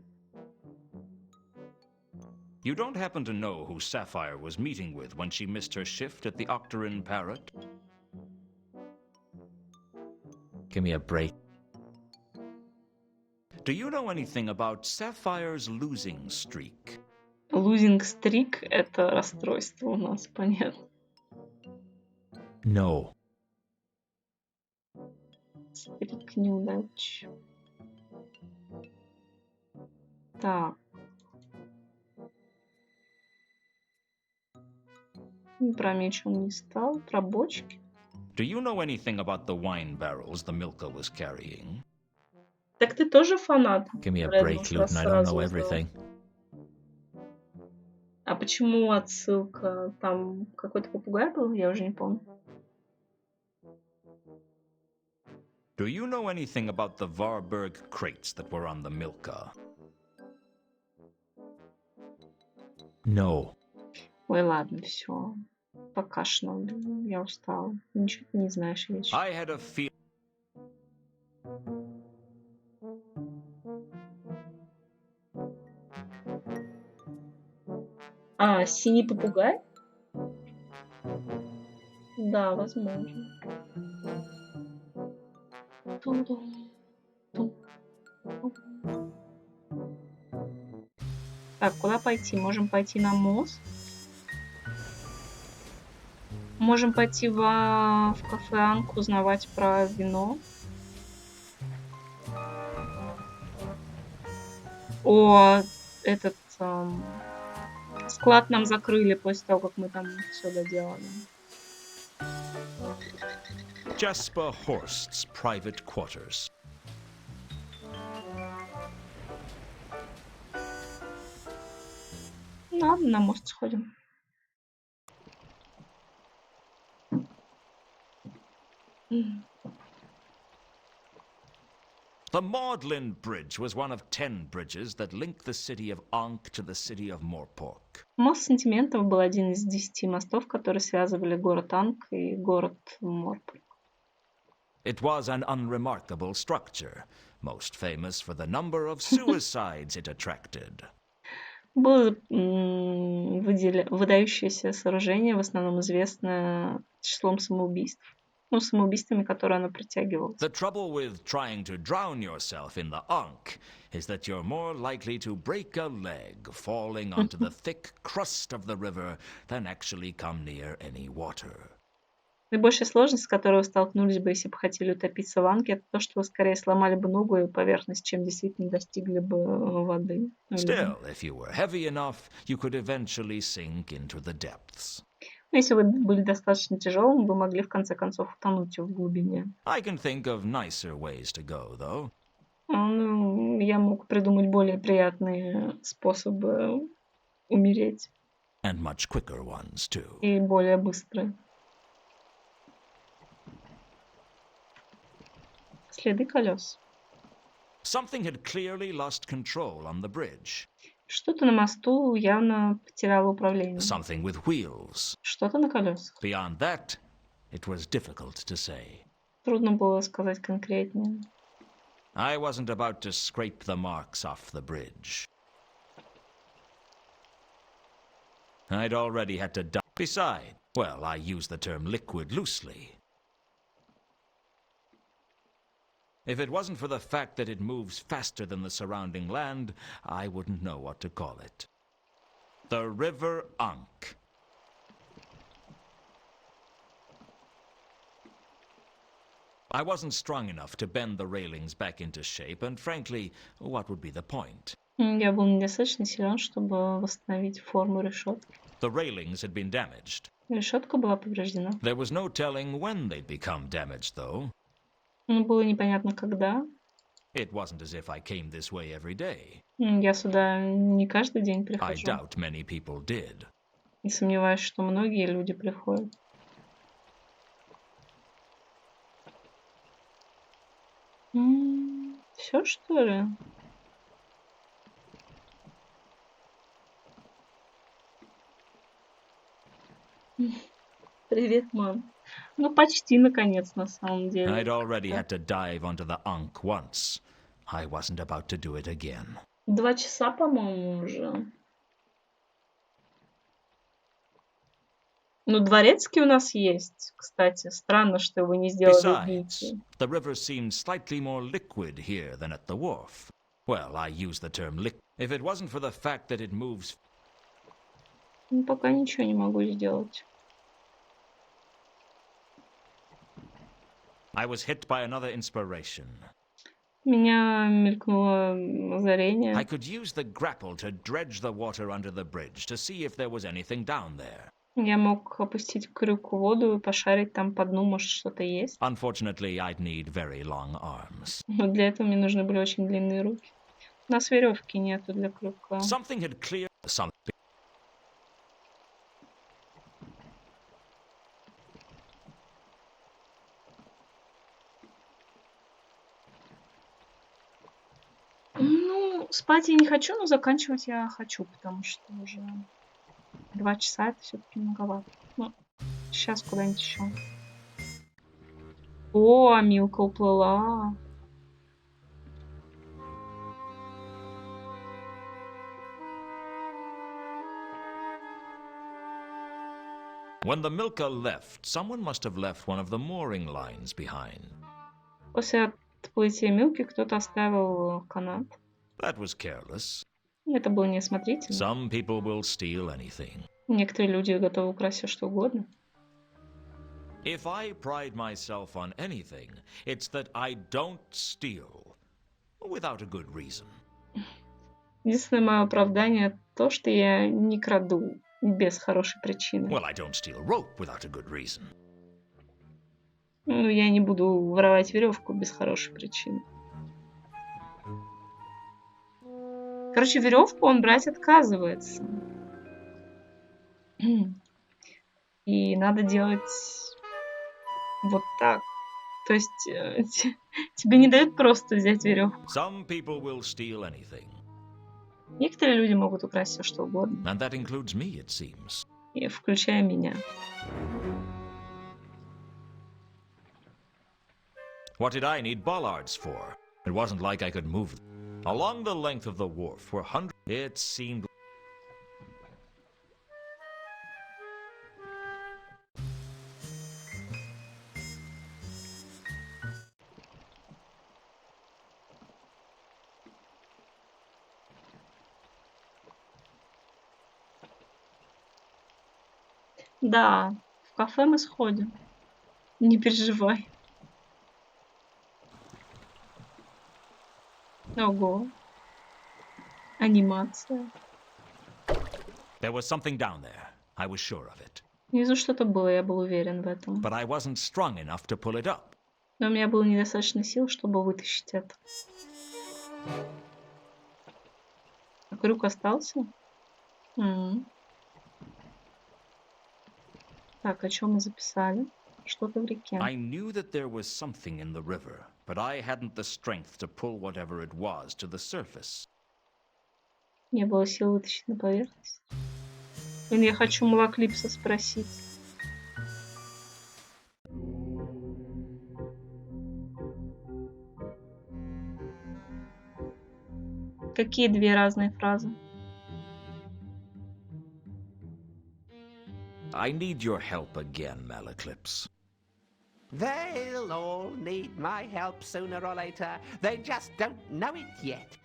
You don't happen to know who Sapphire was meeting with when she missed her shift at the Octarine Parrot? Give me a break. Do you know anything about Sapphire's losing streak? Лузинг стрик — это расстройство у нас, понятно. No. Стрик неудач. Так. Про меч он не стал. Про бочки. Do you know anything about the wine barrels the Milka was carrying? Так ты тоже фанат? Give me a Red break, Bull Luton. I don't сразу know узнал. everything. А почему отсылка? Там какой-то попугай был? Я уже не помню. Do you know anything about the Varberg crates that were on the Milka? No. Ой, ладно, все. Пока что я устала. Ничего ты не знаешь, Вечер. I had a feel... А, синий попугай? Да, возможно. Тум-тум, тум-тум. Так, куда пойти? Можем пойти на мост. Можем пойти в кафе Анку узнавать про вино. О, этот склад нам закрыли после того, как мы там все доделали. Jasper Horst's private quarters. Ладно, на мост сходим. The Maudlin Bridge was one of 10 bridges that linked the city of Ankh to the city of Morpork. Мост сантиментов был один из 10 мостов, которые связывали город Анг и город Морпорк. It was an unremarkable structure, most famous for the number of suicides it attracted. Было выдающееся сооружение, в основном известное числом самоубийств. Ну, самоубийствами, которые оно притягивало. The trouble with trying to drown yourself in the Ankh is that you're more likely to break a leg falling onto the thick crust of the river than actually come near any water. Наибольшая сложность, с которой вы столкнулись бы, если бы хотели утопиться в Анге, это то, что вы скорее сломали бы ногу и поверхность, чем действительно достигли бы воды. Still, if you were heavy enough, you could eventually sink into the depths. Если вы были достаточно тяжелым, вы могли в конце концов утонуть в глубине. I can think of nicer ways to go, though. Ну, я мог придумать более приятные способы умереть. And much quicker ones, too. И более быстрые. Следы колес. Something had clearly lost control on the bridge. Что-то на мосту явно потеряло управление. Something with wheels. Что-то на колесах. Beyond that, it was difficult to say. Трудно было сказать конкретнее. I wasn't about to scrape the marks off the bridge. I'd already had to die. Besides, well, I use the term liquid loosely. If it wasn't for the fact that it moves faster than the surrounding land, I wouldn't know what to call it. The River Ankh. I wasn't strong enough to bend the railings back into shape, and frankly, what would be the point? Я был недостаточно силен, чтобы восстановить форму решетки. The railings had been damaged. Решетка была повреждена. There was no telling when they'd become damaged, though. Но было непонятно, когда. It wasn't as if I came this way every day. Я сюда не каждый день I прихожу. doubt many people did. И сомневаюсь, что многие люди приходят. Все, что ли? Привет, мам. Ну, почти наконец, на самом деле. I'd already had to dive onto the Ankh once. I wasn't about to do it again. 2 часа, по-моему, уже. Ну, дворецкий у нас есть, кстати. Странно, что его не сделали Besides, убийцей. the river seemed slightly more liquid here than at the wharf. Well, I use the term liquid. If it wasn't for the fact that it moves... Ну, пока ничего не могу сделать. I was hit by another inspiration. У меня мелькнуло I озарение. could use the grapple to dredge the water under the bridge to see if there was anything down there. Я мог опустить крюк в воду и пошарить там по дну, может, что-то есть. Unfortunately, I'd need very long arms. Но для этого мне нужны были очень длинные руки. У нас веревки нету для крюка. Something had cleared... Something... Ну, спать я не хочу, но заканчивать я хочу, потому что уже 2 часа это все-таки многовато. Ну, сейчас куда-нибудь еще. О, Милка уплыла. When the Milka left, someone must have left one of the mooring lines behind. После отплытия Милки кто-то оставил канат. That was careless. Это было неосмотрительно. Some people will steal anything. Некоторые люди готовы украсть все, что угодно. If I pride myself on anything, it's that I don't steal without a good reason. Единственное мое оправдание то, что я не краду без хорошей причины. Well, I don't steal rope without a good reason. Ну, я не буду воровать веревку без хорошей причины. Короче, веревку он брать отказывается. И надо делать вот так. То есть тебе не дают просто взять веревку. Some people will steal anything. Некоторые люди могут украсть все, что угодно. And that includes me, it seems. И включая меня. What did I need bollards for? It wasn't like I could move them. Along the length of the wharf were hundreds. It seemed. Да, в кафе мы сходим. Не переживай. Ого. Анимация. There was something down there. I was sure of it. Внизу что-то было, я был уверен в этом. But I wasn't strong enough to pull it up. Но у меня было недостаточно сил, чтобы вытащить это. А крюк остался? Так, о чем мы записали? Что-то в реке. I knew that there was something in the river, but I hadn't the strength to pull whatever it was to the surface. Не было сил вытащить на поверхность. Блин, я хочу Малаклипса спросить. Какие две разные фразы? I need your help again, Malaclips. They'll all need my help sooner or later. They just don't know it yet.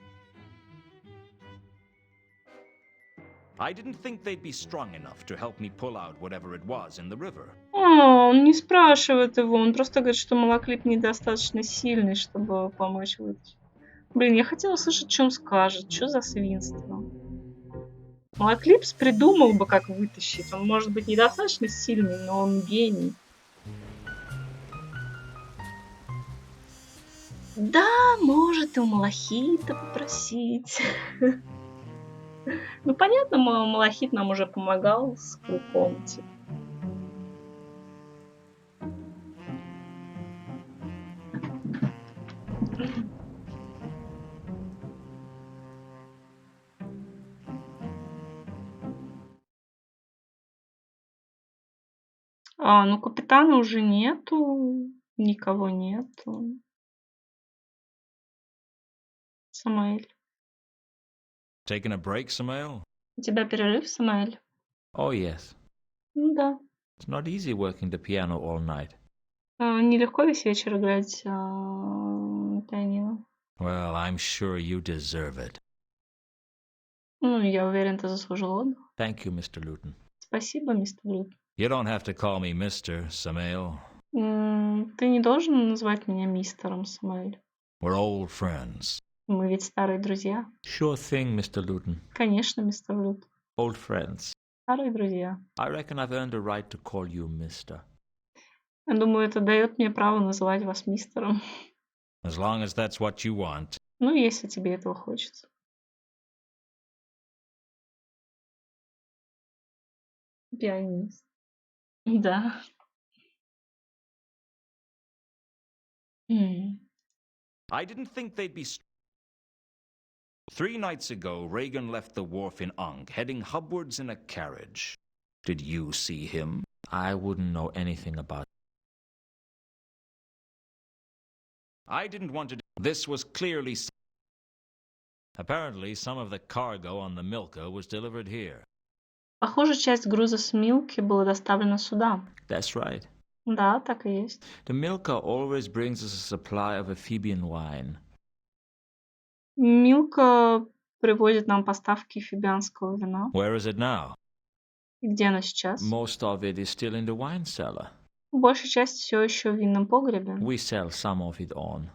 I didn't think they'd be strong enough to help me pull out whatever it was in the river. Он не спрашивает его, он просто говорит, что Малаклип недостаточно сильный, чтобы помочь вытащить. Блин, я хотела услышать, что он скажет. Что за свинство? Малаклипс придумал бы, как вытащить. Он может быть недостаточно сильный, но он гений. Да, может и у Малахита попросить. Ну, понятно, Малахит нам уже помогал с крюком, типа. Ну, капитана уже нету. Никого нету. Самаэль. Taking a break, Samael? У тебя перерыв, Самаэль? Oh, yes. Ну да. It's not easy working the piano all night. Нелегко весь вечер играть на пианино. Well, I'm sure you deserve it. Ну, я уверен, ты заслужил отдых. Thank you, Mr. Luton. Спасибо, мистер Люд. You don't have to call me Mr. Samael. Ты не должен называть меня мистером, Самаэль. We're old friends. Мы ведь старые друзья. Sure thing, Mr. Luton. Конечно, мистер Люд. Old friends. Старые друзья. I reckon I've earned a right to call you Mr. Я думаю, это дает мне право называть вас мистером. As long as that's what you want. Ну, если тебе этого хочется. Пианист. Да. I didn't think they'd be... 3 nights ago, Reagan left the wharf in Ankh, heading hubwards in a carriage. Did you see him? I wouldn't know anything about it. I didn't want to... This was clearly... Apparently, some of the cargo on the Milka was delivered here. Похоже, часть груза с Милки была доставлена сюда. That's right. Да, так и есть. The milker always brings us a supply of amphibian wine. Милка привозит нам поставки фибианского вина. Where is it now? И где она сейчас? Most of it is still in the wine cellar. Большая часть все еще в винном погребе. We sell some of it on.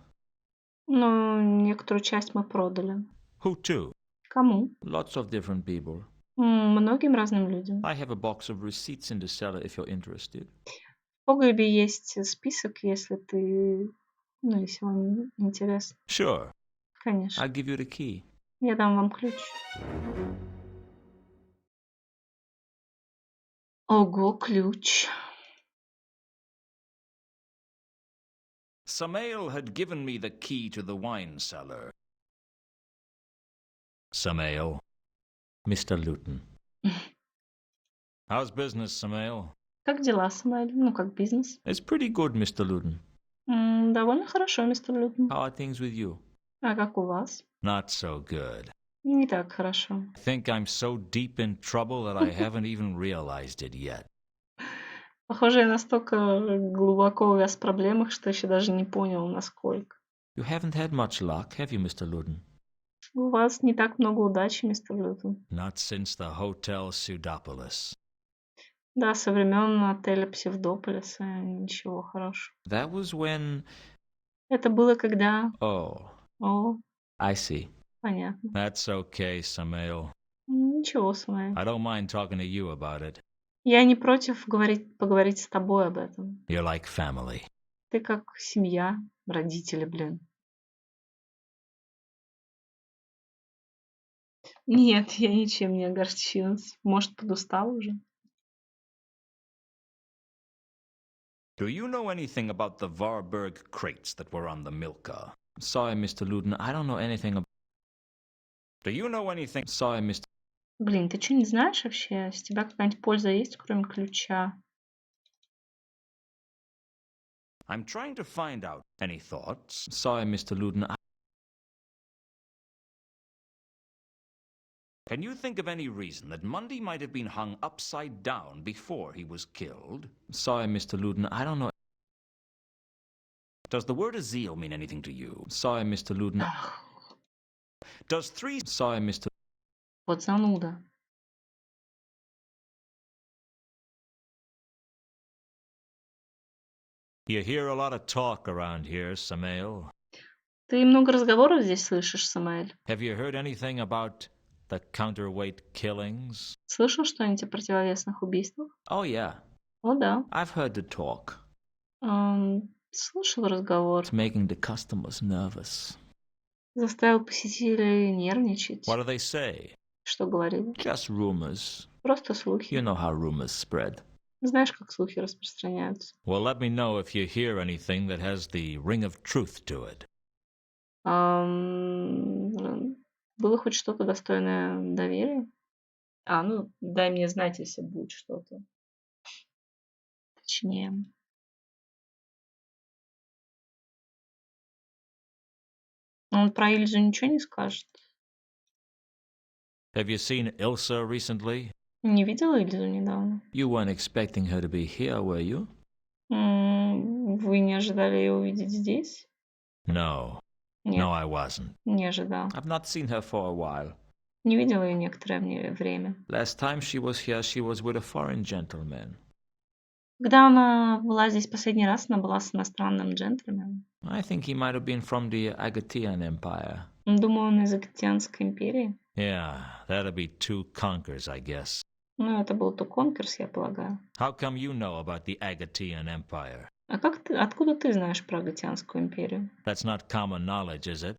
Но некоторую часть мы продали. Who to? Кому? Lots of different people. Многим разным людям. I have a box of receipts in the cellar if you're interested. В погребе есть список, если ты... если вам интересно. Sure. Конечно. I'll give you the key. Я дам вам ключ. Ого, ключ. Samael had given me the key to the wine cellar. Samael. Mr. Luton. How's business, Samael? Как дела, Самаэль? Как бизнес? It's pretty good, Mr. Luton. Довольно хорошо, мистер Лютон. How are things with you? А как у вас? Not so good. Не так хорошо. I think I'm so deep in trouble that I haven't even realized it yet. Похоже, я настолько глубоко увяз в проблемах, что еще даже не понял, насколько. You haven't had much luck, have you, Mr. Luton? У вас не так много удачи, мистер Лютон. Not since the Hotel Pseudopolis. Да, со времен отеля Псевдополиса ничего хорошего. That was when... Это было когда... Oh, О, I see. понятно. That's okay, Samael. Ничего, Самаэль. I don't mind talking to you about it. Я не против поговорить с тобой об этом. You're like family. Ты как семья, родители, блин. Нет, я ничем не огорчилась. Может, подустала уже? Do you know anything about the Varberg crates that were on the Milka? Sorry, Mr. Luton, I don't know anything about... Do you know anything... Sorry, Mr... Блин, ты что, не знаешь вообще? С тебя какая-нибудь польза есть, кроме ключа? I'm trying to find out. Any thoughts? Sorry, Mr. Luton, Can you think of any reason that Mundy might have been hung upside down before he was killed? Sorry, Mr. Luton, I don't know. Does the word Azil mean anything to you? Sorry, Mr. Luton. Does three... Sorry, Mr. Вот зануда. You hear a lot of talk around here, Samael. Ты много разговоров здесь слышишь, Самаэль? Have you heard anything about the counterweight killings? Слышал что-нибудь о противовесных убийствах? Oh, yeah. О, да. I've heard the talk. Слышал разговор. It's making the customers nervous. Заставил посетителей нервничать. What do they say? Что говорили? Just rumors. Просто слухи. You know how rumors spread. Знаешь, как слухи распространяются. Well, let me know if you hear anything that has the ring of truth to it. Было хоть что-то достойное доверия? Дай мне знать, если будет что-то. Точнее. Он про Ильзу ничего не скажет? Have you seen Ilsa recently? Не видела Ильзу недавно? You weren't expecting her to be here, were you? Вы не ожидали ее увидеть здесь? No. Нет, No, I wasn't. не ожидал. I've not seen her for a while. Не видела ее некоторое время. Last time she was here, she was with a foreign gentleman. Когда она была здесь последний раз, она была с иностранным джентльменом. I think he might have been from the Agatian Empire. Думаю, он из Агатианской империи. Yeah, that'll be two conquers, I guess. Это был Туконкерс, я полагаю. How come you know about the Agatian Empire? Откуда ты знаешь про Агатианскую империю? That's not common knowledge, is it?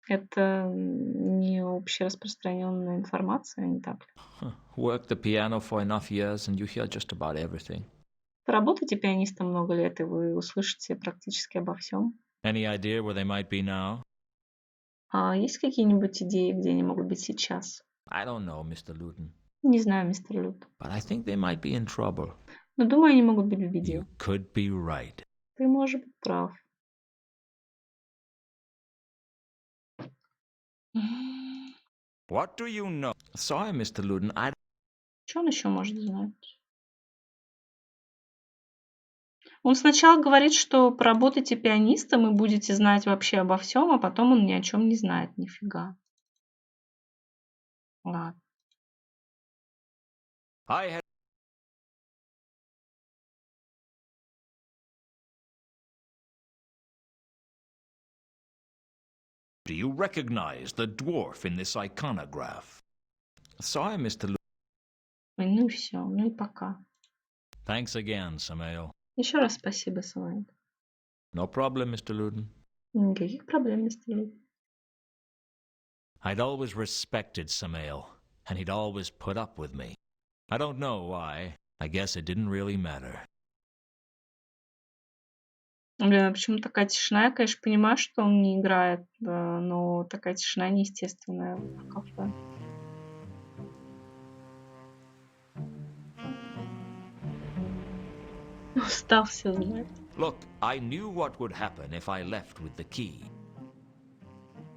Это не общераспространенная информация, не так ли? Work the piano for enough years and you hear just about everything. Поработайте пианистом много лет, и вы услышите практически обо всем. Any idea where they might be now? Есть какие-нибудь идеи, где они могут быть сейчас? I don't know, Mr. Luton. Не знаю, мистер Лют. But I think they might be in trouble. Но думаю, они могут быть в беде. You could be right. Ты можешь быть прав. What do you know? Sorry, Mr. Luton, Что он еще может знать? Он сначала говорит, что поработайте пианистом и будете знать вообще обо всем, а потом он ни о чем не знает, нифига. Ладно. I had. Do you recognize the dwarf in this iconograph? Sorry, Mr. Ой, ну и все, ну и пока. Thanks again, Samael. Еще раз спасибо, Салайн. No problem, Mr. Luden. Никаких проблем, мистер Ли. I'd always respected Samael, and he'd always put up with me. I don't know why. I guess it didn't really matter. Блин, а почему такая тишина? Я, конечно, понимаю, что он не играет, да, но такая тишина неестественная в кафе. Устал все знать. Look, I knew what would happen if I left with the key.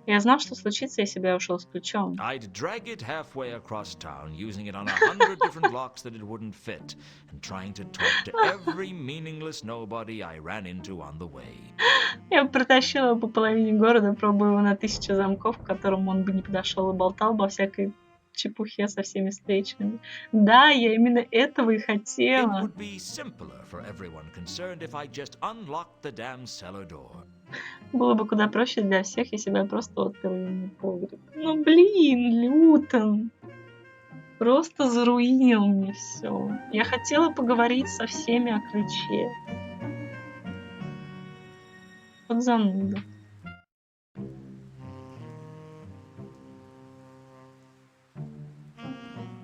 Я знал, что случится, если бы я ушел с ключом. I'd drag it halfway across town, using it on 100 different locks that it wouldn't fit, and trying to talk to every meaningless nobody I ran into on the way. Я бы протащила его по половине города, пробуя его на 1000 замков, к которым он бы не подошел и болтал бы о всякой чепухе со всеми встречными. Да, я именно этого и It хотела. would be simpler for everyone concerned if I just unlocked the damn cellar door. Было бы куда проще для всех, если бы я просто отперла ему погреб. Ну блин, Лютон. Просто заруинил мне все. Я хотела поговорить со всеми о ключе. Вот зануда.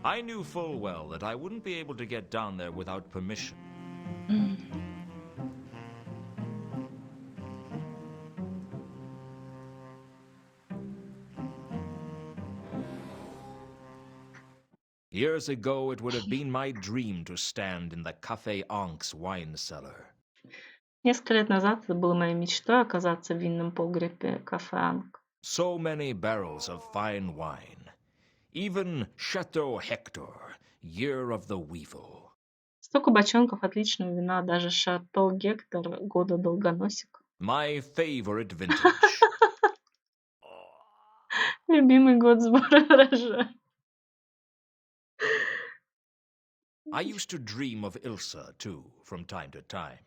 I knew full well that I wouldn't be able to get down there without permission. Years ago, it would have been my dream to stand in the Café Ank's wine cellar. Несколько лет назад это было моей мечтой оказаться в винном погребе кафе Анг. So many barrels of fine wine. Even Chateau Hector, Year of the Weevil. Столько бочонков отличного вина, даже Шато Гектор года долгоносик. My favorite vintage. Любимый год сбора урожая. I used to dream of Ilsa, too, from time to time.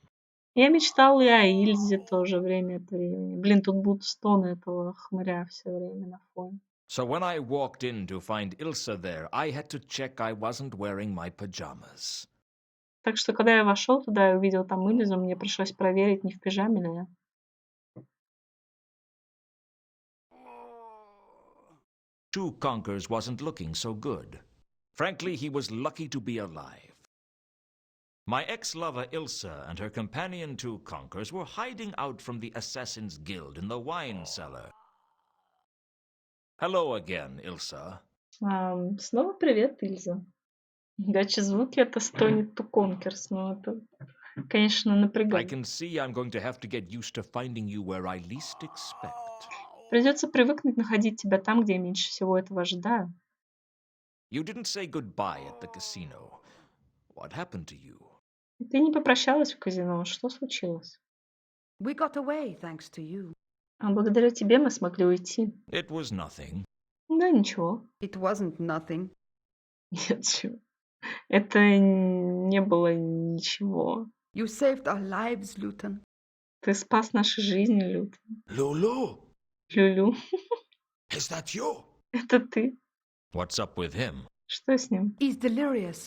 Я мечтала и о Ильзе тоже время от времени. Блин, тут будут стоны этого хмыря все время на фоне. So when I walked in to find Ilsa there, I had to check I wasn't wearing my pajamas. Так что, когда я вошел туда и увидел там Ильзу, мне пришлось проверить, не в пижаме ли я. Two Conkers wasn't looking so good. Frankly, he was lucky to be alive. My ex-lover Ilsa and her companion Two Conkers were hiding out from the Assassin's Guild in the wine cellar. Hello again, Ilsa. Снова привет, Ильза. Дача звуки это стонет Туконкерс, но это, конечно, I напрягает. can see I'm going to have to get used to finding you where I least expect. Придется привыкнуть находить тебя там, где я меньше всего этого ожидаю. You didn't say goodbye at the casino. What happened to you? Ты не попрощалась в казино. Что случилось? We got away thanks to you. А благодаря тебе мы смогли уйти. It was nothing. Да, ничего. It wasn't nothing. Нет, чего. Это не было ничего. You saved our lives, Luton. Ты спас наши жизни, Люд. Lulu, Люлю. is that you? Это ты. What's up with him? Что с ним? He's delirious.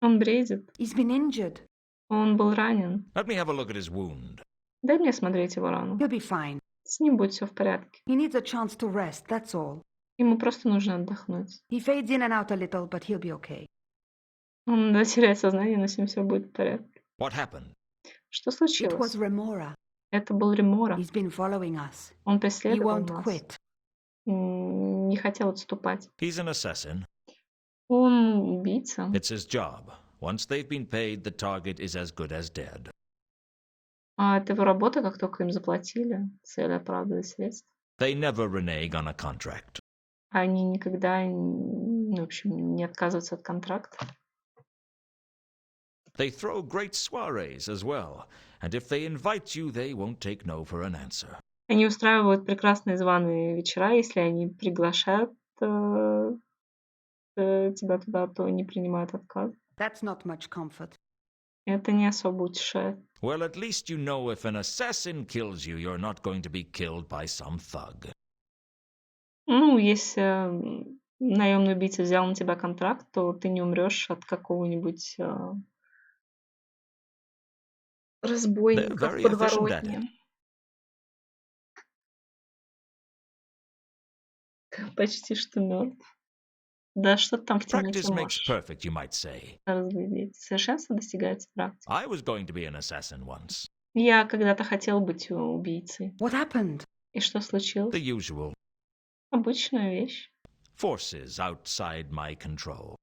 Он бредит. He's been injured. Он был ранен. Let me have a look at his wound. Дай мне смотреть его рану. He'll be fine. С ним будет все в порядке. He needs a chance to rest, that's all. Ему просто нужно отдохнуть. He fades in and out a little, but he'll be okay. Он теряет сознание, но с ним все будет в порядке. What happened? Что It was случилось? Remora. Это был Ремора. He's been following us. Он He преследовал won't нас. quit. Не хотел отступать. He's an assassin. Он убийца. It's his job. Once they've been paid, the target is as good as dead. А это его работа, как только им заплатили. Цель оправдывает средства. They never renege on a contract. Они никогда, в общем, не отказываются от контракта. They throw great soirees as well, and if they invite you, they won't take no for an answer. Они устраивают прекрасные званые вечера, если они приглашают тебя туда, то не принимают отказ. That's not much comfort. Это не особо утешает. Well, at least you know if an assassin kills you, you're not going to be killed by some thug. Ну, если наемный убийца взял на тебя контракт, то ты не умрешь от какого-нибудь разбойника They're в very efficient at подворотне. Почти что мертв. Да что ты там в темноте Practice makes можешь perfect, you might say. разглядеть. Совершенство достигается практикой. I was going to be an assassin once. Я когда-то хотел быть убийцей. What happened? И что случилось? The usual. Обычная вещь. Forces outside my control.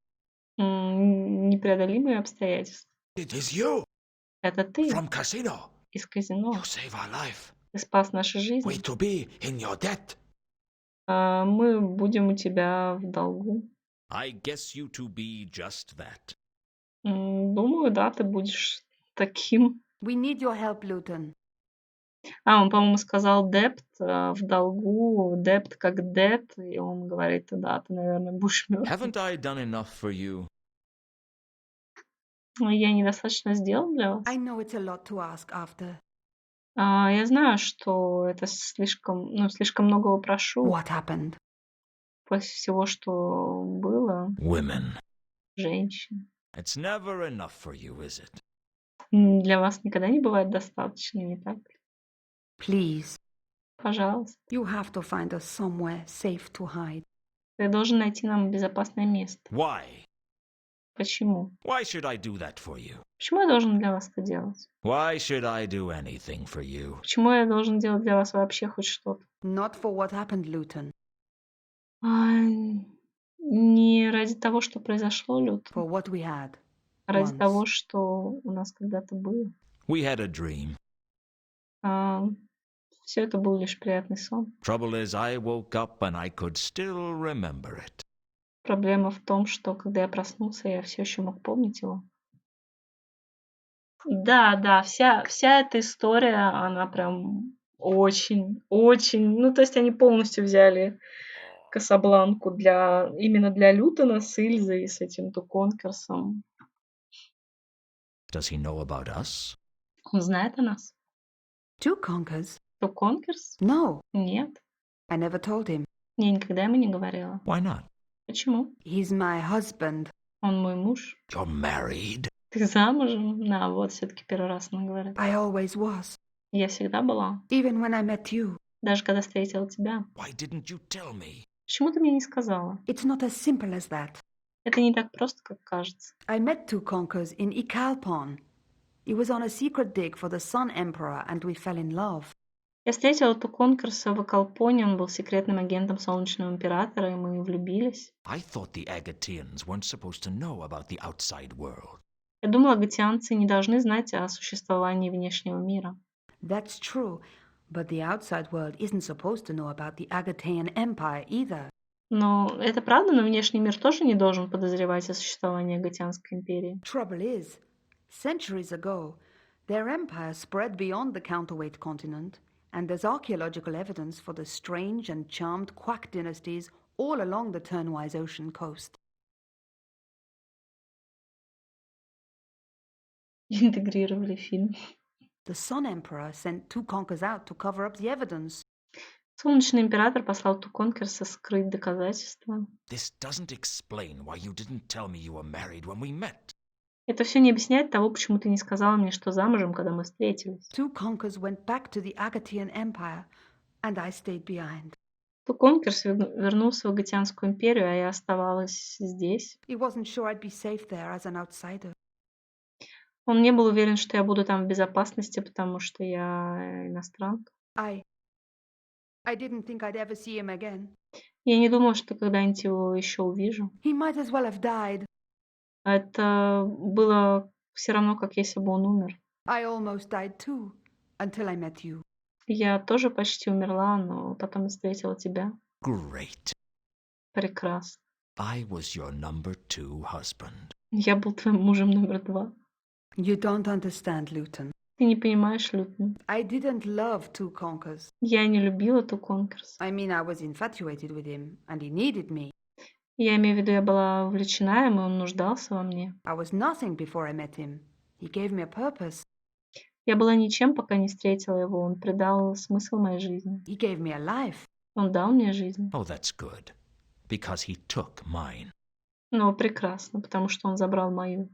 Непреодолимые обстоятельства. It is you Это ты from casino. из казино. You save our life. Ты спас наши жизни. We to be in your debt. Мы будем у тебя в долгу. I guess you to be just that. Думаю, да, ты будешь таким. We need your help, Luton. Он, по-моему, сказал депт в долгу, депт как дет, и он говорит, да, ты, наверное, будешь мертв. Haven't I done enough for you? Я недостаточно сделал для вас. I know it's a lot to ask after. Я знаю, что это слишком многого прошу. What happened? После всего, что было, Women. женщин. It's never enough for you, is it? Для вас никогда не бывает достаточно, не так ли? Please. Пожалуйста. You have to find us somewhere safe to hide. Ты должен найти нам безопасное место. Why? Почему? Why should I do that for you? Почему я должен для вас это делать? Why should I do anything for you? Почему я должен делать для вас вообще хоть что-то? Not for what happened, Luton. Не ради того, что произошло, Люд, For what we had. а ради once. того, что у нас когда-то было. We had a dream. Все это был лишь приятный сон. Trouble is, I woke up and I could still remember it. Проблема в том, что когда я проснулся, я все еще мог помнить его. Да, вся эта история, она прям очень, то есть они полностью взяли Касабланку именно для Лютона с Ильзой и с этим Туконкерсом. Does he know about us? Он знает о нас? Two conkers? Туконкерс? No. Нет. I never told him. Я никогда ему не говорила. Why not? Почему? He's my husband. Он мой муж. You're married? Ты замужем? Вот все-таки первый раз она говорит. I always was. Я всегда была. Even when I met you. Даже когда встретила тебя. Why didn't you tell me? Почему ты мне не сказала? It's not as simple as that. Это не так просто, как кажется. I met two conkers in Ikalpon. He was on a secret dig for the Sun Emperor and we fell in love. Я встретила Туконкерса в Экалпоне, он был секретным агентом Солнечного Императора, и мы влюбились. I thought the Agateans weren't supposed to know about the outside world. Я думала, агатианцы не должны знать о существовании внешнего мира. That's true, but the outside world isn't supposed to know about the Agatean Empire either. Но это правда, но внешний мир тоже не должен подозревать о существовании Агатианской империи. Trouble is, centuries ago, their empire spread beyond the counterweight continent, and there's archaeological evidence for the strange and charmed quack dynasties all along the Turnwise Ocean coast. Интегрировали фильм. The Sun Emperor sent two conkers out to cover up the evidence. Солнечный Император послал Туконкерса скрыть доказательства. This doesn't explain why you didn't tell me you were married when we met. Это все не объясняет того, почему ты не сказала мне, что замужем, когда мы встретились. Two conkers went back to the Agatean Empire, and I stayed behind. Туконкерс вернулся в Агатианскую империю, а я оставалась здесь. He wasn't sure I'd be safe there as an outsider. Он не был уверен, что я буду там в безопасности, потому что я иностранка. I didn't think I'd ever see him again. Я не думала, что когда-нибудь его еще увижу. He might as well have died. Это было все равно, как если бы он умер. I almost died too, until I met you. Я тоже почти умерла, но потом встретила тебя. Great. Прекрасно. I was your number 2 husband. Я был твоим мужем номер 2. You don't understand, Luton. Ты не понимаешь, Лютон. I didn't love Two Conkers. Я не любила Ту Конкерс. I mean, I was infatuated with him, and he needed me. Я имею в виду, я была увлечена им, и он нуждался во мне. I was nothing before I met him. He gave me a purpose. Я была ничем, пока не встретила его. Он придал смысл моей жизни. He gave me a life. Он дал мне жизнь. Oh, that's good. Because he took mine. Ну, прекрасно, потому что он забрал мою.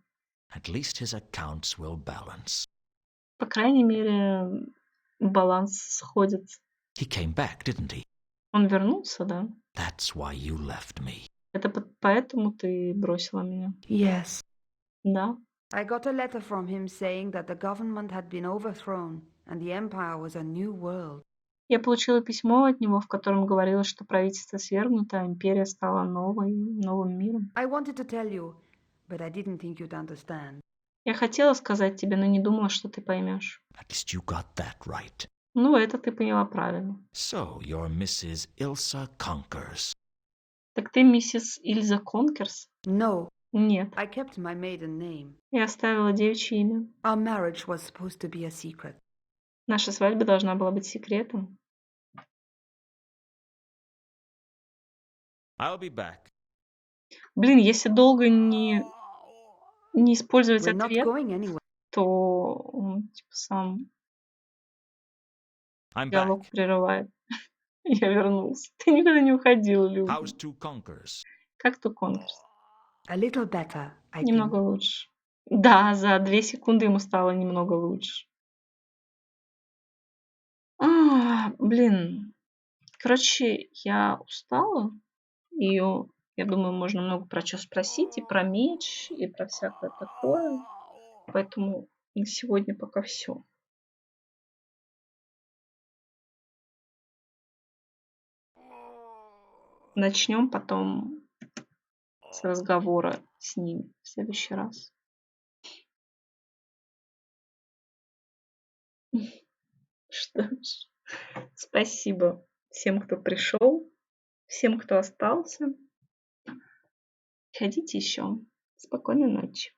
At least his accounts will balance. По крайней мере, баланс сходится. He came back, didn't he? Он вернулся, да? That's why you left me. Это поэтому ты бросила меня? Yes. Да. I got a letter from him saying that the government had been overthrown and the empire was a new world. Я получила письмо от него, в котором говорилось, что правительство свергнуто, а империя стала новым миром. I wanted to tell you, but I didn't think you'd understand. Я хотела сказать тебе, но не думала, что ты поймешь. At least you got that right. Ну, это ты поняла правильно. So, you're Mrs. Ilsa Conkers. Так ты миссис Ильза Конкерс? No, Нет. I kept my maiden name. Я оставила девичье имя. Our marriage was supposed to be a secret. Наша свадьба должна была быть секретом. I'll be back. Блин, если долго не использовать We're not ответ, going anywhere. то он типа сам I'm диалог back. прерывает. Я вернулся. Ты никуда не уходила, Люба. How's Two Conkers? Как Ту Конкерс? A little better, I Немного think. лучше. Да, за 2 секунды ему стало немного лучше. Блин. Короче, я устала. И я думаю, можно много про что спросить. И про меч, и про всякое такое. Поэтому на сегодня пока все. Начнем потом с разговора с ним в следующий раз. Что ж, спасибо всем, кто пришел, всем, кто остался. Ходите еще. Спокойной ночи.